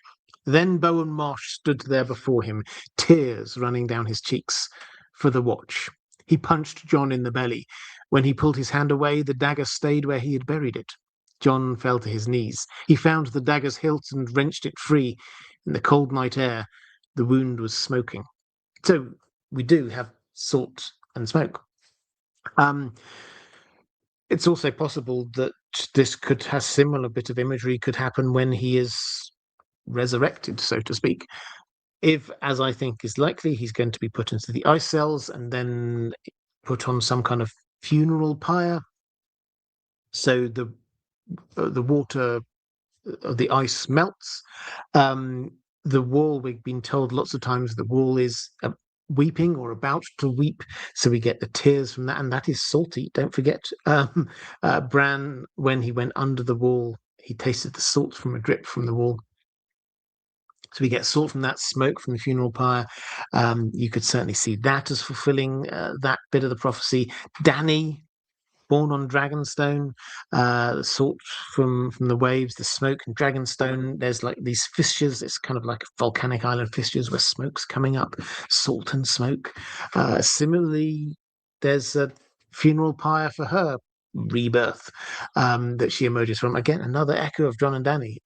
S1: Then Bowen Marsh stood there before him, tears running down his cheeks, for the watch. He punched Jon in the belly. When he pulled his hand away, the dagger stayed where he had buried it. Jon fell to his knees. He found the dagger's hilt and wrenched it free. In the cold night air, the wound was smoking. So we do have salt and smoke. It's also possible that this could have similar bit of imagery could happen when he is resurrected, so to speak. If, as I think is likely, he's going to be put into the ice cells and then put on some kind of funeral pyre, so the water, the ice melts. Um, the wall, we've been told lots of times, the wall is weeping or about to weep, so we get the tears from that, and that is salty. Don't forget, Bran, when he went under the wall, he tasted the salt from a drip from the wall. So we get salt from that, smoke from the funeral pyre. You could certainly see that as fulfilling that bit of the prophecy. Dany, born on Dragonstone, the salt from the waves, the smoke and Dragonstone. There's like these fissures. It's kind of like volcanic island fissures where smoke's coming up, salt and smoke. Similarly, there's a funeral pyre for her rebirth that she emerges from. Again, another echo of Jon and Dany,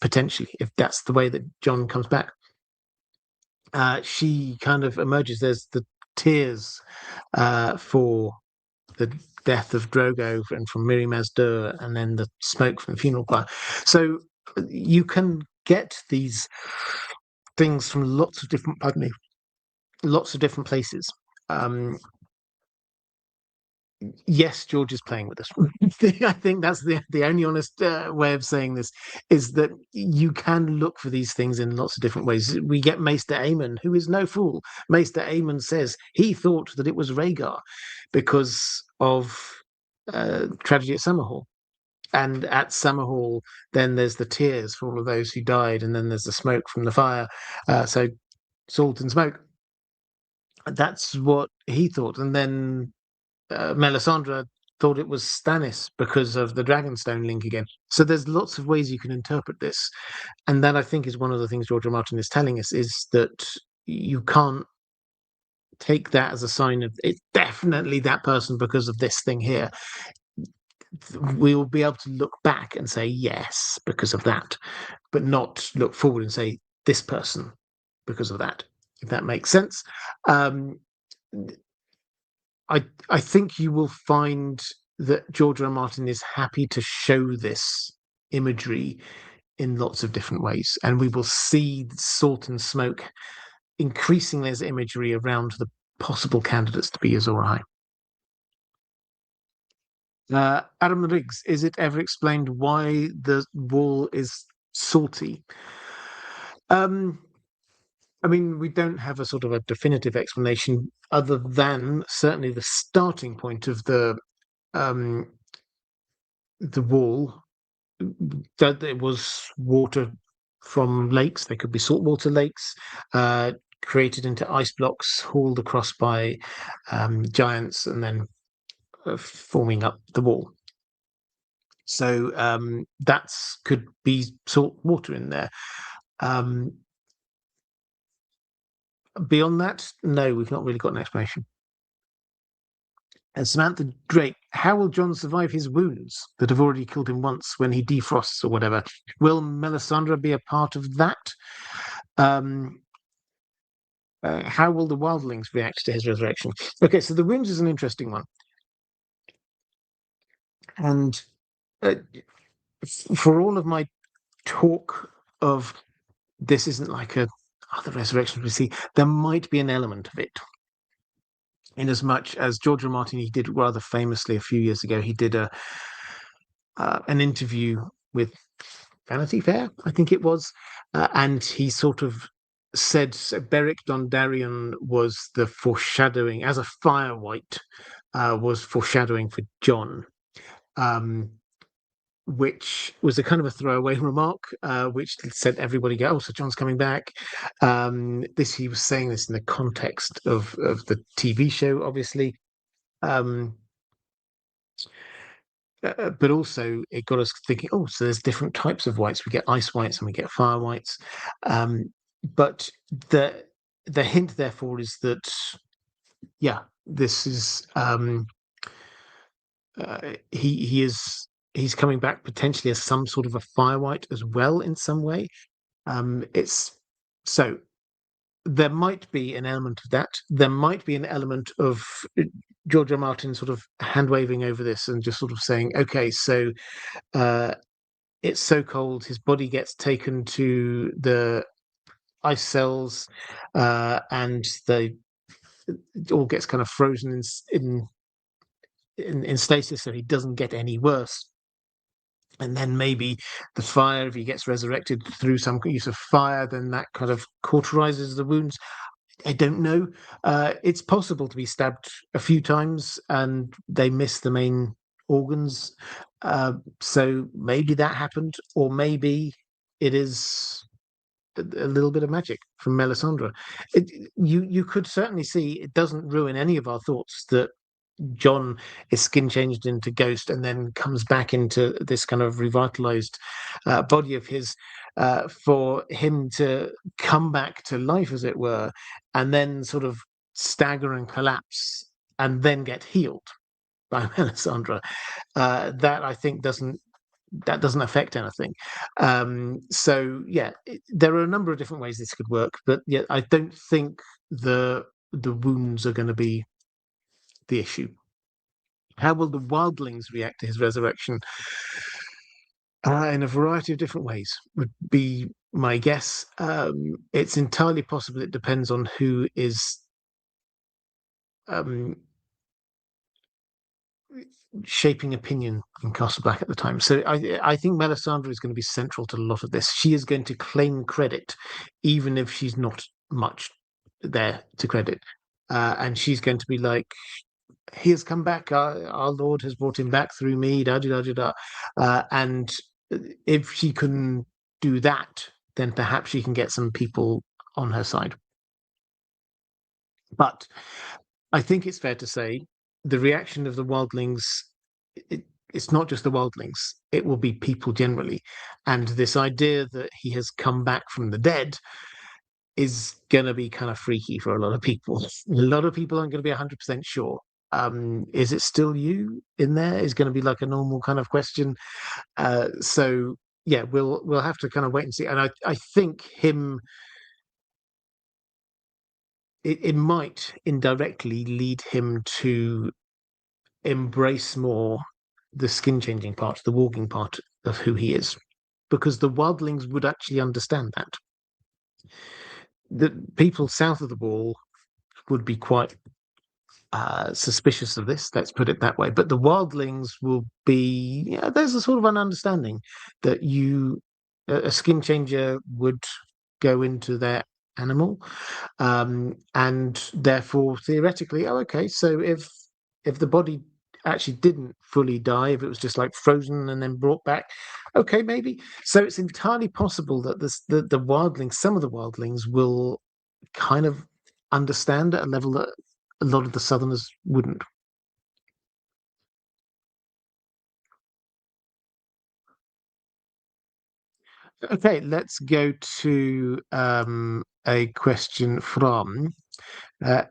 S1: potentially, if that's the way that Jon comes back. She kind of emerges. There's the tears for the death of Drogo and from Miri Mazdur, and then the smoke from the funeral pyre. So you can get these things from lots of different, pardon me, lots of different places. Yes, George is playing with us. I think that's the only honest way of saying this, is that you can look for these things in lots of different ways. We get Maester Aemon, who is no fool. Maester Aemon says he thought that it was Rhaegar because of tragedy at Summerhall. And at Summerhall, then there's the tears for all of those who died, and then there's the smoke from the fire. So salt and smoke. That's what he thought. And then Melisandre thought it was Stannis because of the Dragonstone link again. So there's lots of ways you can interpret this. And that, I think, is one of the things George R. Martin is telling us, is that you can't take that as a sign of it's definitely that person because of this thing here. We will be able to look back and say, yes, because of that, but not look forward and say, this person because of that, if that makes sense. I think you will find that George R. R. Martin is happy to show this imagery in lots of different ways, and we will see salt and smoke increasingly as imagery around the possible candidates to be Azor Ahai. Adam Riggs, is it ever explained why the wall is salty? I mean, we don't have a sort of a definitive explanation other than certainly the starting point of the the wall, that it was water from lakes. They could be saltwater lakes, created into ice blocks, hauled across by giants, and then forming up the wall. So that's could be salt water in there. Beyond that, no, we've not really got an explanation. And Samantha Drake, how will Jon survive his wounds that have already killed him once when he defrosts or whatever? Will Melisandre be a part of that? How will the wildlings react to his resurrection? Okay, so the wounds is an interesting one. And for all of my talk of this isn't like the resurrection we see, there might be an element of it. In as much as George R. Martin, he did rather famously a few years ago, he did an interview with Vanity Fair, I think it was, and he sort of said Beric Dondarrion was the foreshadowing, as a Firewhite, was foreshadowing for Jon, which was a kind of a throwaway remark, which sent everybody go, oh, so Jon's coming back. He was saying this in the context of the TV show, obviously. But also it got us thinking, oh, so there's different types of whites. We get ice whites and we get fire whites. But the hint, therefore, is that, yeah, this is he's coming back potentially as some sort of a fire white as well in some way. It's so there might be an element of that. There might be an element of George R. Martin sort of hand waving over this and just sort of saying, okay, so it's so cold, his body gets taken to the ice cells, and it all gets kind of frozen in stasis, so he doesn't get any worse. And then maybe the fire, if he gets resurrected through some use of fire, then that kind of cauterizes the wounds. I don't know. It's possible to be stabbed a few times and they miss the main organs. So maybe that happened, or maybe it is a little bit of magic from Melisandre. You could certainly see it doesn't ruin any of our thoughts that Jon is skin changed into Ghost and then comes back into this kind of revitalized body of his, for him to come back to life, as it were, and then sort of stagger and collapse and then get healed by Melisandre. That I think doesn't affect anything. So yeah, there are a number of different ways this could work, but yeah, I don't think the wounds are going to be the issue. How will the wildlings react to his resurrection? In a variety of different ways would be my guess. It's entirely possible it depends on who is shaping opinion in Castle Black at the time. So I think Melisandre is going to be central to a lot of this. She is going to claim credit, even if she's not much there to credit. And she's going to be like, he has come back. Our Lord has brought him back through me. Da da da da. And if she can do that, then perhaps she can get some people on her side. But I think it's fair to say the reaction of the wildlings. It's not just the wildlings. It will be people generally, and this idea that he has come back from the dead is going to be kind of freaky for a lot of people. A lot of people aren't going to be 100% sure. Is it still you in there? Is going to be like a normal kind of question. So yeah, we'll have to kind of wait and see. And I think it might indirectly lead him to embrace more the skin changing part, the walking part of who he is, because the wildlings would actually understand that. The people south of the wall would be quite suspicious of this, let's put it that way. But the wildlings will be, there's a sort of an understanding that a skin changer would go into their animal, and therefore theoretically, okay, so if the body actually didn't fully die, if it was just like frozen and then brought back, okay, maybe. So it's entirely possible that the wildlings, some of the wildlings, will kind of understand at a level that a lot of the Southerners wouldn't. Okay, let's go to a question from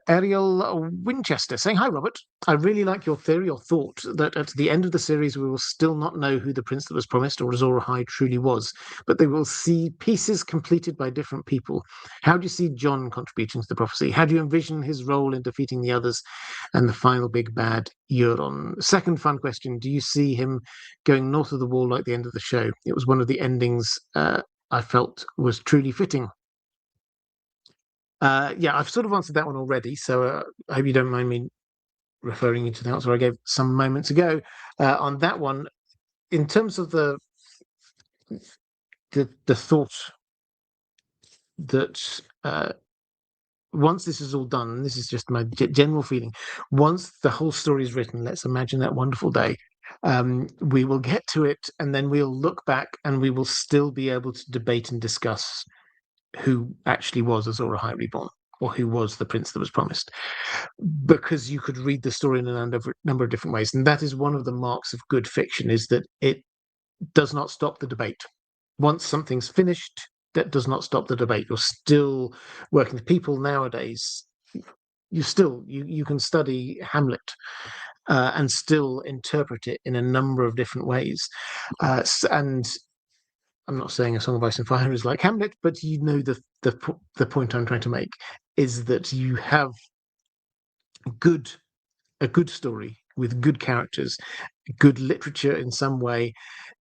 S1: Ariel Winchester saying, "Hi, Robert. I really like your theory or thought that at the end of the series we will still not know who the prince that was promised or Azor Ahai truly was, but they will see pieces completed by different people. How do you see Jon contributing to the prophecy? How do you envision his role in defeating the others and the final big bad, Euron? Second fun question, do you see him going north of the wall like the end of the show? It was one of the endings I felt was truly fitting." Yeah, I've sort of answered that one already, so I hope you don't mind me referring you to the answer I gave some moments ago. On that one, in terms of the thought that once this is all done, and this is just my general feeling, once the whole story is written, let's imagine that wonderful day, we will get to it, and then we'll look back, and we will still be able to debate and discuss who actually was Azor Ahai Reborn, or who was the prince that was promised, because you could read the story in a number of different ways. And that is one of the marks of good fiction, is that it does not stop the debate. Once something's finished, that does not stop the debate. You're still working with people nowadays. You can study Hamlet and still interpret it in a number of different ways. And I'm not saying A Song of Ice and Fire is like Hamlet, but you know the point I'm trying to make is that you have good a good story with good characters, good literature in some way,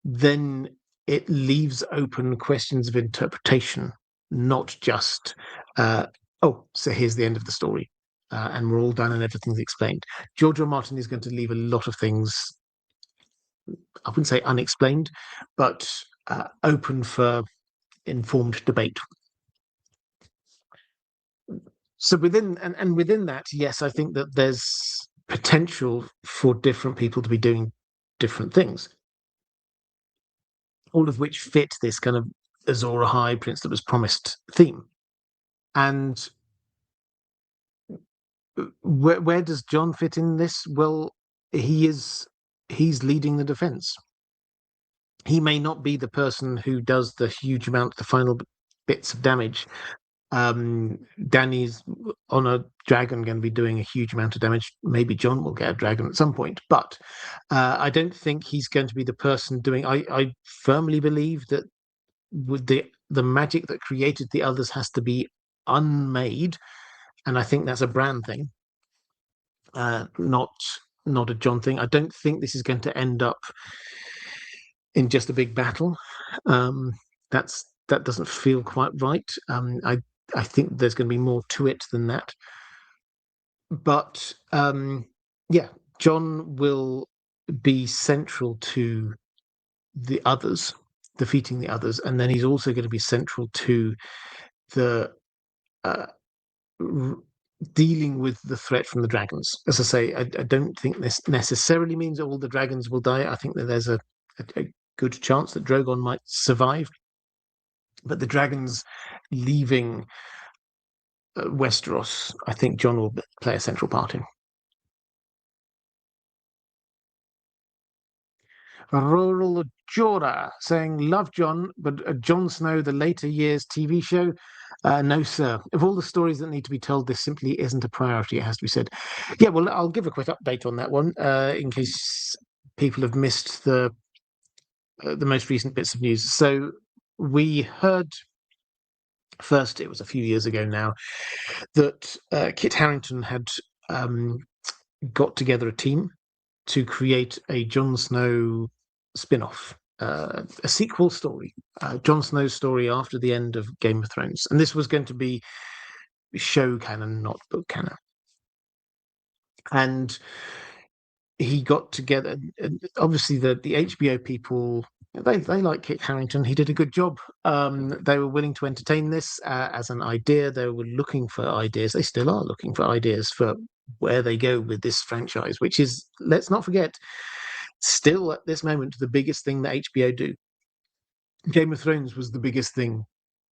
S1: then it leaves open questions of interpretation, not just so here's the end of the story. And we're all done and everything's explained. George R. Martin is going to leave a lot of things, I wouldn't say unexplained, but open for informed debate. So within that, yes, I think that there's potential for different people to be doing different things, all of which fit this kind of Azor Ahai Prince that was promised theme. And where does Jon fit in this? Well, he's leading the defense. He may not be the person who does the huge amount, the final bits of damage. Dany's on a dragon going to be doing a huge amount of damage. Maybe Jon will get a dragon at some point, but I don't think he's going to be the person doing. I firmly believe that with the magic that created the others has to be unmade, and I think that's a Bran thing, not a Jon thing. I don't think this is going to end up in just a big battle. That doesn't feel quite right. I think there's going to be more to it than that. But yeah, Jon will be central to the others, defeating the others, and then he's also going to be central to the dealing with the threat from the dragons. As I say, I don't think this necessarily means all the dragons will die. I think that there's a good chance that Drogon might survive, but the dragons leaving Westeros, I think Jon will play a central part in. Rural Jora saying, "Love Jon, but Jon Snow, the later years TV show? No, sir. Of all the stories that need to be told, this simply isn't a priority, it has to be said." Yeah, well, I'll give a quick update on that one in case people have missed the most recent bits of news. So we heard first, it was a few years ago now, that Kit Harington had got together a team to create a Jon Snow spin-off, a sequel story, Jon Snow's story after the end of Game of Thrones. And this was going to be show canon, not book canon. And he got together, obviously the HBO people, they like Kit Harington. He did a good job. They were willing to entertain this as an idea. They were looking for ideas. They still are looking for ideas for where they go with this franchise, which is, let's not forget, still at this moment, the biggest thing that HBO do. Game of Thrones was the biggest thing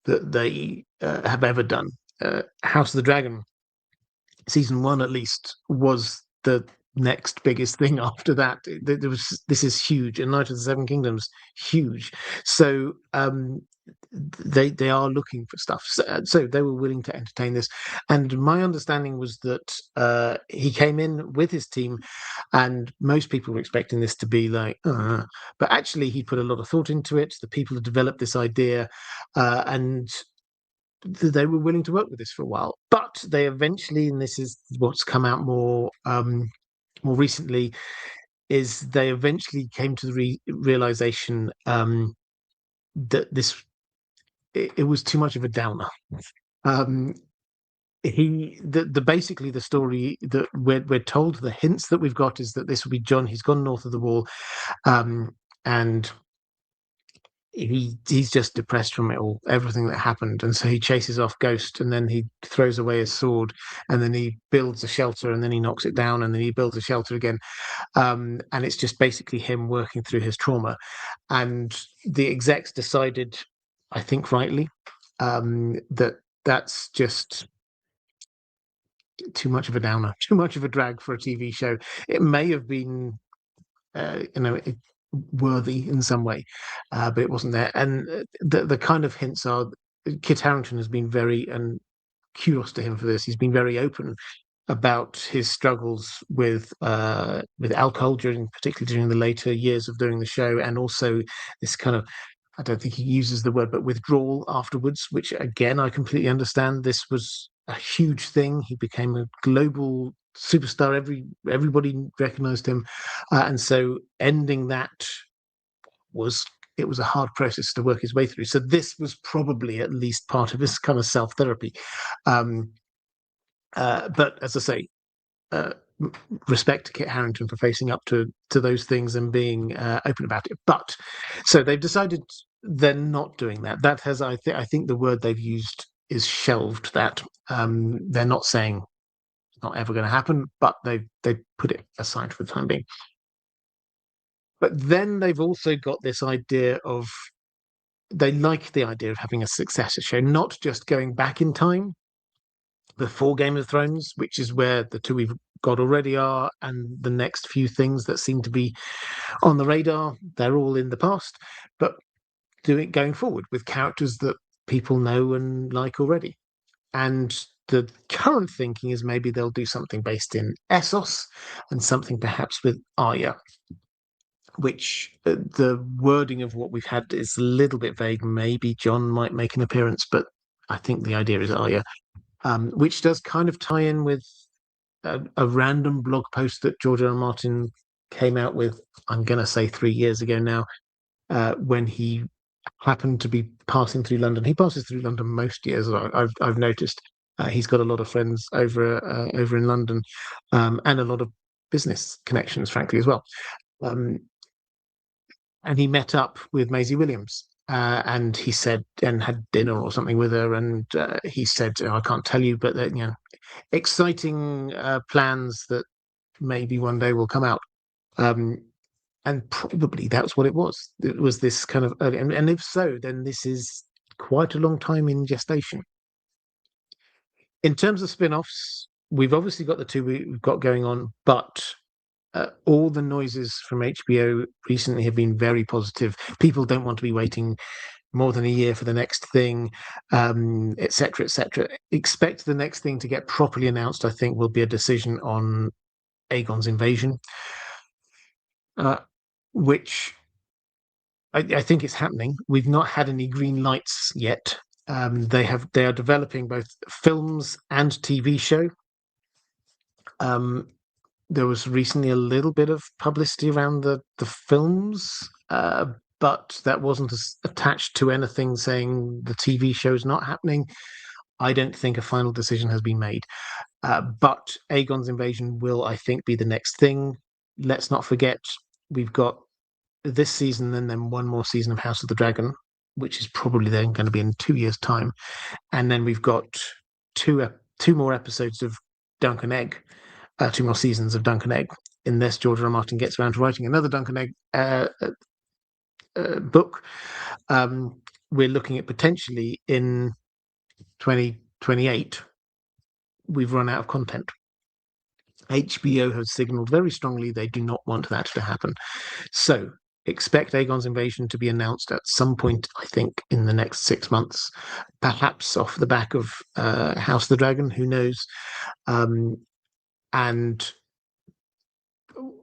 S1: that they have ever done. House of the Dragon, season one at least, was the next biggest thing after that. This is huge, and Night of the Seven Kingdoms, huge. So they are looking for stuff. So they were willing to entertain this. And my understanding was that he came in with his team, and most people were expecting this to be like, but actually he put a lot of thought into it. The people who developed this idea, and they were willing to work with this for a while. But they eventually, and this is what's come out more recently, is they eventually came to the realization that it was too much of a downer. Basically the story that we're told, the hints that we've got is that this will be Jon. He's gone north of the wall, and he's just depressed from it all, everything that happened, and so he chases off Ghost, and then he throws away his sword, and then he builds a shelter, and then he knocks it down, and then he builds a shelter again, and it's just basically him working through his trauma. And the execs decided, I think rightly, that that's just too much of a downer, too much of a drag for a TV show. It may have been, worthy in some way, but it wasn't there. And the kind of hints are, Kit Harington has been very, and kudos to him for this, he's been very open about his struggles with alcohol, particularly during the later years of doing the show, and also this kind of, I don't think he uses the word, but withdrawal afterwards, which again I completely understand. This was a huge thing. He became a global superstar. Everybody recognized him, and so ending that was a hard process to work his way through. So this was probably at least part of his kind of self-therapy. But as I say, respect to Kit Harington for facing up to those things and being open about it. But so they've decided they're not doing that. That has, I think the word they've used is shelved. That they're not saying it's not ever going to happen, but they put it aside for the time being. But then they've also got this idea of, they like the idea of having a successor show, not just going back in time before Game of Thrones, which is where the two we've got already are, and the next few things that seem to be on the radar, they're all in the past, but do it going forward with characters that people know and like already. And the current thinking is maybe they'll do something based in Essos and something perhaps with Arya, which the wording of what we've had is a little bit vague. Maybe Jon might make an appearance, but I think the idea is Arya, which does kind of tie in with a random blog post that George R. R. Martin came out with, I'm going to say 3 years ago now, when he happened to be passing through London. He passes through London most years, I've noticed. He's got a lot of friends over in London, and a lot of business connections, frankly, as well. And he met up with Maisie Williams, and he said, and had dinner or something with her, and he said, I can't tell you, but exciting plans that maybe one day will come out. And probably that's what it was. It was this kind of early, and if so, then this is quite a long time in gestation. In terms of spin-offs, we've obviously got the two we've got going on, but all the noises from HBO recently have been very positive. People don't want to be waiting more than a year for the next thing, etc., etc. Expect the next thing to get properly announced. I think will be a decision on Aegon's invasion, which I think is happening. We've not had any green lights yet. They are developing both films and TV show. There was recently a little bit of publicity around the films, but that wasn't attached to anything saying the TV show is not happening. I don't think a final decision has been made. But Aegon's invasion will, I think, be the next thing. Let's not forget, we've got this season and then one more season of House of the Dragon, which is probably then going to be in 2 years' time. And then we've got two more episodes of Dunk and Egg, 2 more seasons of Dunk and Egg. Unless George R. R. Martin gets around to writing another Dunk and Egg book, we're looking at potentially in 2028, we've run out of content. HBO has signaled very strongly they do not want that to happen. So expect Aegon's invasion to be announced at some point, I think, in the next 6 months, perhaps off the back of House of the Dragon, who knows? And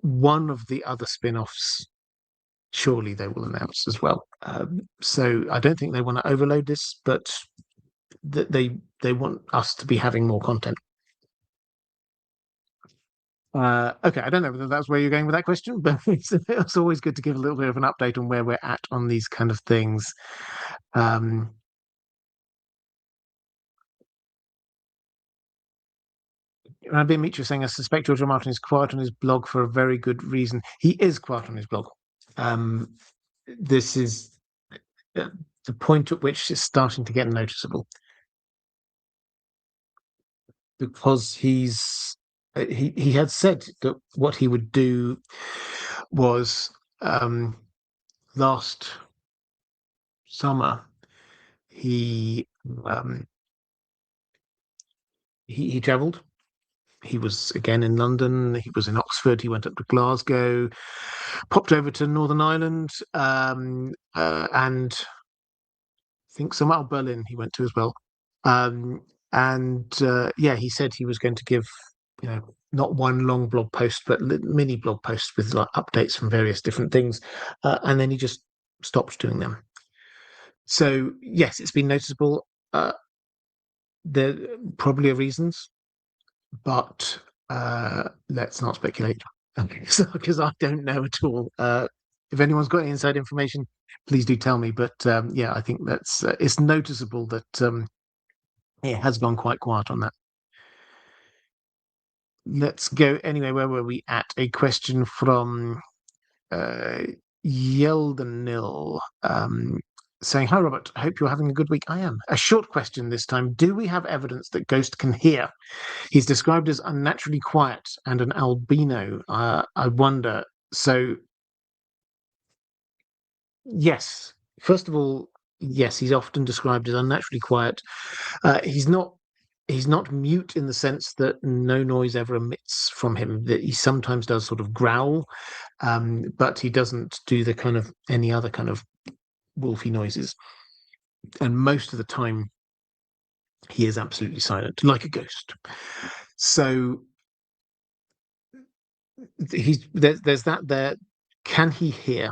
S1: one of the other spin-offs, surely they will announce as well. So I don't think they want to overload this, but they want us to be having more content. Okay, I don't know whether that's where you're going with that question, but it's always good to give a little bit of an update on where we're at on these kind of things. Rabbi Mitra saying, I suspect George R. Martin is quiet on his blog for a very good reason. He is quiet on his blog. This is the point at which it's starting to get noticeable, because he had said that what he would do was last summer he travelled. He was again in London. He was in Oxford. He went up to Glasgow, popped over to Northern Ireland, and I think Berlin he went to as well. He said he was going to give, not one long blog post, but mini blog posts with like updates from various different things, and then he just stopped doing them. So yes, it's been noticeable. There probably are reasons, but let's not speculate, because I don't know at all. If anyone's got any inside information, please do tell me. But I think that's it's noticeable that it has gone quite quiet on that. Let's go anyway. Where were we at? A question from Yeldenil, saying, "Hi Robert, I hope you're having a good week." I am. A short question this time. Do we have evidence that Ghost can hear? He's described as unnaturally quiet and an albino. I wonder. So, yes. First of all, yes, he's often described as unnaturally quiet. He's not mute in the sense that no noise ever emits from him. That he sometimes does sort of growl, but he doesn't do the kind of any other kind of wolfy noises. And most of the time, he is absolutely silent, like a ghost. So there's that there. Can he hear?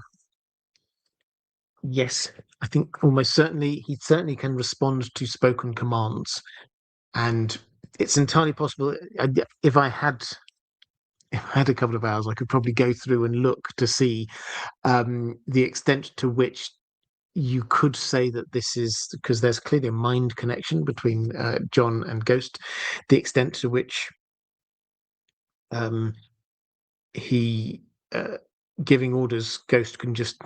S1: Yes, I think almost certainly he certainly can respond to spoken commands, and it's entirely possible. If I had a couple of hours, I could probably go through and look to see the extent to which you could say that this is, because there's clearly a mind connection between Jon and Ghost, the extent to which he giving orders, Ghost can just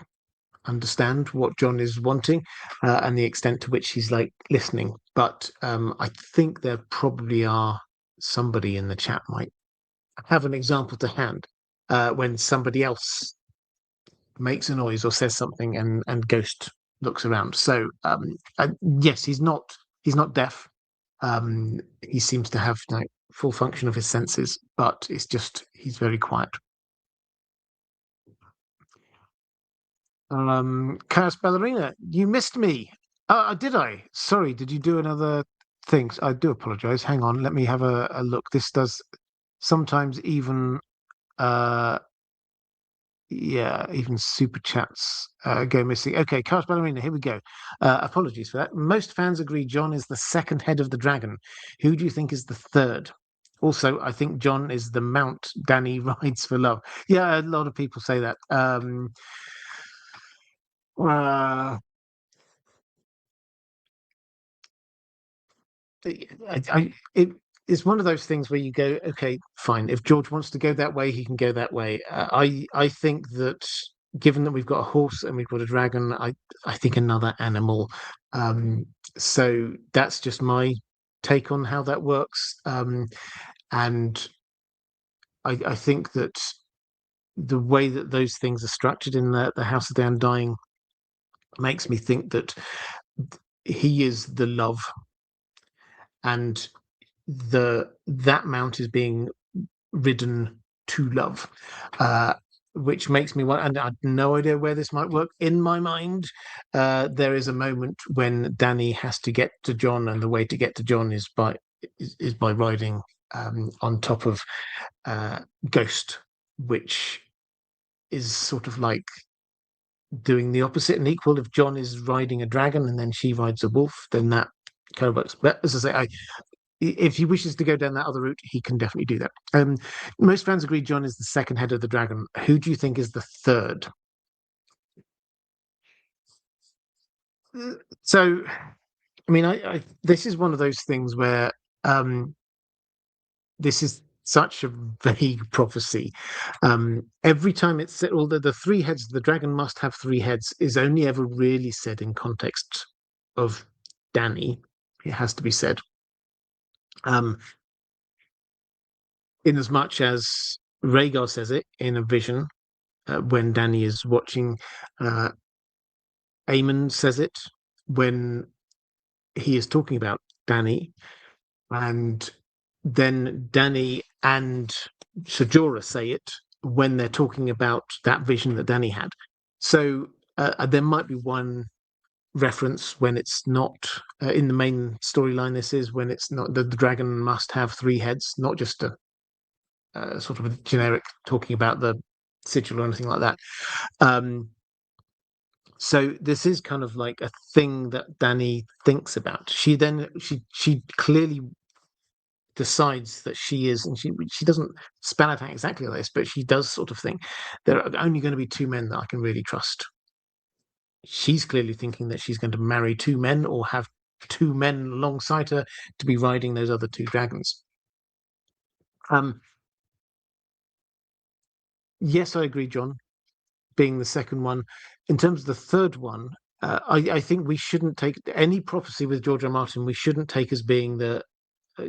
S1: understand what Jon is wanting, and the extent to which he's like listening. But I think there probably are somebody in the chat might have an example to hand when somebody else makes a noise or says something and Ghost looks around. So yes, he's not deaf. He seems to have like full function of his senses, but it's just he's very quiet. Chaos Ballerina, you missed me. Did I? Sorry, did you do another thing? I do apologize. Hang on, let me have a look. This does sometimes even even super chats go missing. Okay, Chaos Ballerina, here we go. Apologies for that. Most fans agree Jon is the second head of the dragon. Who do you think is the third? Also, I think Jon is the mount Danny rides for love. Yeah, a lot of people say that. It's one of those things where you go, okay, fine. If George wants to go that way, he can go that way. I think that given that we've got a horse and we've got a dragon, I think another animal. So that's just my take on how that works. And I think that the way that those things are structured in the House of the Undying makes me think that he is the love, and that mount is being ridden to love, which makes me want. And I have no idea where this might work. In my mind, there is a moment when Dany has to get to Jon, and the way to get to Jon is by riding on top of Ghost, which is sort of like doing the opposite and equal. If Jon is riding a dragon and then she rides a wolf, then that kind of works. But as I say, if he wishes to go down that other route, he can definitely do that. Most fans agree Jon is the second head of the dragon. Who do you think is the third? So, I mean, this is one of those things where this is such a vague prophecy. Every time it's said, although the three heads, the dragon must have three heads, is only ever really said in context of Dany. It has to be said. In as much as Rhaegar says it in a vision when Dany is watching, Aemon says it when he is talking about Dany, and then Dany and Jorah say it when they're talking about that vision that Dany had. So there might be one reference when it's not in the main storyline. This is when it's not the dragon must have three heads, not just a sort of a generic talking about the sigil or anything like that. So this is kind of like a thing that Dany thinks about. She clearly decides that she is, and she doesn't spell it out exactly like this, but she does sort of think there are only going to be two men that I can really trust. She's clearly thinking that she's going to marry two men or have two men alongside her to be riding those other two dragons. Yes, I agree, Jon, being the second one. In terms of the third one, I think we shouldn't take any prophecy with George R. Martin. We shouldn't take as being the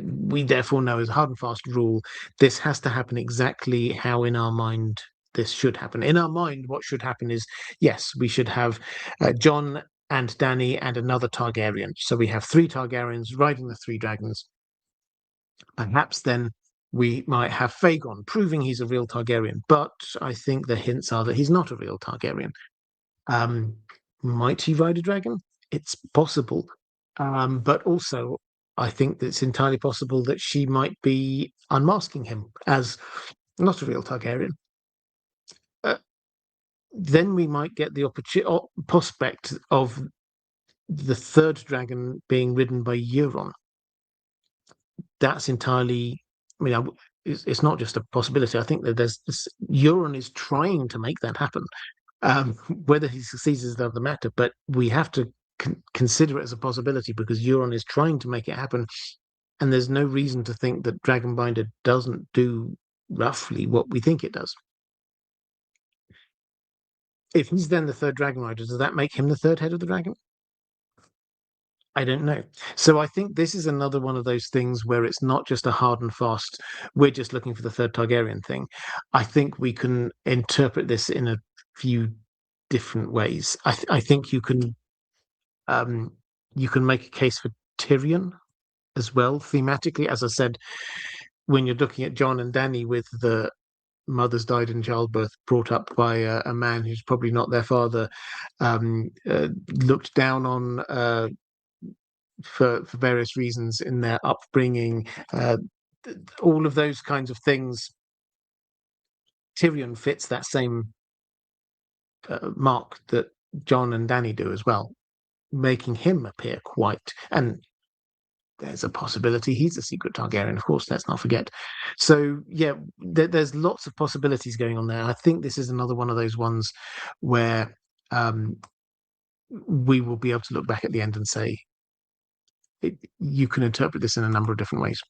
S1: we therefore know as a hard and fast rule. This has to happen exactly how in our mind this should happen. In our mind, what should happen is yes, we should have Jon and Dany and another Targaryen. So we have three Targaryens riding the three dragons. Perhaps then we might have Fagon proving he's a real Targaryen, but I think the hints are that he's not a real Targaryen. Might he ride a dragon? It's possible. But also, I think that it's entirely possible that she might be unmasking him as not a real Targaryen. Then we might get the prospect of the third dragon being ridden by Euron. That's entirely. I mean, it's not just a possibility. I think that Euron is trying to make that happen. Whether he succeeds is another matter, but we have to consider it as a possibility because Euron is trying to make it happen, and there's no reason to think that Dragonbinder doesn't do roughly what we think it does. If he's then the third Dragon Rider, does that make him the third head of the dragon? I don't know. So I think this is another one of those things where it's not just a hard and fast, we're just looking for the third Targaryen thing. I think we can interpret this in a few different ways. I think you can make a case for Tyrion as well, thematically. As I said, when you're looking at Jon and Dany with the mothers died in childbirth, brought up by a man who's probably not their father, looked down on for various reasons in their upbringing, all of those kinds of things. Tyrion fits that same mark that Jon and Dany do as well, making him appear quite. And there's a possibility he's a secret Targaryen, of course, let's not forget. So, yeah, there's lots of possibilities going on there. I think this is another one of those ones where we will be able to look back at the end and say, you can interpret this in a number of different ways.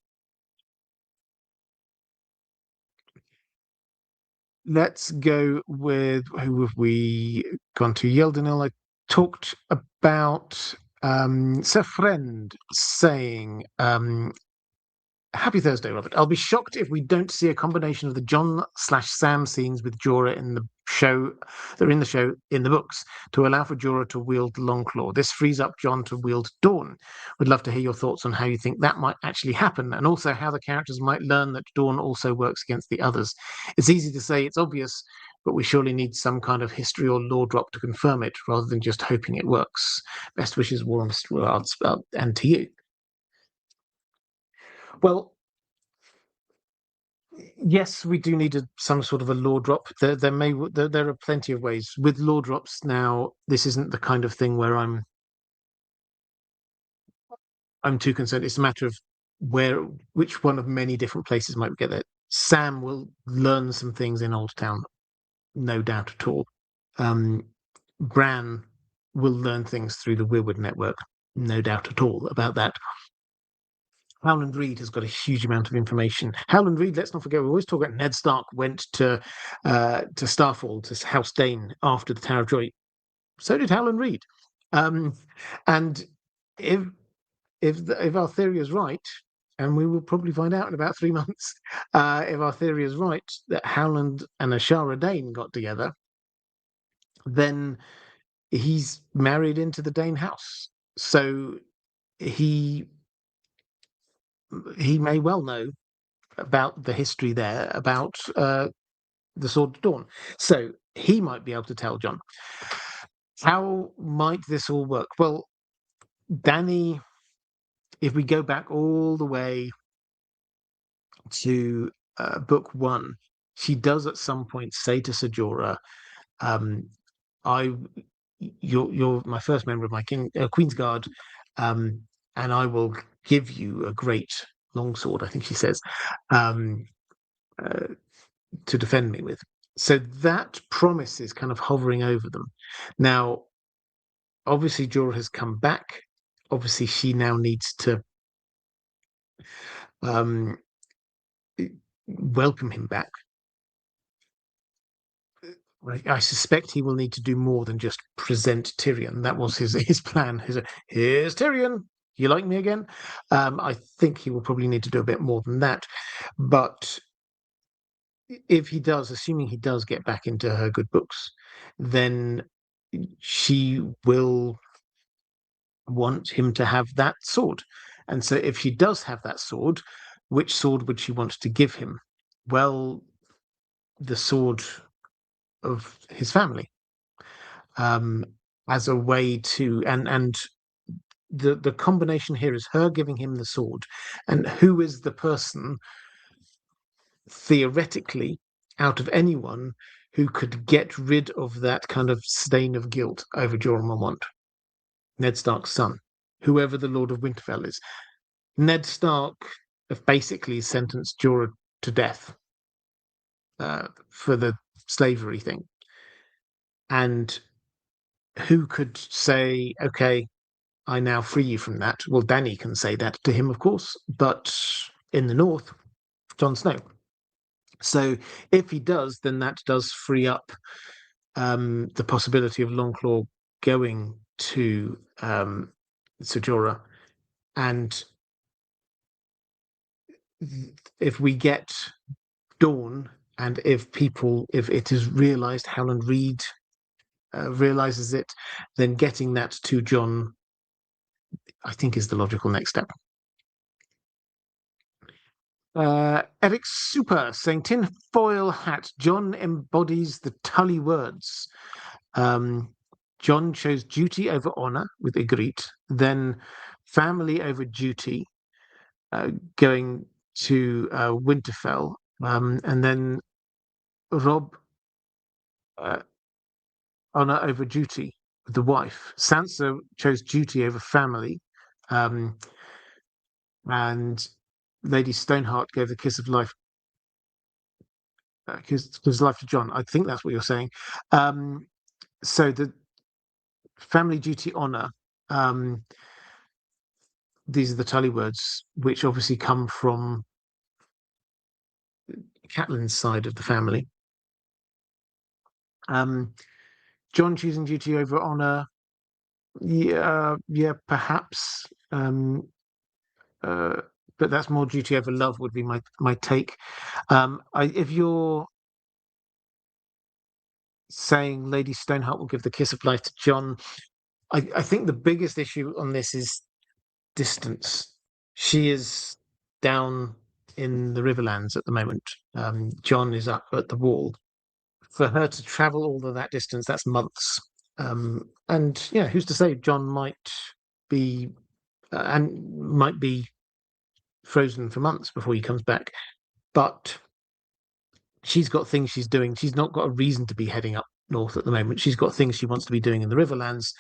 S1: Let's go with who have we gone to? Yeldenil. I talked about Sir Friend saying Happy Thursday, Robert. I'll be shocked if we don't see a combination of the Jon/Sam scenes with Jorah in the show. They're in the show in the books to allow for Jorah to wield the Longclaw. This frees up Jon to wield Dawn. Would love to hear your thoughts on how you think that might actually happen, and also how the characters might learn that Dawn also works against the others. It's easy to say it's obvious, but we surely need some kind of history or lore drop to confirm it, rather than just hoping it works. Best wishes, warmest regards, and to you. Well, yes, we do need some sort of a lore drop. There are plenty of ways with lore drops now. This isn't the kind of thing where I'm too concerned. It's a matter of which one of many different places might we get there. Sam will learn some things in Old Town, no doubt at all. Bran will learn things through the Weirwood network, no doubt at all about that. Howland Reed has got a huge amount of information. Howland Reed, let's not forget, we always talk about Ned Stark went to Starfall, to House Dane after the Tower of Joy. So did Howland Reed. And if our theory is right, and we will probably find out in about 3 months, if our theory is right, that Howland and Ashara Dane got together, then he's married into the Dane house. So he may well know about the history there, about the Sword of Dawn. So he might be able to tell Jon. How might this all work? Well, Dany, if we go back all the way to book 1, she does at some point say to Ser Jorah, you're my first member of my Queen's Guard, and I will give you a great longsword, I think she says, to defend me with. So that promise is kind of hovering over them. Now, obviously, Jorah has come back. Obviously, she now needs to welcome him back. I suspect he will need to do more than just present Tyrion. That was his plan. Here's Tyrion. You like me again? I think he will probably need to do a bit more than that. But if he does, assuming he does get back into her good books, then she will want him to have that sword. And so if she does have that sword, which sword would she want to give him? Well, the sword of his family, as a way to, and the combination here is her giving him the sword, and who is the person theoretically out of anyone who could get rid of that kind of stain of guilt over Jorah Mormont? Ned Stark's son, whoever the Lord of Winterfell is. Ned Stark basically sentenced Jorah to death for the slavery thing. And who could say, okay, I now free you from that? Well, Dany can say that to him, of course, but in the north, Jon Snow. So if he does, then that does free up the possibility of Longclaw going to Ser Jorah. And if we get Dawn, and if it is realized, Howland Reed realizes it, then getting that to Jon, I think, is the logical next step. Eric Super saying tinfoil hat. Jon embodies the Tully words. Jon chose duty over honor with Ygritte, then family over duty, going to Winterfell, and then Robb, honor over duty with the wife. Sansa chose duty over family, and Lady Stoneheart gave the kiss of life. Kiss life to Jon. I think that's what you're saying. So the family, duty, honor. These are the Tully words, which obviously come from Catelyn's side of the family. Jon choosing duty over honor. Yeah, perhaps. but that's more duty over love would be my take. If you're saying Lady Stoneheart will give the kiss of life to Jon, I think the biggest issue on this is distance. She is down in the Riverlands at the moment. Jon is up at the Wall. For her to travel all of that distance, that's months. And yeah, who's to say Jon might be and might be frozen for months before he comes back. But she's got things she's doing. She's not got a reason to be heading up north at the moment. She's got things she wants to be doing in the Riverlands,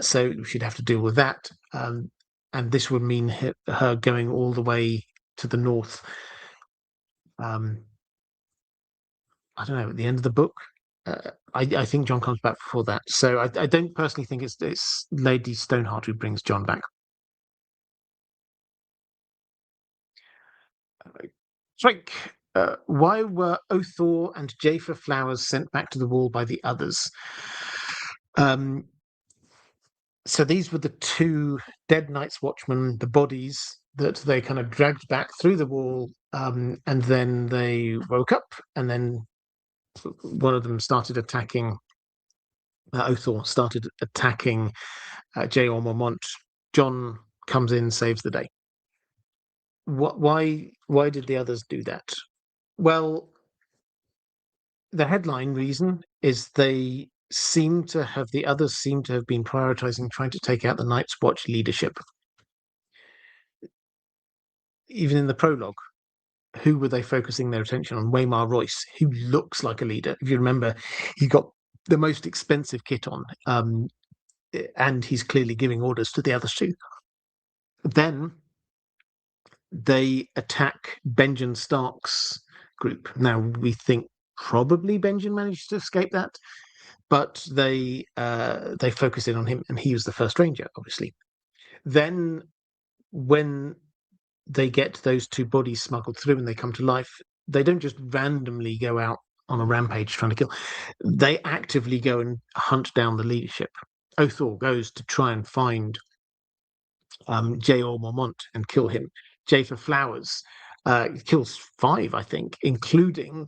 S1: so she'd have to deal with that. And this would mean her going all the way to the north. I don't know, at the end of the book. I think Jon comes back before that. So I don't personally think it's Lady Stoneheart who brings Jon back. Frank, why were Othor and Jafer flowers sent back to the Wall by the others? So these were the two dead Night's Watchmen, the bodies that they kind of dragged back through the Wall, and then they woke up, and then one of them started attacking. Othor started attacking Jeor Mormont. Jon comes in, saves the day. Why did the others do that? Well, the headline reason is the others seem to have been prioritizing trying to take out the Night's Watch leadership. Even in the prologue, who were they focusing their attention on? Waymar Royce, who looks like a leader. If you remember, he got the most expensive kit on, and he's clearly giving orders to the others too. Then they attack Benjen Stark's group. Now we think probably Benjen managed to escape that, but they focus in on him, and he was the first ranger, obviously. Then when they get those two bodies smuggled through and they come to life, they don't just randomly go out on a rampage trying to kill. They actively go and hunt down the leadership. Othor goes to try and find Jeor Mormont and kill him. Jafer Flowers kills 5, I think, including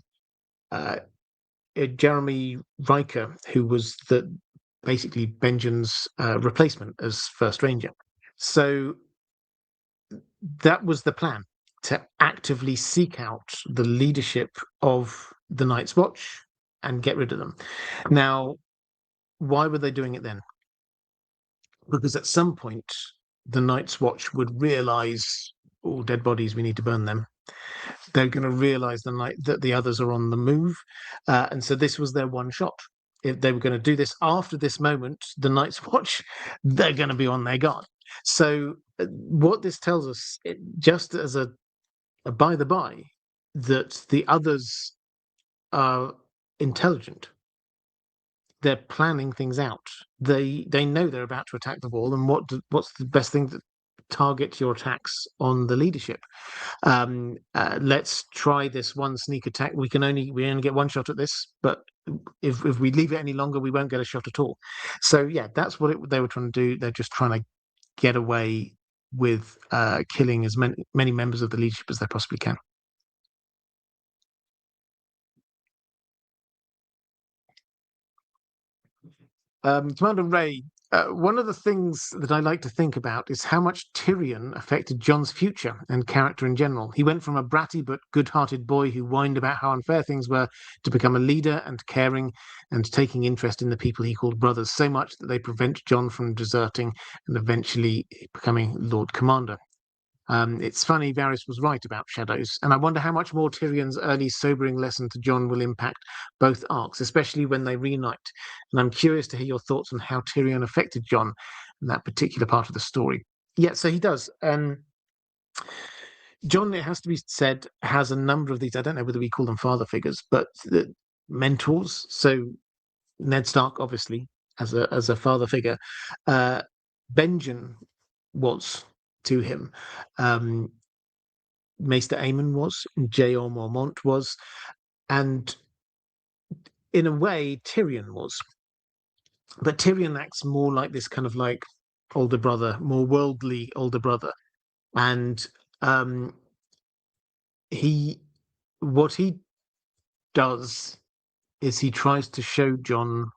S1: Jeremy Riker, who was basically Benjen's replacement as First Ranger. So that was the plan, to actively seek out the leadership of the Night's Watch and get rid of them. Now, why were they doing it then? Because at some point, the Night's Watch would realize, all dead bodies, we need to burn them. They're going to realize that the others are on the move. And so this was their one shot. If they were going to do this after this moment, the Night's Watch, they're going to be on their guard. So what this tells us, just as a by the by, that the others are intelligent. They're planning things out. They know they're about to attack the Wall, and what's the best thing to target your attacks on the leadership? Let's try this one sneak attack. We only get one shot at this, but if we leave it any longer, we won't get a shot at all. So yeah, that's what they were trying to do. They're just trying to get away with killing as many members of the leadership as they possibly can. Commander Ray, one of the things that I like to think about is how much Tyrion affected Jon's future and character in general. He went from a bratty but good-hearted boy who whined about how unfair things were to become a leader and caring and taking interest in the people he called brothers, so much that they prevent Jon from deserting and eventually becoming Lord Commander. It's funny, Varys was right about shadows, and I wonder how much more Tyrion's early sobering lesson to Jon will impact both arcs, especially when they reunite. And I'm curious to hear your thoughts on how Tyrion affected Jon in that particular part of the story. Yeah, so he does. Jon, it has to be said, has a number of these. I don't know whether we call them father figures, but mentors. So Ned Stark, obviously, as a father figure. Benjen was to him. Maester Aemon was, Jeor Mormont was, and in a way, Tyrion was. But Tyrion acts more like this kind of like older brother, more worldly older brother. And um, he what he does is he tries to show Jon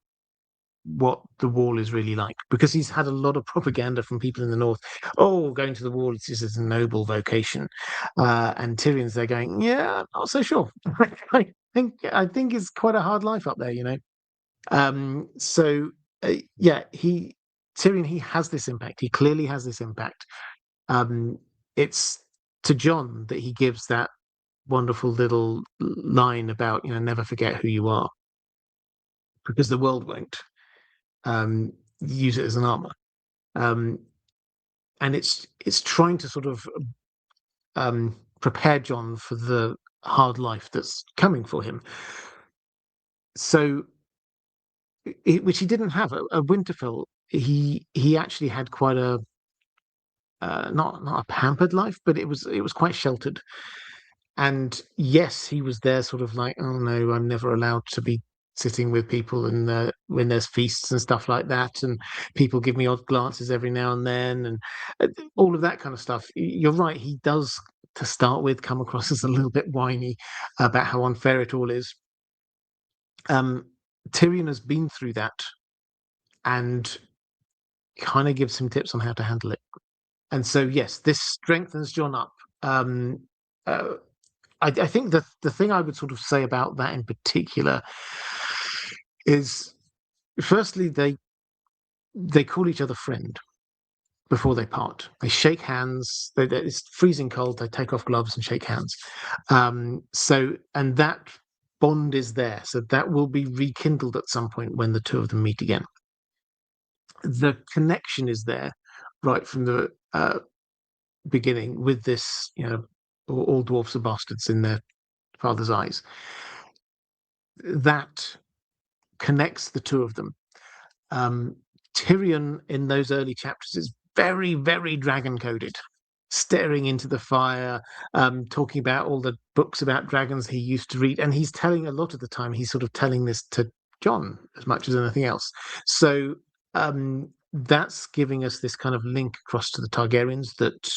S1: what the wall is really like, because he's had a lot of propaganda from people in the north. Oh, going to the wall is a noble vocation, and Tyrion's there going, yeah, I'm not so sure. I think it's quite a hard life up there, you know. So yeah, Tyrion, he has this impact. He clearly has this impact. It's to Jon that he gives that wonderful little line about, never forget who you are, because the world won't um, use it as an armor. Um, and it's trying to sort of prepare Jon for the hard life that's coming for him. So, which he didn't have at Winterfell. He actually had quite a not a pampered life, but it was quite sheltered. And yes, he was there, sort of like, oh no, I'm never allowed to be sitting with people, and when there's feasts and stuff like that, and people give me odd glances every now and then, and all of that kind of stuff. You're right, he does, to start with, come across as a little bit whiny about how unfair it all is. Tyrion has been through that and kind of gives him tips on how to handle it. And so, yes, this strengthens Jon up. Um, uh, I think the thing I would sort of say about that in particular is, firstly, they call each other friend before they part. They shake hands. It's freezing cold. They take off gloves and shake hands. And that bond is there. So that will be rekindled at some point when the two of them meet again. The connection is there right from the beginning, with this, all dwarfs are bastards in their father's eyes. That connects the two of them. Tyrion in those early chapters is very, very dragon coded, staring into the fire, talking about all the books about dragons he used to read. And he's telling, a lot of the time, he's sort of telling this to Jon as much as anything else. So that's giving us this kind of link across to the Targaryens that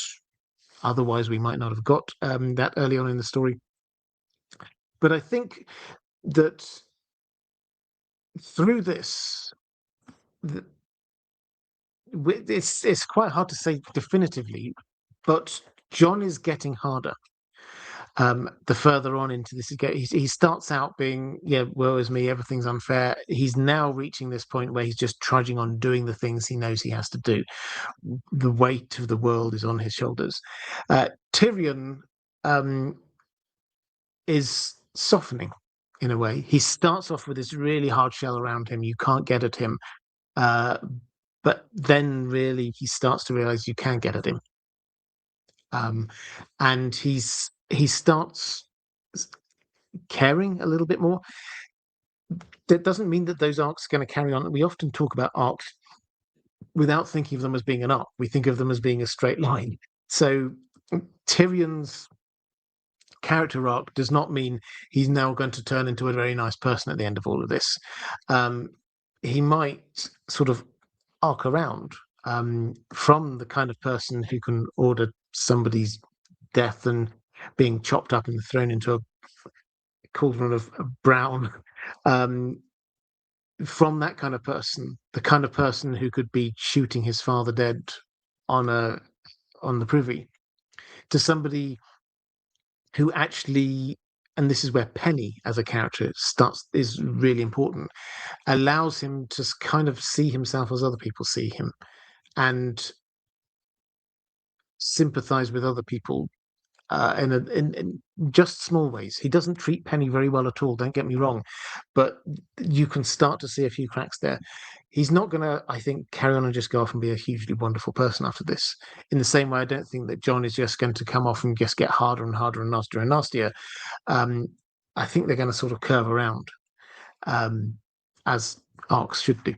S1: otherwise we might not have got that early on in the story. But I think that through this, it's quite hard to say definitively, but Jon is getting harder. The further on into this he starts out being, yeah, woe is me, everything's unfair. He's now reaching this point where he's just trudging on, doing the things he knows he has to do. The weight of the world is on his shoulders. Tyrion is softening in a way. He starts off with this really hard shell around him. You can't get at him. But then really he starts to realize you can get at him. And he starts caring a little bit more. That doesn't mean that those arcs are going to carry on. We often talk about arcs without thinking of them as being an arc. We think of them as being a straight line. So Tyrion's character arc does not mean he's now going to turn into a very nice person at the end of all of this. He might sort of arc around from the kind of person who can order somebody's death and being chopped up and thrown into a cauldron of brown, from that kind of person, the kind of person who could be shooting his father dead on the privy, to somebody who actually, and this is where Penny as a character is really important, allows him to kind of see himself as other people see him, and sympathize with other people in just small ways. He doesn't treat Penny very well at all, don't get me wrong, but you can start to see a few cracks there. He's not going to, I think, carry on and just go off and be a hugely wonderful person after this. In the same way, I don't think that Jon is just going to come off and just get harder and harder and nastier and nastier. I think they're going to sort of curve around, as arcs should do.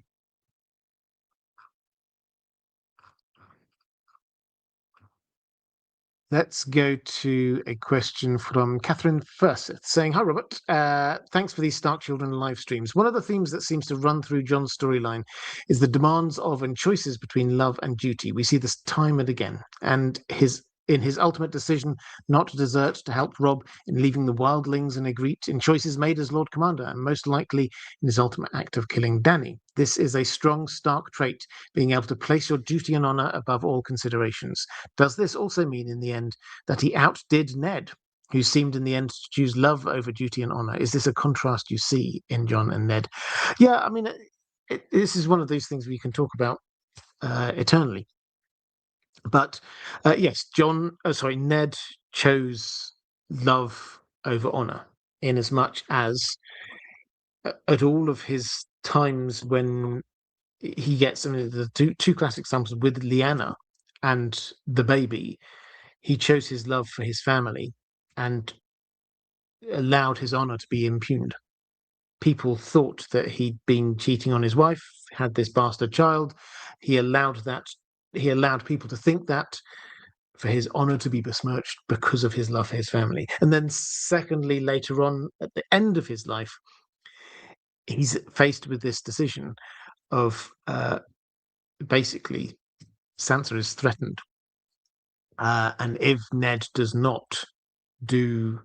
S1: Let's go to a question from Catherine Furseth saying, hi, Robert. Thanks for these Stark Children live streams. One of the themes that seems to run through Jon's storyline is the demands of and choices between love and duty. We see this time and again. And his in his ultimate decision not to desert to help Robb in leaving the wildlings and Ygritte, in choices made as Lord Commander, and most likely in his ultimate act of killing Dany. This is a strong, stark trait, being able to place your duty and honor above all considerations. Does this also mean, in the end, that he outdid Ned, who seemed in the end to choose love over duty and honor? Is this a contrast you see in Jon and Ned? Yeah, I mean, this is one of those things we can talk about eternally. But yes, Ned chose love over honor, in as much as at all of his times when he gets, I mean, the two classic examples with Lyanna and the baby, he chose his love for his family and allowed his honor to be impugned. People thought that he'd been cheating on his wife, had this bastard child. He allowed people to think that, for his honor to be besmirched because of his love for his family. And then secondly, later on, at the end of his life, he's faced with this decision of basically Sansa is threatened. And if Ned does not do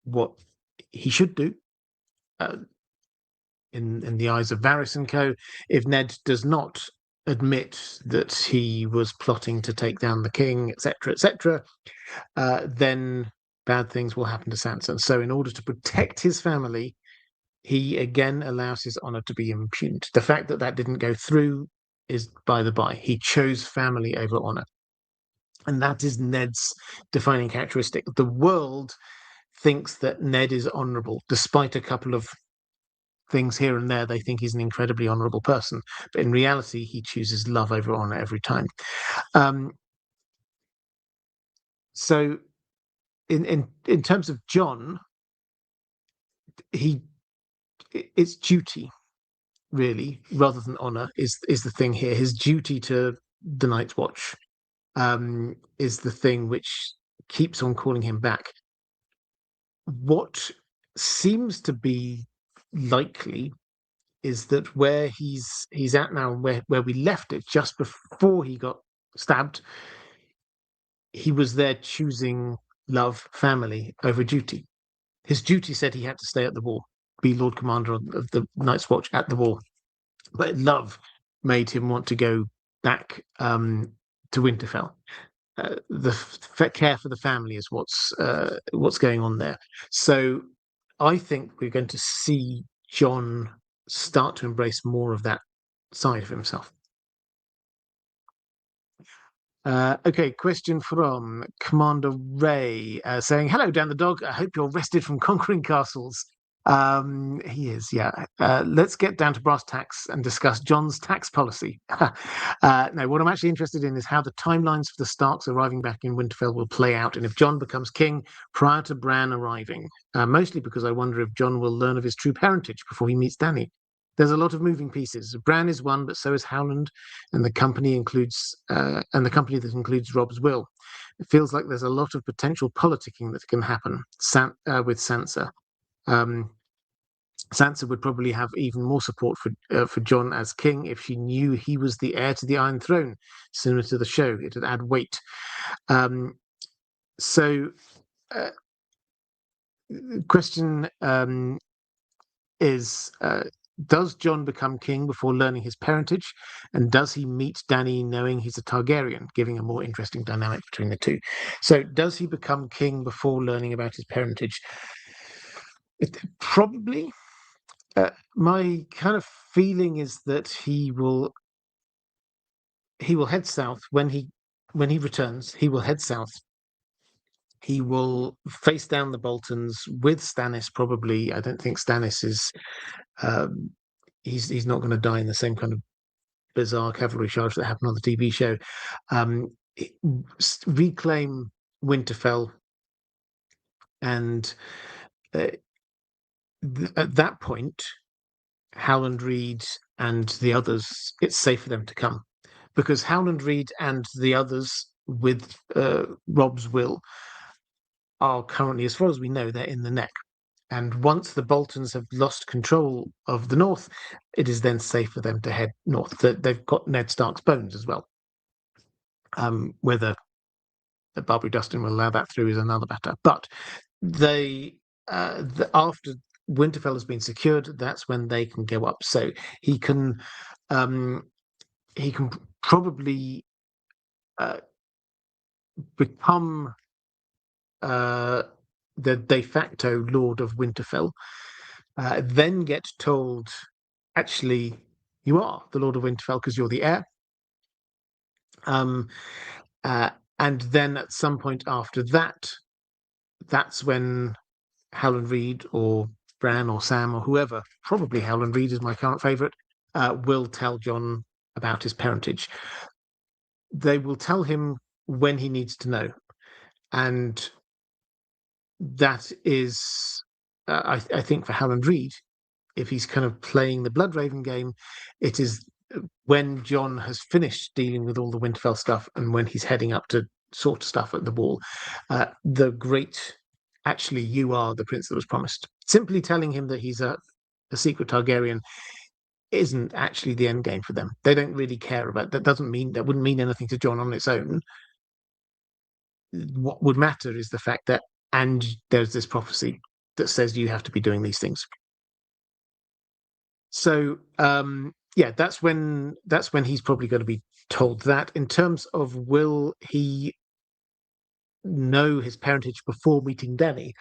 S1: what he should do, in the eyes of Varys and co, if Ned does not admit that he was plotting to take down the king, etc., then bad things will happen to Sansa. And so in order to protect his family, he again allows his honor to be impugned. The fact that that didn't go through is by the by. He chose family over honor. And that is Ned's defining characteristic. The world thinks that Ned is honorable, despite a couple of things here and there. They think he's an incredibly honorable person, but in reality, he chooses love over honor every time. So, in terms of Jon, it's duty, really, rather than honor, is the thing here. His duty to the Night's Watch is the thing which keeps on calling him back. What seems to be likely is that where he's at now, where we left it just before he got stabbed, he was there choosing love, family over duty. His duty said he had to stay at the wall, be Lord Commander of the Night's Watch at the wall, but love made him want to go back to Winterfell. The care for the family is what's going on there. So I think we're going to see Jon start to embrace more of that side of himself. Okay, question from Commander Ray saying, "Hello, Dan the dog. I hope you're rested from conquering castles." He is, yeah. Let's get down to brass tacks and discuss Jon's tax policy. No, what I'm actually interested in is how the timelines for the Starks arriving back in Winterfell will play out, and if Jon becomes king prior to Bran arriving. Mostly because I wonder if Jon will learn of his true parentage before he meets Dany. There's a lot of moving pieces. Bran is one, but so is Howland, and the company that includes Robb's will. It feels like there's a lot of potential politicking that can happen with Sansa. Sansa would probably have even more support for Jon as king if she knew he was the heir to the Iron Throne. Similar to the show, it would add weight. Question is, does Jon become king before learning his parentage? And does he meet Dany knowing he's a Targaryen, giving a more interesting dynamic between the two? So does he become king before learning about his parentage? Probably. My kind of feeling is that he will head south when he returns. He will head south. He will face down the Boltons with Stannis, probably. I don't think Stannis is he's not going to die in the same kind of bizarre cavalry charge that happened on the TV show. Reclaim Winterfell, and at that point, Howland Reed and the others, it's safe for them to come, because Howland Reed and the others with Robb's will are currently, as far as we know, they're in the neck. And once the Boltons have lost control of the north, it is then safe for them to head north. They've got Ned Stark's bones as well. Whether that Barbary Dustin will allow that through is another matter. But after Winterfell has been secured, that's when they can go up. So he can um, probably become the de facto Lord of Winterfell, then get told, actually, you are the Lord of Winterfell because you're the heir. And then at some point after that, that's when Howland Reed or Bran or Sam or whoever, probably Howland Reed is my current favourite, will tell Jon about his parentage. They will tell him when he needs to know. And that is, I think, for Howland Reed, if he's kind of playing the Bloodraven game, it is when Jon has finished dealing with all the Winterfell stuff and when he's heading up to sort stuff at the wall, the great, actually, you are the prince that was promised. Simply telling him that he's a secret Targaryen isn't actually the end game for them. They don't really care about that. That wouldn't mean anything to Jon on its own. What would matter is the fact that, and there's this prophecy that says you have to be doing these things. So yeah, that's when he's probably going to be told that. In terms of will he know his parentage before meeting Dany,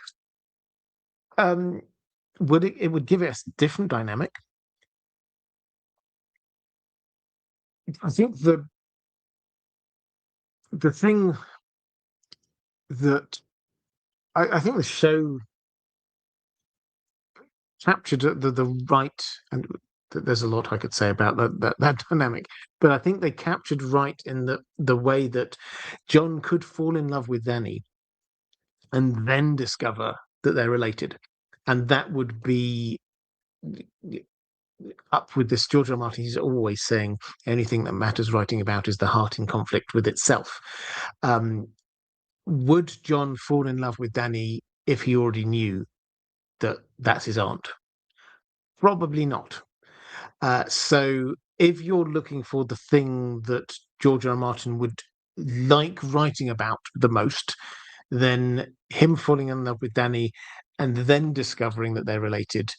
S1: it would give us a different dynamic. I think the thing that I think the show captured the right, and there's a lot I could say about that dynamic, but I think they captured right in the way that Jon could fall in love with Dany and then discover that they're related, and that would be up with this. George R. R. Martin, he's always saying anything that matters writing about is the heart in conflict with itself. Would Jon fall in love with Dany if he already knew that that's his aunt? Probably not. So if you're looking for the thing that George R. R. Martin would like writing about the most, then him falling in love with Dany and then discovering that they're related,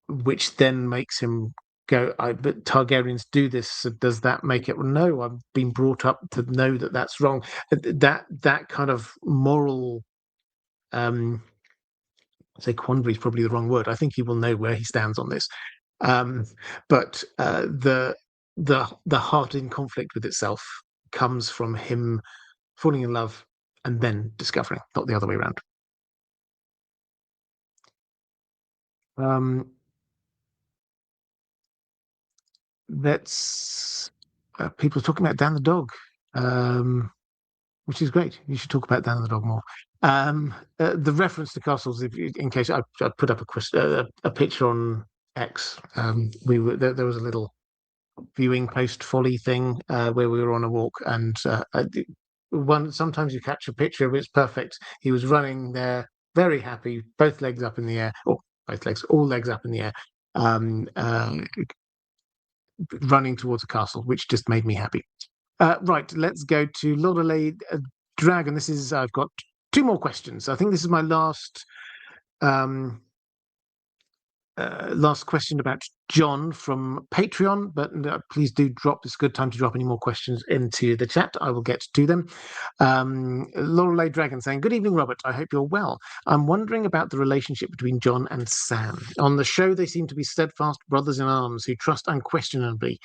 S1: which then makes him go, but Targaryens do this, so does that make it? Well, no, I've been brought up to know that that's wrong. That kind of moral, say quandary is probably the wrong word. I think he will know where he stands on this. But the heart in conflict with itself comes from him falling in love and then discovering, not the other way around. That's people are talking about Dan the dog, which is great. You should talk about Dan the dog more. The reference to castles, in case I put up a picture on X. There was a little viewing post folly thing where we were on a walk, and sometimes you catch a picture of it's perfect. He was running there, very happy, both legs up in the air, or both legs, all legs up in the air, running towards a castle, which just made me happy. Right, let's go to Lorelei Dragon. I've got two more questions. I think this is my last question about Jon from Patreon, but please do drop. It's a good time to drop any more questions into the chat. I will get to them. Lorelei Dragon saying, "Good evening, Robert. I hope you're well. I'm wondering about the relationship between Jon and Sam. On the show, they seem to be steadfast brothers in arms who trust unquestionably.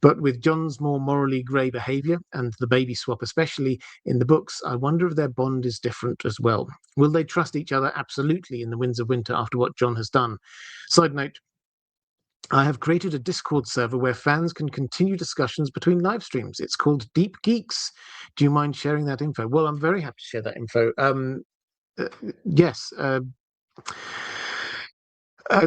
S1: But with Jon's more morally grey behaviour and the baby swap, especially in the books, I wonder if their bond is different as well. Will they trust each other absolutely in the Winds of Winter after what Jon has done? Side note, I have created a Discord server where fans can continue discussions between live streams. It's called Deep Geeks. Do you mind sharing that info?" Well, I'm very happy to share that info. Yes.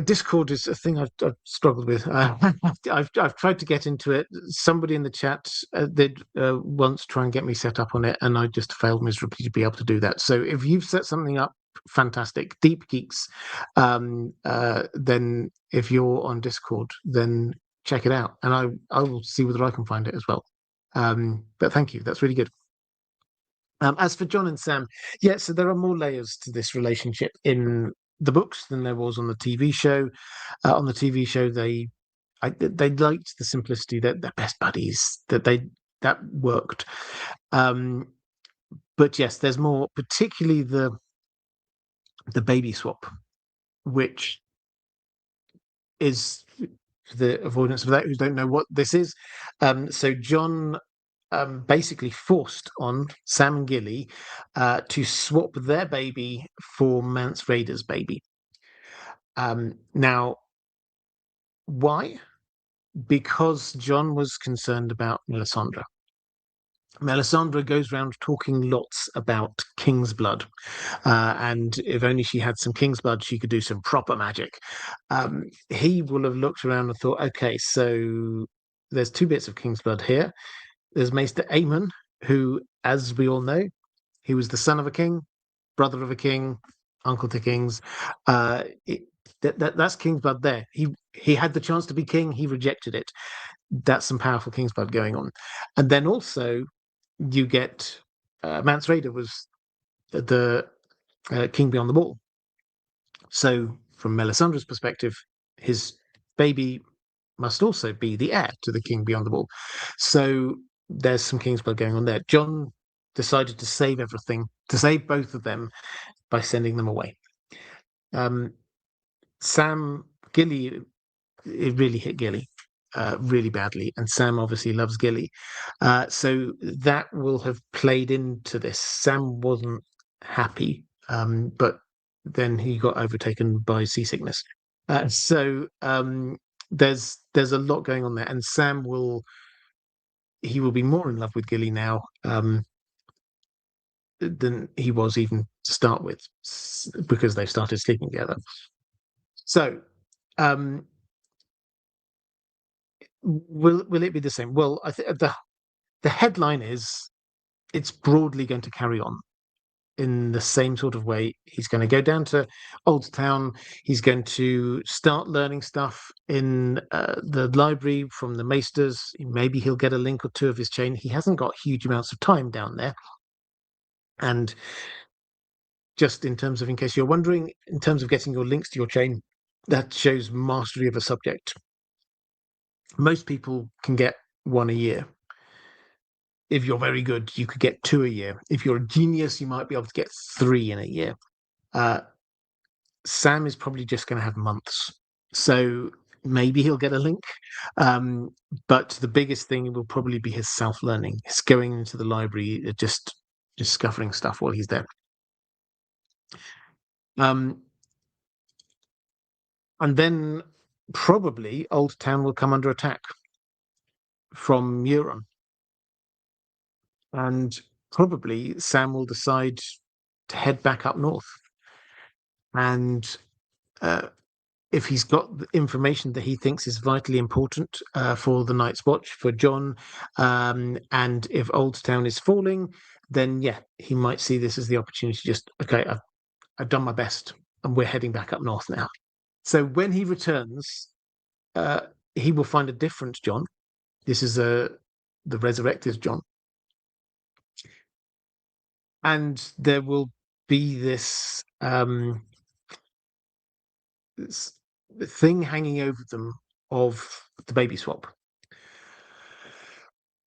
S1: Discord is a thing I've struggled with. I've tried to get into it. Somebody in the chat did once try and get me set up on it, and I just failed miserably to be able to do that. So if you've set something up, fantastic. Deep Geeks. Then if you're on Discord, then check it out, and I will see whether I can find it as well. But thank you. That's really good. As for Jon and Sam, yeah, so there are more layers to this relationship in the books than there was on the TV show. On the TV show, they liked the simplicity that they're best buddies, that worked. Um, but yes, there's more, particularly the baby swap, which is for the avoidance of that who don't know what this is. So Jon basically forced on Sam and Gilly to swap their baby for Mance Rayder's baby. Now, why? Because Jon was concerned about Melisandre. Melisandre goes around talking lots about king's blood, and if only she had some king's blood, she could do some proper magic. He will have looked around and thought, okay, so there's two bits of king's blood here. There's Maester Aemon, who, as we all know, he was the son of a king, brother of a king, uncle to kings. That's king's blood there. He had the chance to be king. He rejected it. That's some powerful king's blood going on. And then also you get Mance Rayder was the king beyond the wall. So from Melisandre's perspective, his baby must also be the heir to the king beyond the wall. So there's some king's blood going on there. Jon decided to save everything, to save both of them by sending them away. Sam Gilly, it really hit Gilly really badly, and Sam obviously loves Gilly, so that will have played into this. Sam wasn't happy, but then he got overtaken by seasickness. So there's a lot going on there, and Sam will be more in love with Gilly now than he was even to start with, because they've started sleeping together. So, will it be the same? Well, I think the headline is it's broadly going to carry on in the same sort of way. He's going to go down to Old Town. He's going to start learning stuff in the library from the maesters. Maybe he'll get a link or two of his chain. He hasn't got huge amounts of time down there. And just in terms of, in case you're wondering, in terms of getting your links to your chain, that shows mastery of a subject. Most people can get one a year. If you're very good, you could get two a year. If you're a genius, you might be able to get three in a year. Sam is probably just going to have months. So maybe he'll get a link. But the biggest thing will probably be his self-learning. His going into the library, just discovering stuff while he's there. And then probably Old Town will come under attack from Euron. And probably Sam will decide to head back up north. And if he's got the information that he thinks is vitally important for the Night's Watch, for Jon, and if Old Town is falling, then yeah, he might see this as the opportunity to just, okay, I've done my best and we're heading back up north now. So when he returns, he will find a different Jon. This is the resurrected Jon. And there will be this thing hanging over them of the baby swap.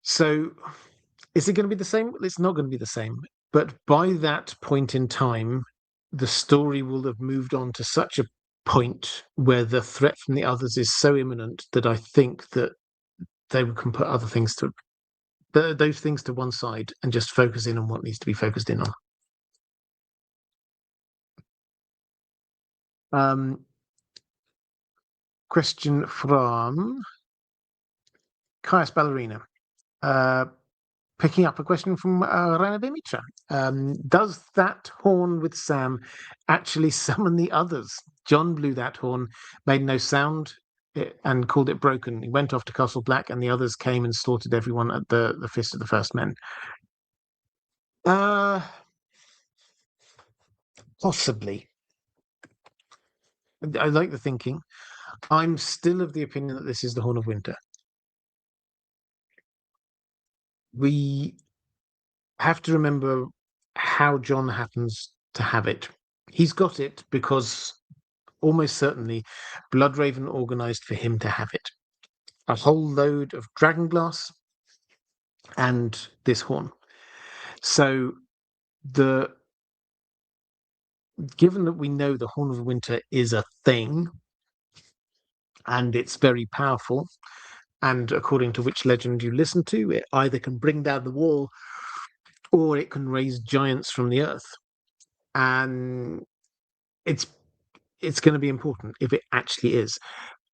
S1: So is it going to be the same? It's not going to be the same. But by that point in time, the story will have moved on to such a point where the threat from the others is so imminent that I think that they can put other things to those things to one side and just focus in on what needs to be focused in on. Question from Caius Ballerina. Picking up a question from Rana Dimitra. Does that horn with Sam actually summon the others? Jon blew that horn, made no sound, and called it broken. He went off to Castle Black, and the others came and slaughtered everyone at the Fist of the First Men. Possibly. I like the thinking. I'm still of the opinion that this is the Horn of Winter. We have to remember how Jon happens to have it. He's got it because almost certainly Bloodraven organized for him to have it. A whole load of dragonglass and this horn. So the given that we know the Horn of Winter is a thing and it's very powerful, and according to which legend you listen to, it either can bring down the wall or it can raise giants from the earth. And it's going to be important if it actually is.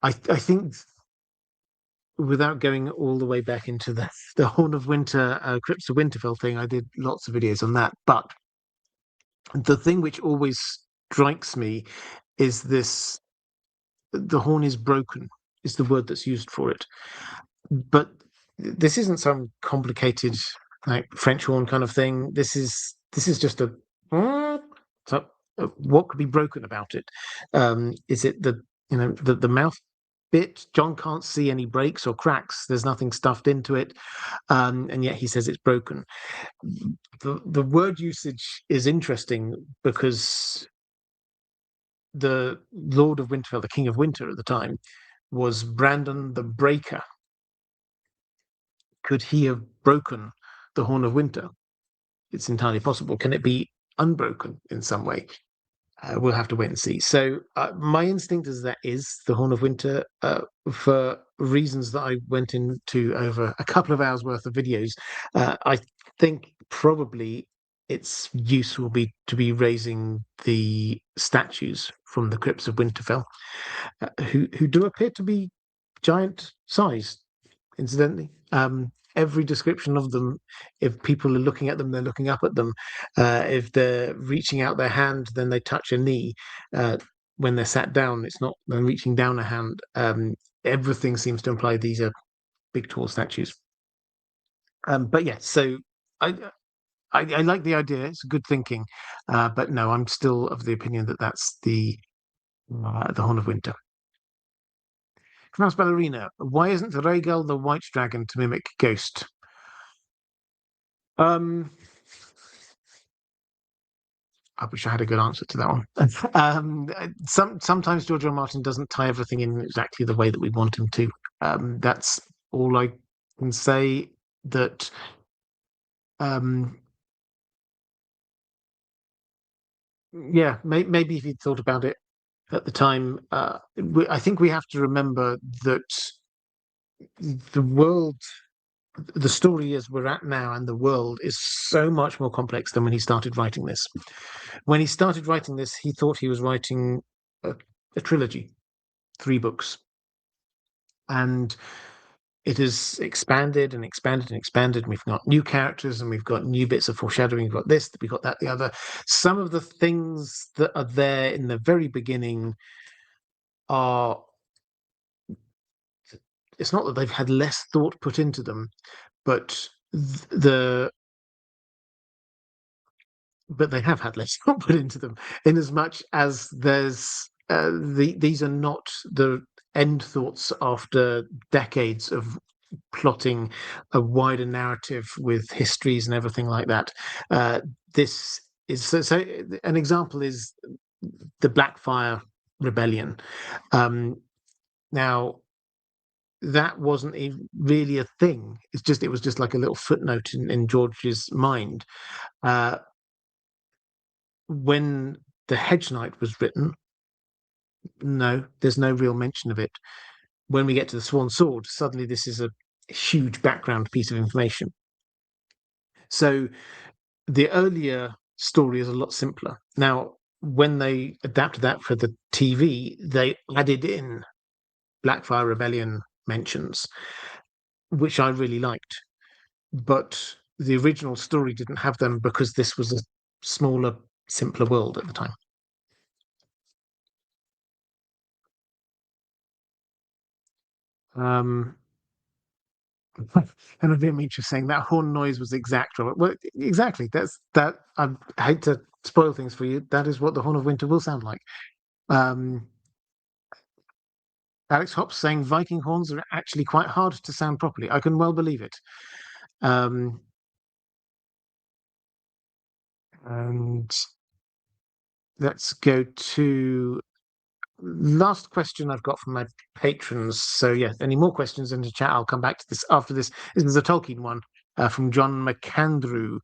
S1: I think, without going all the way back into the Horn of Winter, Crypts of Winterfell thing, I did lots of videos on that. But the thing which always strikes me is this: the horn is broken, is the word that's used for it. But this isn't some complicated like French horn kind of thing. This is just a so, what could be broken about it? Is it the mouth bit? Jon can't see any breaks or cracks. There's nothing stuffed into it, and yet he says it's broken. The word usage is interesting because the Lord of Winterfell, the King of Winter at the time, was Brandon the Breaker. Could he have broken the Horn of Winter? It's entirely possible. Can it be unbroken in some way? We'll have to wait and see. So my instinct is that is the Horn of Winter, for reasons that I went into over a couple of hours worth of videos. I think probably its use will be to be raising the statues from the crypts of Winterfell, who do appear to be giant sized, incidentally. Every description of them, if people are looking at them, they're looking up at them. If they're reaching out their hand, then they touch a knee. When they're sat down, it's not them reaching down a hand. Everything seems to imply these are big, tall statues. But yeah, so I like the idea. It's good thinking. But no, I'm still of the opinion that that's the Horn of Winter. Klaus Ballerina, why isn't Rhaegal the white dragon to mimic Ghost? I wish I had a good answer to that one. Sometimes George R. R. Martin doesn't tie everything in exactly the way that we want him to. That's all I can say. That yeah, maybe if he'd thought about it at the time. I think we have to remember that the world, the story as we're at now, and the world is so much more complex than when he started writing this. When he started writing this, he thought he was writing a trilogy, 3 books, and it has expanded and expanded and expanded. And we've got new characters and we've got new bits of foreshadowing. We've got this, we've got that, the other. Some of the things that are there in the very beginning are, it's not that they've had less thought put into them, but but they have had less thought put into them, in as much as there's these are not the end thoughts after decades of plotting a wider narrative with histories and everything like that. This is so an example is the Blackfire Rebellion. Now that wasn't really a thing. It was just like a little footnote in George's mind. When the Hedge Knight was written, no, there's no real mention of it. When we get to the Swan Sword, suddenly this is a huge background piece of information. So the earlier story is a lot simpler. Now, when they adapted that for the TV, they added in Blackfire Rebellion mentions, which I really liked. But the original story didn't have them because this was a smaller, simpler world at the time. And I didn't mean to saying that horn noise was exact, Robert. Well, exactly. That's that. I hate to spoil things for you. That is what the Horn of Winter will sound like. Um, Alex Hops saying Viking horns are actually quite hard to sound properly. I can well believe it. Um, And let's go to last question I've got from my patrons. So yeah, any more questions in the chat? I'll come back to this after this. This is a Tolkien one from John McAndrew,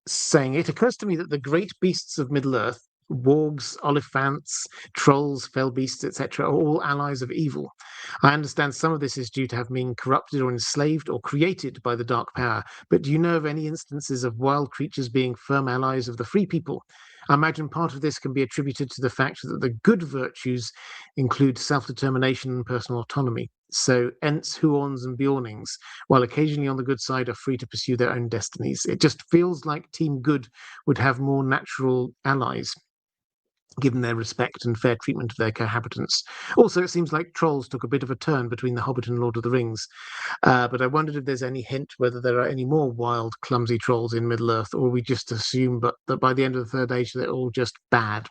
S1: saying, "It occurs to me that the great beasts of Middle-earth, wargs, oliphants, trolls, fell beasts, etc., are all allies of evil. I understand some of this is due to have been corrupted or enslaved or created by the Dark Power, but do you know of any instances of wild creatures being firm allies of the free people? I imagine part of this can be attributed to the fact that the good virtues include self-determination and personal autonomy. So Ents, Huorns, and Beornings, while occasionally on the good side, are free to pursue their own destinies. It just feels like Team Good would have more natural allies, given their respect and fair treatment of their cohabitants. Also, it seems like trolls took a bit of a turn between The Hobbit and Lord of the Rings, but I wondered if there's any hint whether there are any more wild, clumsy trolls in Middle-earth, or we just assume that by the end of the Third Age they're all just bad."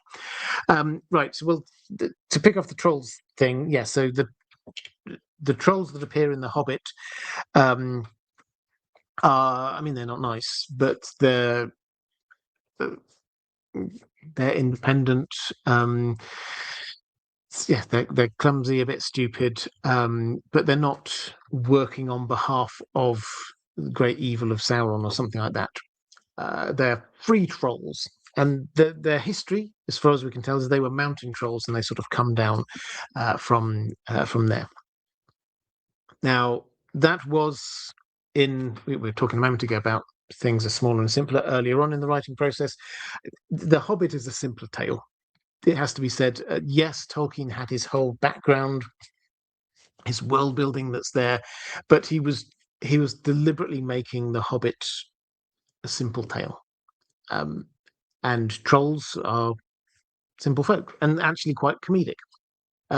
S1: Right, so well, to pick off the trolls thing, yeah, so the trolls that appear in The Hobbit are, I mean, they're not nice, but they're independent. Yeah, they're clumsy, a bit stupid, but they're not working on behalf of the great evil of Sauron or something like that. They're free trolls, and their history, as far as we can tell, is they were mountain trolls, and they sort of come down from there. Now, that was we were talking a moment ago about things are smaller and simpler earlier on in the writing process. The Hobbit is a simpler tale. It has to be said. Yes, Tolkien had his whole background, his world building that's there, but he was deliberately making The Hobbit a simple tale. And trolls are simple folk and actually quite comedic.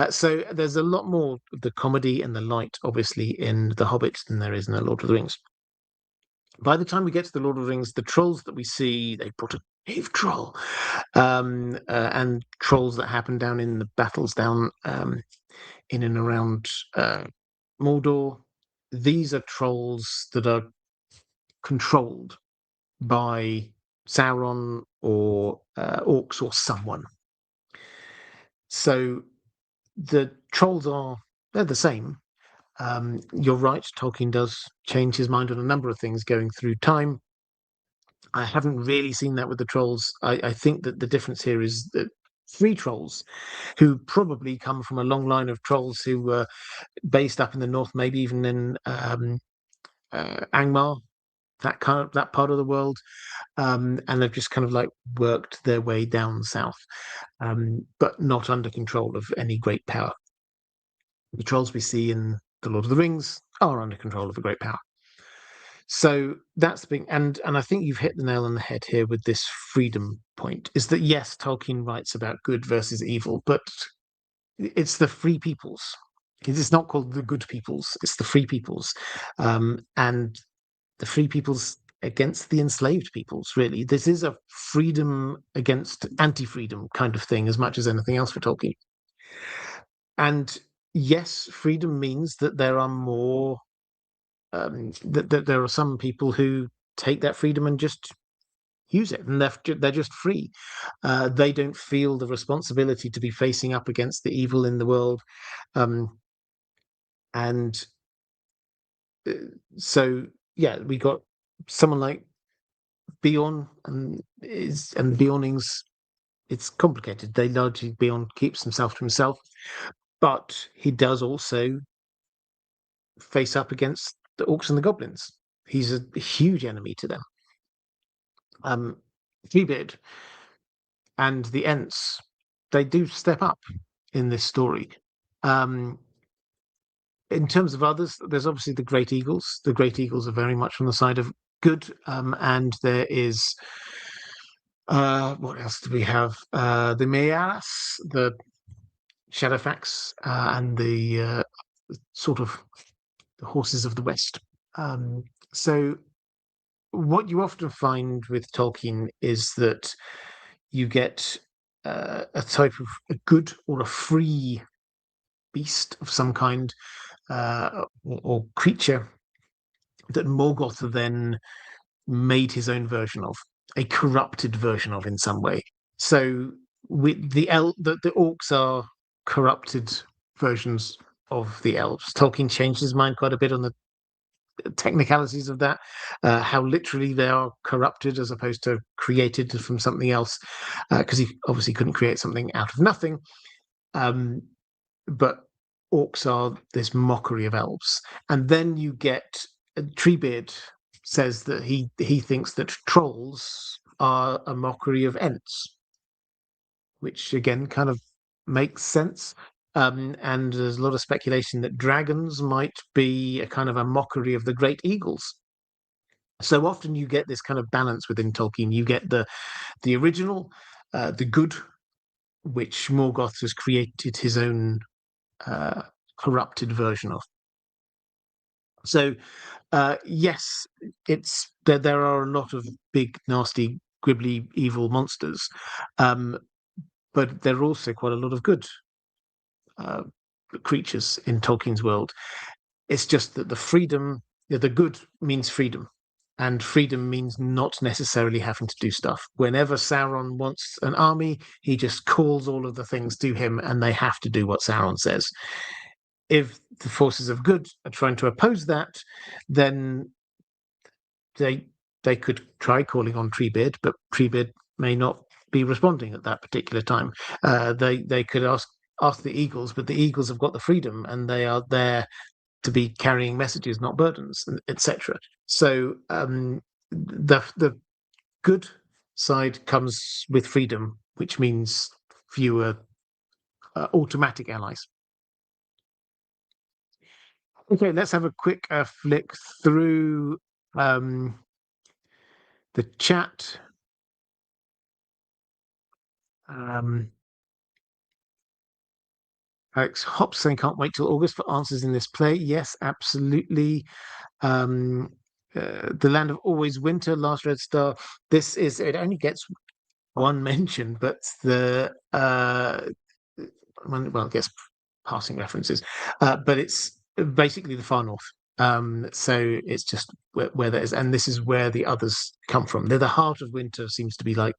S1: So there's a lot more of the comedy and the light, obviously, in The Hobbit than there is in The Lord of the Rings. By the time we get to The Lord of the Rings, the trolls that we see, they brought a cave troll, and trolls that happen down in the battles down in and around Mordor. These are trolls that are controlled by Sauron or orcs or someone. So the trolls they're the same. You're right, Tolkien does change his mind on a number of things going through time. I haven't really seen that with the trolls. I think that the difference here is that free trolls, who probably come from a long line of trolls who were based up in the north, maybe even in Angmar, that part of the world, and they've just kind of like worked their way down south, but not under control of any great power. The trolls we see in The Lord of the Rings are under control of a great power. So that's the thing, and I think you've hit the nail on the head here with this freedom point, is that yes, Tolkien writes about good versus evil, but it's the free peoples. It's not called the good peoples, it's the free peoples. And the free peoples against the enslaved peoples, really. This is a freedom against anti-freedom kind of thing, as much as anything else for Tolkien. And yes, freedom means that there are more that there are some people who take that freedom and just use it, and they're just free. They don't feel the responsibility to be facing up against the evil in the world, and so yeah, we got someone like Beorn and Beornings. It's complicated. They largely Beorn keeps himself to himself, but he does also face up against the orcs and the goblins. He's a huge enemy to them. Treebeard and the Ents, they do step up in this story. In terms of others, there's obviously the Great Eagles. The Great Eagles are very much on the side of good, and there is what else do we have? The Mearas, the Shadowfax, and the sort of the horses of the West. So what you often find with Tolkien is that you get a type of a good or a free beast of some kind, or creature that Morgoth then made his own version of. corrupted version of in some way. So with the orcs are corrupted versions of the elves. Tolkien changed his mind quite a bit on the technicalities of that, how literally they are corrupted as opposed to created from something else, because he obviously couldn't create something out of nothing. But orcs are this mockery of elves. And then you get Treebeard says that he thinks that trolls are a mockery of Ents, which again kind of makes sense. And there's a lot of speculation that dragons might be a kind of a mockery of the great eagles. So often you get this kind of balance within Tolkien. You get the original, the good, which Morgoth has created his own corrupted version of. So yes, it's there are a lot of big, nasty, gribbly, evil monsters, but there are also quite a lot of good creatures in Tolkien's world. It's just that the good means freedom, and freedom means not necessarily having to do stuff. Whenever Sauron wants an army, he just calls all of the things to him, and they have to do what Sauron says. If the forces of good are trying to oppose that, then they could try calling on Treebeard, but Treebeard may not be responding at that particular time. They could ask the eagles, but the eagles have got the freedom, and they are there to be carrying messages, not burdens, etc. So the good side comes with freedom, which means fewer automatic allies. Okay, let's have a quick flick through the chat. Alex Hops saying, can't wait till August for answers in this play. Yes, absolutely. The Land of Always Winter, Last Red Star. It only gets one mention, but it gets passing references, but it's basically the far north. So it's just where that is, and this is where the others come from. They're the heart of winter, seems to be like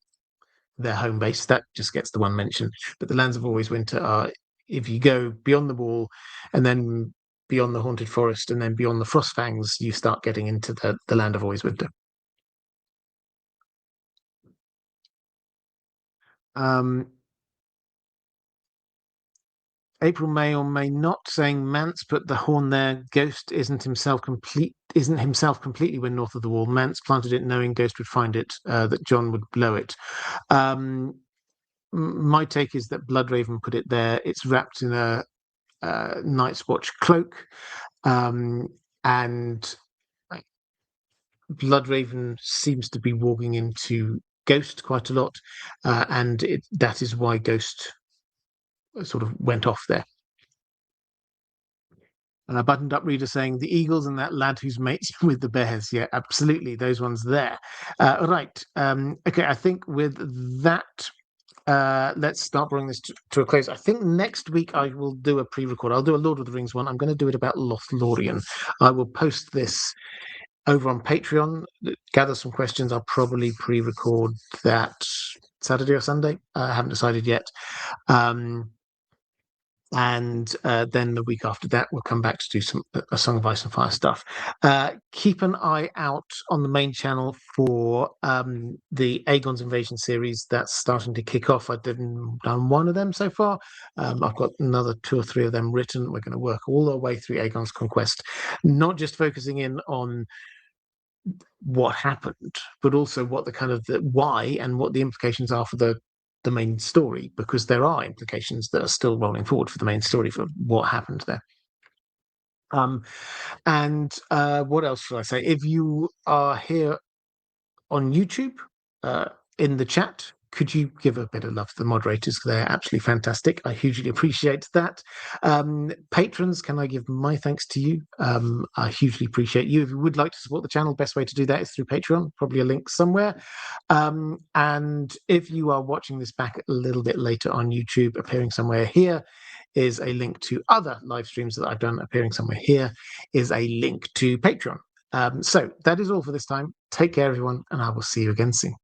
S1: their home base. That just gets the one mention. But the Lands of Always Winter are, if you go beyond the wall and then beyond the haunted forest and then beyond the Frostfangs, you start getting into the Land of Always Winter. April may or may not saying Mance put the horn there. Ghost isn't himself completely when north of the wall. Mance planted it knowing Ghost would find it, that Jon would blow it. My take is that Bloodraven put it there. It's wrapped in a Night's Watch cloak, and Bloodraven seems to be walking into Ghost quite a lot, and that is why Ghost sort of went off there. Buttoned Up Reader saying the eagles and that lad who's mates with the bears. Yeah, absolutely, those ones there. Right. Okay, I think with that, let's start bringing this to a close. I think next week I will do a pre-record. I'll do a Lord of the Rings one. I'm going to do it about Lothlorien. I will post this over on Patreon, gather some questions. I'll probably pre-record that Saturday or Sunday. I haven't decided yet. And then the week after that, we'll come back to do a Song of Ice and Fire stuff. Keep an eye out on the main channel for the Aegon's Invasion series that's starting to kick off. I've done one of them so far. I've got another 2 or 3 of them written. We're going to work all our way through Aegon's conquest, not just focusing in on what happened, but also what why and what the implications are for the main story, because there are implications that are still rolling forward for the main story for what happened there. And what else should I say? If you are here on YouTube, in the chat, could you give a bit of love to the moderators? They're absolutely fantastic. I hugely appreciate that. Patrons, can I give my thanks to you? I hugely appreciate you. If you would like to support the channel, best way to do that is through Patreon, probably a link somewhere. And if you are watching this back a little bit later on YouTube, appearing somewhere here is a link to other live streams that I've done. Appearing somewhere here is a link to Patreon. So that is all for this time. Take care, everyone, and I will see you again soon.